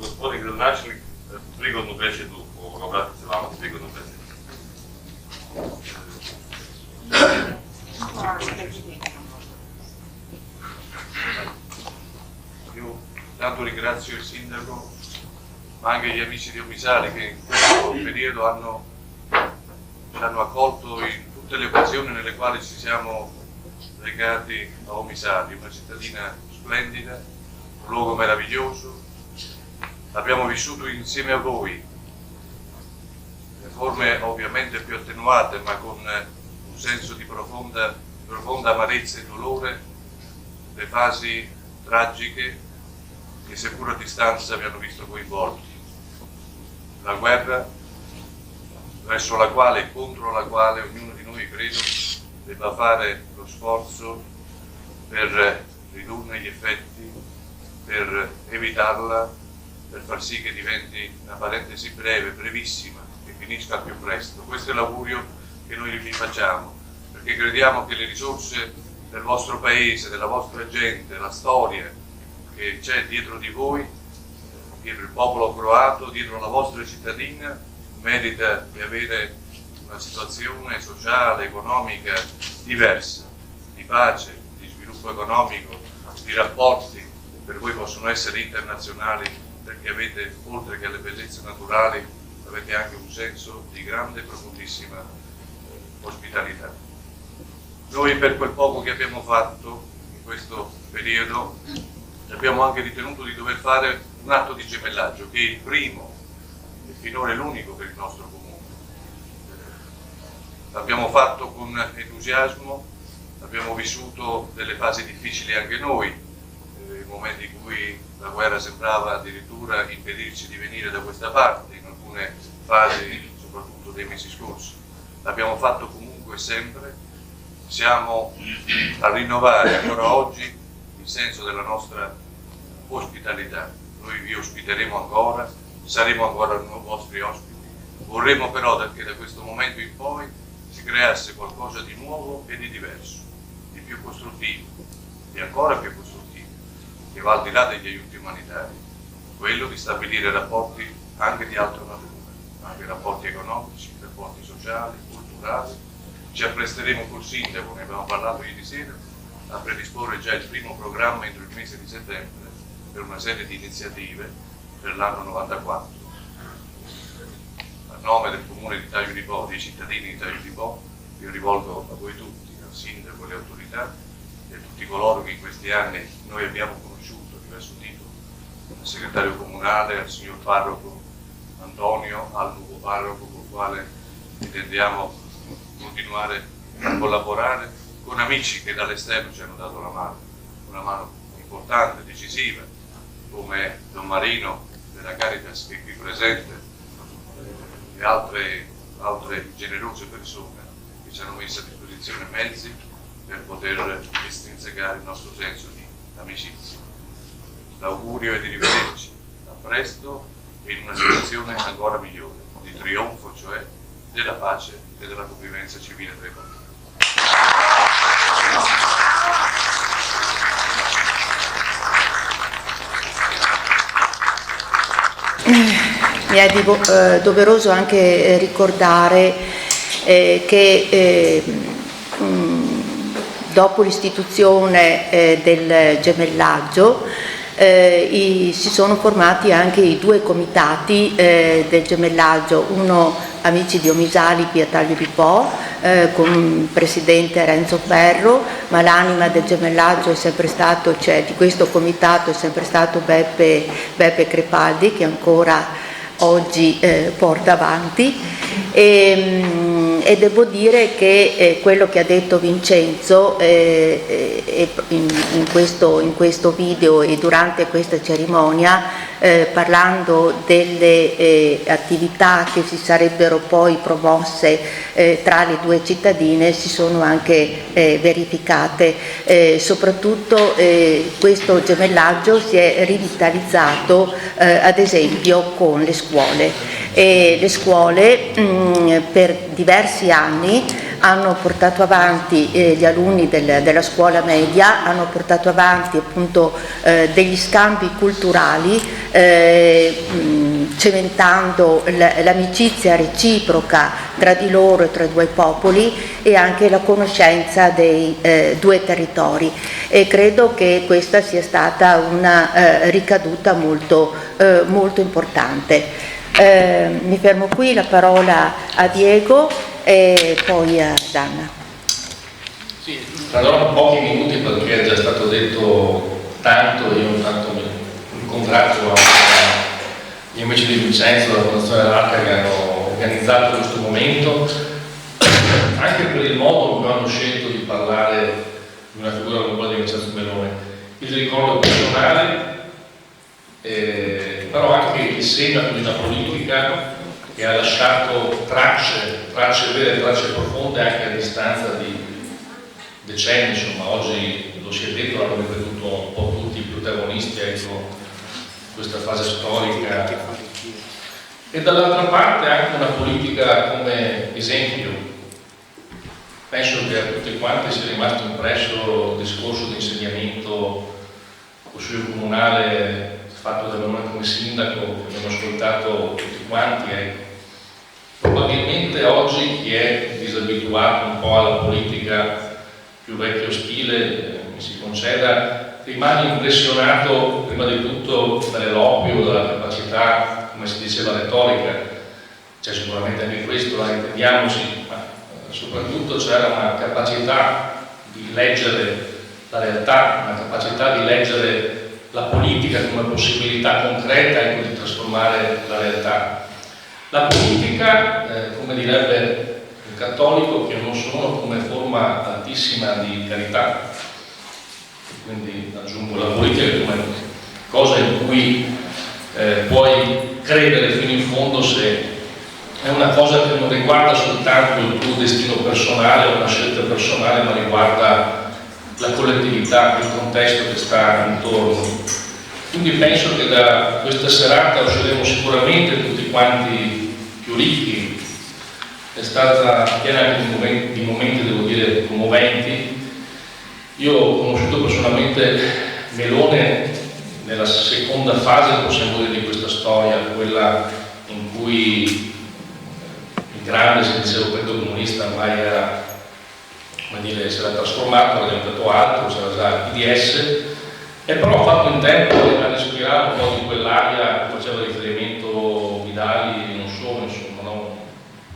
Gospodin gradonačelnik, prigodnu besedu, obratite se vama prigodnu besedu. Io tanto ringrazio il sindaco, ma anche gli amici di Omisali che in questo periodo ci hanno accolto in tutte le occasioni nelle quali ci siamo legati a Omisali, una cittadina splendida, un luogo meraviglioso. Abbiamo vissuto insieme a voi, in forme ovviamente più attenuate, ma con un senso di profonda amarezza e dolore, le fasi tragiche che seppur a distanza vi hanno visto coinvolti. La guerra verso la quale e contro la quale ognuno di noi, credo, debba fare lo sforzo per ridurne gli effetti, per evitarla, per far sì che diventi una parentesi breve, brevissima, che finisca al più presto. Questo è l'augurio che noi vi facciamo, perché crediamo che le risorse del vostro paese, della vostra gente, la storia che c'è dietro di voi, dietro il popolo croato, dietro la vostra cittadina, merita di avere una situazione sociale, economica diversa, di pace, di sviluppo economico, di rapporti che per voi possono essere internazionali, perché avete, oltre che alle bellezze naturali, avete anche un senso di grande e profondissima ospitalità. Noi, per quel poco che abbiamo fatto in questo periodo, abbiamo anche ritenuto di dover fare un atto di gemellaggio, che è il primo e finora è l'unico per il nostro comune. L'abbiamo fatto con entusiasmo, abbiamo vissuto delle fasi difficili anche noi, momenti in cui la guerra sembrava addirittura impedirci di venire da questa parte, in alcune fasi, soprattutto dei mesi scorsi. L'abbiamo fatto comunque sempre, siamo a rinnovare ancora oggi il senso della nostra ospitalità. Noi vi ospiteremo ancora, saremo ancora vostri ospiti, vorremmo però che da questo momento in poi si creasse qualcosa di nuovo e di diverso, di più costruttivo, di ancora più costruttivo, che va al di là degli aiuti umanitari, quello di stabilire rapporti anche di altra natura, anche rapporti economici, rapporti rapporti sociali, culturali. Ci appresteremo col sindaco, ne abbiamo parlato ieri sera, a predisporre già il primo programma entro il mese di settembre per una serie di iniziative per l'anno 94. A nome del comune di Taglio di Po, dei cittadini di Taglio di Po, io rivolgo a voi tutti, al sindaco, alle autorità e a tutti coloro che in questi anni noi abbiamo conosciuto a diverso titolo, al segretario comunale, al signor parroco Antonio, al nuovo parroco con il quale intendiamo continuare a collaborare, con amici che dall'esterno ci hanno dato una mano importante, decisiva, come Don Marino della Caritas che è qui presente, e altre generose persone che ci hanno messo a disposizione mezzi per poter estrinsecare il nostro senso di amicizia. L'augurio è di rivederci a presto e in una situazione ancora migliore, di trionfo cioè della pace e della convivenza civile tra i popoli. Mi è doveroso anche ricordare che dopo l'istituzione del gemellaggio si sono formati anche i due comitati del gemellaggio, uno Amici di Omisali qui a Taglio di Po con presidente Renzo Ferro, ma l'anima del gemellaggio è sempre stato, cioè di questo comitato è sempre stato Beppe Crepaldi, che ancora oggi porta avanti. E devo dire che quello che ha detto Vincenzo in questo video e durante questa cerimonia, parlando delle attività che si sarebbero poi promosse tra le due cittadine, si sono anche verificate. Soprattutto questo gemellaggio si è rivitalizzato ad esempio con le scuole. E le scuole per diversi anni hanno portato avanti, gli alunni della scuola media hanno portato avanti appunto degli scambi culturali, cementando l'amicizia reciproca tra di loro e tra i due popoli e anche la conoscenza dei due territori, e credo che questa sia stata una ricaduta molto importante. Mi fermo qui, la parola a Diego e poi a Danna. Sì, prenderò pochi minuti perché è già stato detto tanto. Io intanto mi congratulo gli amici di Vincenzo della Fondazione dell'Arca che hanno organizzato questo momento, anche per il modo in cui hanno scelto di parlare di una figura come quella di Vincenzo Melone. Il ricordo personale, però anche il segno di una politica che ha lasciato tracce vere e tracce profonde anche a distanza di decenni. Insomma, oggi lo si è detto, l'hanno ripetuto un po' tutti i protagonisti entro questa fase storica, e dall'altra parte anche una politica come esempio. Penso che a tutti quanti sia rimasto impresso il discorso di insediamento consiglio comunale fatto da me come sindaco, che abbiamo ascoltato tutti quanti, e probabilmente oggi chi è disabituato un po' alla politica più vecchio stile, mi si conceda, rimane impressionato prima di tutto dall'eloquio, dalla capacità, come si diceva, retorica. C'è sicuramente anche questo, intendiamoci, ma soprattutto c'era una capacità di leggere la realtà, una capacità di leggere la politica come possibilità concreta di trasformare la realtà. La politica, come direbbe un cattolico, che non sono come forma altissima di carità, quindi aggiungo la politica come cosa in cui puoi credere fino in fondo se è una cosa che non riguarda soltanto il tuo destino personale o una scelta personale, ma riguarda la collettività, il contesto che sta intorno. Quindi penso che da questa serata usciremo sicuramente tutti quanti più ricchi. È stata piena anche di momenti, devo dire, commoventi. Io ho conosciuto personalmente Melone nella seconda fase, possiamo dire, di questa storia, quella in cui il grande, se dicevo, Partito Comunista ormai era, come dire, si era trasformato, era diventato altro, c'era già il PDS, e però ho fatto in tempo a respirare un po' di quell'aria che faceva riferimento Vidali e non solo, insomma, no?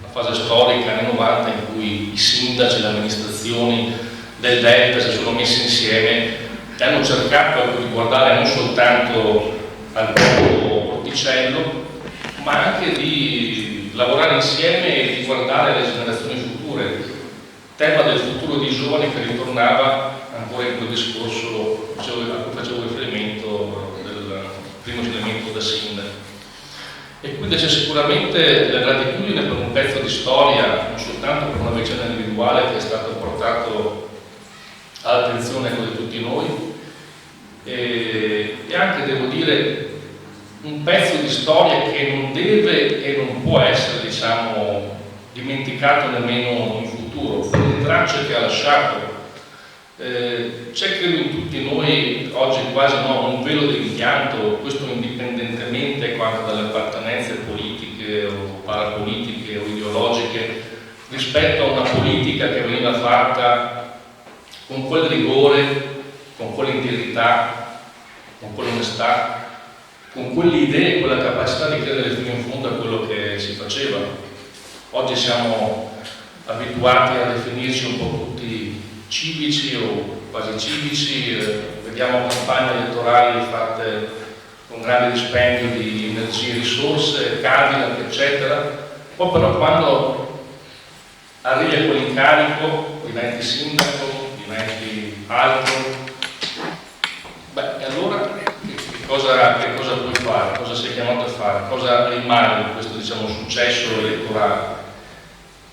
Una fase storica anni 90 in cui i sindaci, le amministrazioni del Delta si sono messi insieme e hanno cercato di guardare non soltanto al proprio porticello, ma anche di lavorare insieme e di guardare le generazioni future. Tema del futuro dei giovani che ritornava ancora in quel discorso a cui facevo riferimento del primo elemento da sindaco. E quindi c'è sicuramente la gratitudine per un pezzo di storia, non soltanto per una vicenda individuale che è stato portato all'attenzione di tutti noi, e anche, devo dire, un pezzo di storia che non deve e non può essere, diciamo, dimenticato nemmeno in futuro, per le tracce che ha lasciato. C'è, credo, in tutti noi oggi quasi un velo di rimpianto, questo indipendentemente anche dalle appartenenze politiche o parapolitiche o ideologiche, rispetto a una politica che veniva fatta con quel rigore, con quell'integrità, con quell'onestà, con quelle idee, quella capacità di credere fino in fondo a quello che si faceva. Oggi siamo abituati a definirci un po' tutti civici o quasi civici, vediamo campagne elettorali fatte con grande dispendio di energie e risorse, Cadillac, eccetera. Poi però quando arrivi a quell'incarico, diventi sindaco, diventi altro, e allora che cosa puoi fare? Cosa sei chiamato a fare? Cosa rimane di questo, diciamo, successo elettorale?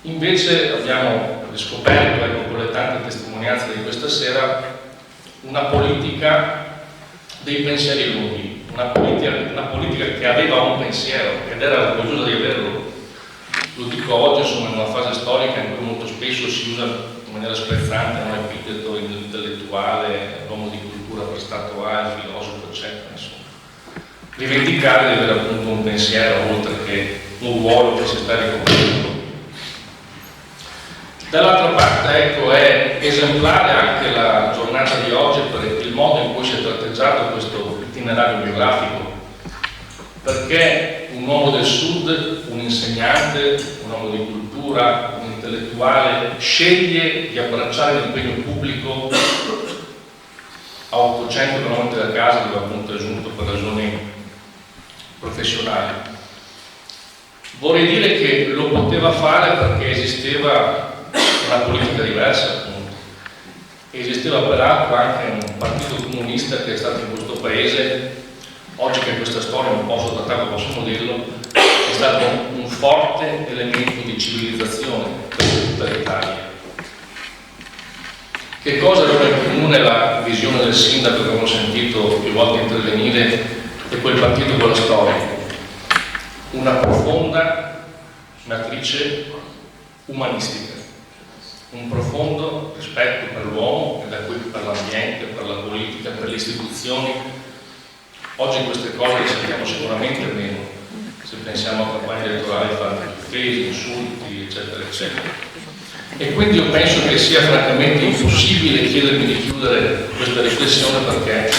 Invece abbiamo riscoperto, ecco, con le tante testimonianze di questa sera, una politica dei pensieri lunghi, una politica che aveva un pensiero ed era orgogliosa di averlo. Lo dico oggi, insomma, in una fase storica in cui molto spesso si usa in maniera sprezzante un epiteto intellettuale, l'uomo di cultura per stato A, il filosofo, eccetera, insomma. Rivendicare di avere appunto un pensiero oltre che un ruolo che si sta ricoprendo. Dall'altra parte, ecco, è esemplare anche la giornata di oggi per il modo in cui si è tratteggiato questo itinerario biografico, perché un uomo del Sud, un insegnante, un uomo di cultura, un intellettuale, sceglie di abbracciare l'impegno pubblico a 800 km da casa, dove appunto è giunto per ragioni professionali. Vorrei dire che lo poteva fare perché esisteva una politica diversa, appunto. Esisteva peraltro anche un partito comunista che è stato in questo paese, oggi che questa storia è un po' sottrattata come modello, è stato un forte elemento di civilizzazione per tutta l'Italia. Che cosa aveva in comune la visione del sindaco che abbiamo sentito più volte intervenire e quel partito con la storia? Una profonda matrice umanistica, un profondo rispetto per l'uomo e da qui per l'ambiente, per la politica, per le istituzioni. Oggi queste cose le sentiamo sicuramente meno, se pensiamo a campagne elettorali fatte di offese, insulti, eccetera, eccetera. E quindi io penso che sia francamente impossibile chiedermi di chiudere questa riflessione, perché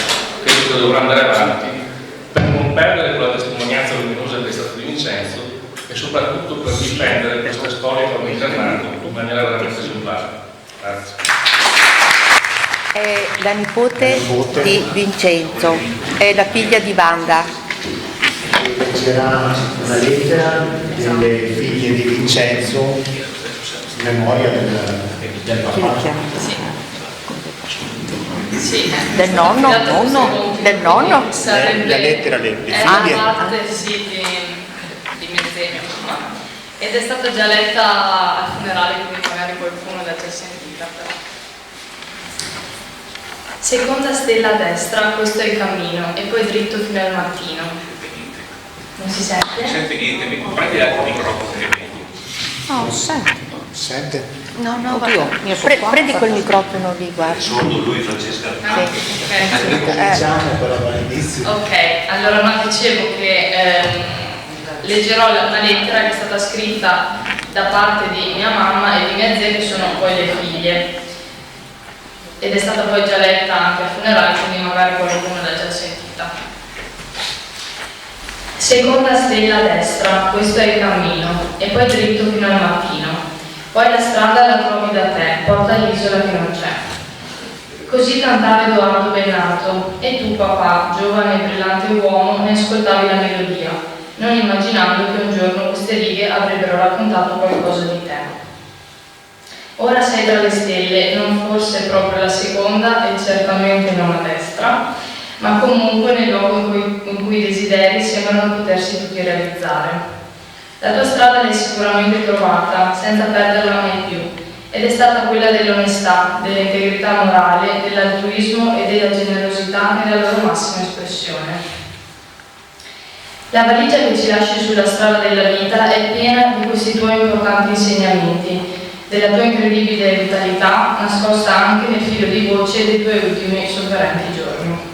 credo che dovrà andare avanti per non perdere quella testimonianza luminosa che è stata di Vincenzo e soprattutto per difendere questa storia che abbiamo incarnato in maniera veramente esemplare. Grazie. È la nipote di Vincenzo, è la figlia di Wanda. Leggerà una lettera delle figlie di Vincenzo in memoria del papà. Sì. Del nonno? Del nonno? La lettera alle figlie. Parte sì, di Mezzemio, ed è stata già letta al funerale, quindi magari qualcuno l'ha già sentita. Però. Seconda stella a destra, questo è il cammino, e poi dritto fino al mattino. Non si sente? Non sente niente, mi prendi il microfono che è meglio. No, sente. Sente? No, prendi quel microfono lì, guarda. Sordo lui, Francesca. Diciamo però all'inizio. Ok, allora dicevo che leggerò una lettera che è stata scritta da parte di mia mamma e di mia zia, che sono poi le figlie, ed è stata poi già letta anche al funerale, quindi magari qualcuno l'ha già sentita. Seconda stella a destra, questo è il cammino, e poi dritto fino al mattino. Poi la strada la trovi da te, porta all'isola che non c'è. Così cantava Edoardo Bennato, e tu, papà, giovane e brillante uomo, ne ascoltavi la melodia, non immaginando che un giorno queste righe avrebbero raccontato qualcosa di te. Ora sei tra le stelle, non forse proprio la seconda e certamente non a destra, ma comunque nel luogo in cui i desideri sembrano potersi tutti realizzare. La tua strada l'hai sicuramente trovata, senza perderla mai più, ed è stata quella dell'onestà, dell'integrità morale, dell'altruismo e della generosità nella loro massima espressione. La valigia che ci lasci sulla strada della vita è piena di questi tuoi importanti insegnamenti, della tua incredibile vitalità, nascosta anche nel filo di voce dei tuoi ultimi sofferenti giorni.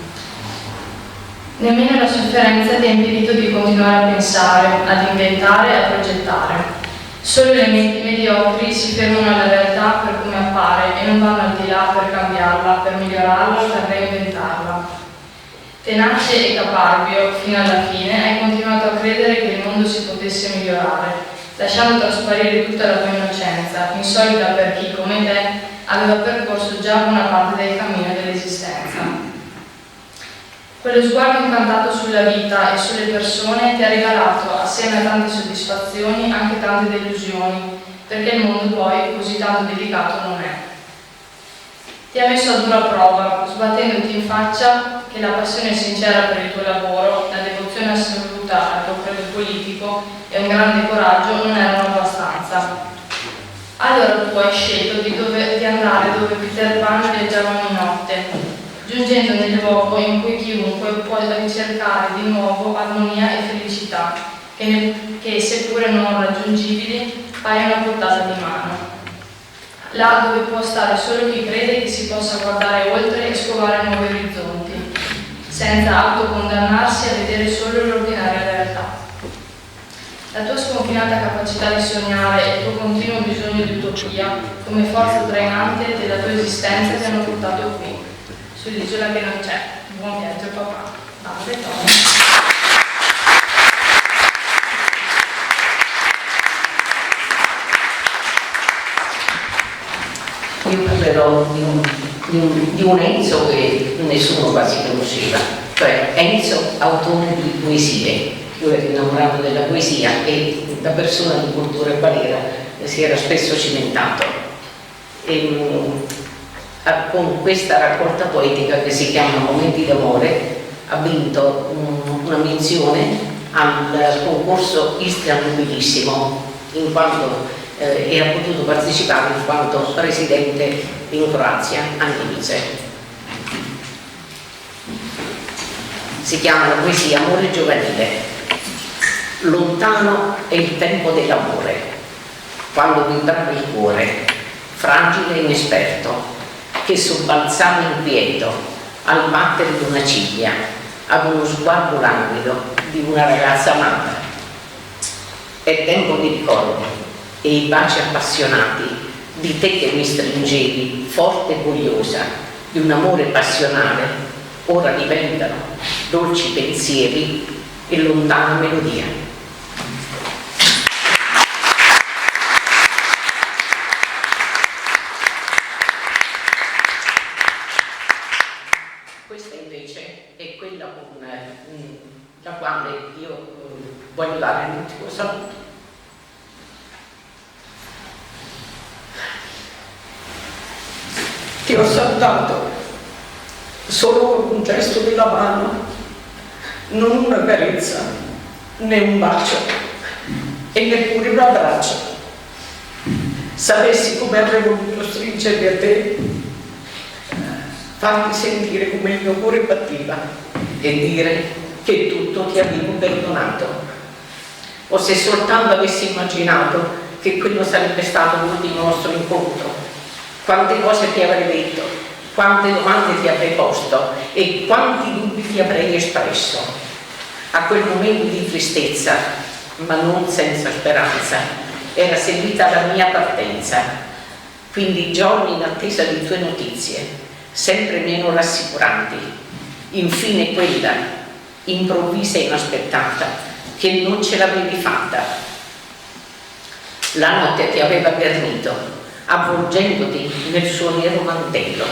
Nemmeno la sofferenza ti ha impedito di continuare a pensare, ad inventare e a progettare. Solo le menti mediocri si fermano alla realtà per come appare e non vanno al di là per cambiarla, per migliorarla, per reinventarla. Tenace e caparbio, fino alla fine, hai continuato a credere che il mondo si potesse migliorare, lasciando trasparire tutta la tua innocenza, insolita per chi, come te, aveva percorso già buona parte del cammino dell'esistenza. Quello sguardo incantato sulla vita e sulle persone ti ha regalato, assieme a tante soddisfazioni, anche tante delusioni, perché il mondo poi così tanto delicato non è. Ti ha messo a dura prova, sbattendoti in faccia che la passione sincera per il tuo lavoro, la devozione assoluta al tuo credo politico e un grande coraggio non erano abbastanza. Allora tu hai scelto di andare dove Peter Pan viaggiava ogni notte, giungendo nel luogo in cui chiunque può ricercare di nuovo armonia e felicità, che seppure non raggiungibili, paiono a portata di mano. Là dove può stare solo chi crede che si possa guardare oltre e scovare nuovi orizzonti, senza autocondannarsi a vedere solo l'ordinaria realtà. La tua sconfinata capacità di sognare e il tuo continuo bisogno di utopia, come forza trainante della tua esistenza, ti hanno portato qui, sull'isola che non c'è. Buon viaggio, papà. Dante Tony. Io parlerò di un Enzo che nessuno quasi conosceva, cioè Enzo, autore di poesie. Io ero innamorato della poesia e da persona di cultura qual era si era spesso cimentato. Con questa raccolta poetica che si chiama Momenti d'amore ha vinto una menzione al concorso Istria Nobilissimo, in quanto e ha potuto partecipare in quanto residente in Croazia a Nimice. Si chiama la poesia Amore giovanile. Lontano è il tempo dell'amore, quando vibrava il cuore, fragile e inesperto, che sobbalzava inquieto al battere di una ciglia, ad uno sguardo languido di una ragazza amata. È tempo di ricordi e i baci appassionati di te che mi stringevi, forte e curiosa, di un amore passionale, ora diventano dolci pensieri e lontana melodia. Questa invece è quella con la quale io voglio dare l'ultimo saluto. Ti ho salutato solo con un gesto della mano, non una carezza, né un bacio e neppure un abbraccio. Sapessi come avrei voluto stringermi a te, farti sentire come il mio cuore batteva e dire che tutto ti avevo perdonato. O se soltanto avessi immaginato che quello sarebbe stato l'ultimo nostro incontro, quante cose ti avrei detto, quante domande ti avrei posto e quanti dubbi ti avrei espresso. A quel momento di tristezza, ma non senza speranza, era seguita la mia partenza, quindi giorni in attesa di tue notizie, sempre meno rassicuranti. Infine quella, improvvisa e inaspettata, che non ce l'avevi fatta. La notte ti aveva ghermito, avvolgendoti nel suo nero mantello.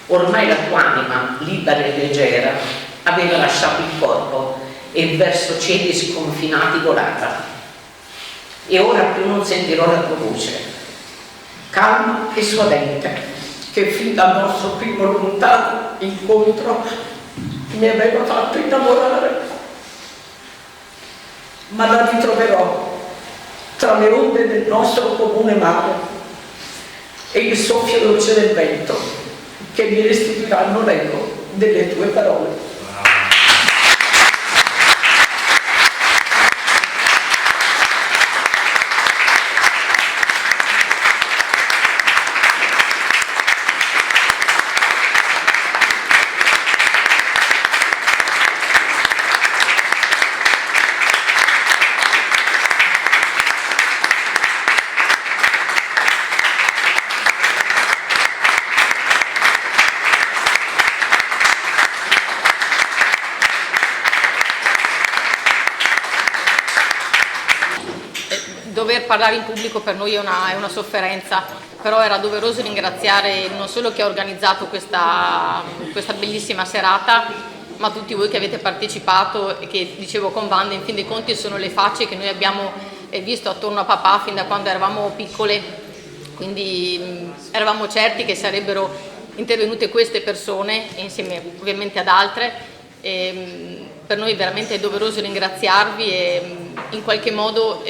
Ormai la tua anima, libera e leggera, aveva lasciato il corpo e verso cieli sconfinati volava. E ora più non sentirò la tua voce, calma e suadente, che fin dal nostro primo lontano incontro mi aveva fatto innamorare. Ma la ritroverò tra le onde del nostro comune mare e il soffio dolce del vento che mi restituiranno l'eco delle tue parole. Dover parlare in pubblico per noi è una sofferenza, però era doveroso ringraziare non solo chi ha organizzato questa bellissima serata, ma tutti voi che avete partecipato e che, dicevo con Wanda, in fin dei conti sono le facce che noi abbiamo visto attorno a papà fin da quando eravamo piccole, quindi eravamo certi che sarebbero intervenute queste persone, insieme ovviamente ad altre. Per noi veramente è doveroso ringraziarvi e in qualche modo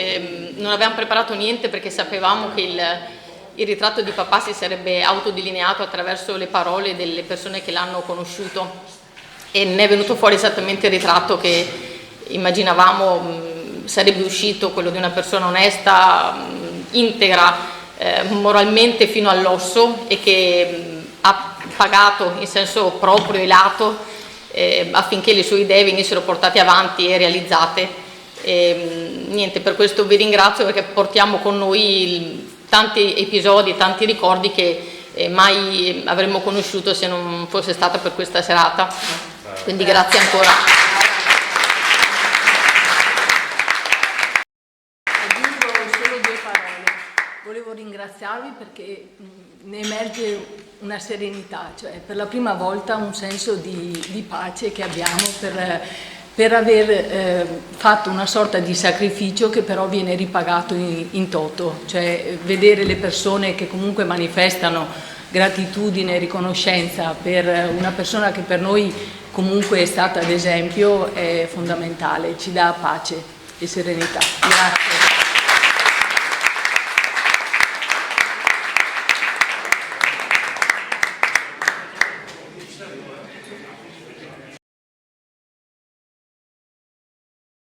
non avevamo preparato niente, perché sapevamo che il ritratto di papà si sarebbe autodelineato attraverso le parole delle persone che l'hanno conosciuto, e ne è venuto fuori esattamente il ritratto che immaginavamo sarebbe uscito, quello di una persona onesta, integra moralmente fino all'osso, e che ha pagato in senso proprio e lato affinché le sue idee venissero portate avanti e realizzate. Niente, per questo vi ringrazio, perché portiamo con noi tanti episodi, tanti ricordi che mai avremmo conosciuto se non fosse stata per questa serata, quindi grazie ancora. Aggiungo solo 2 parole. Volevo ringraziarvi perché ne emerge una serenità, cioè per la prima volta un senso di pace che abbiamo per aver fatto una sorta di sacrificio che però viene ripagato in toto, cioè vedere le persone che comunque manifestano gratitudine e riconoscenza per una persona che per noi comunque è stata d'esempio è fondamentale, ci dà pace e serenità. Grazie.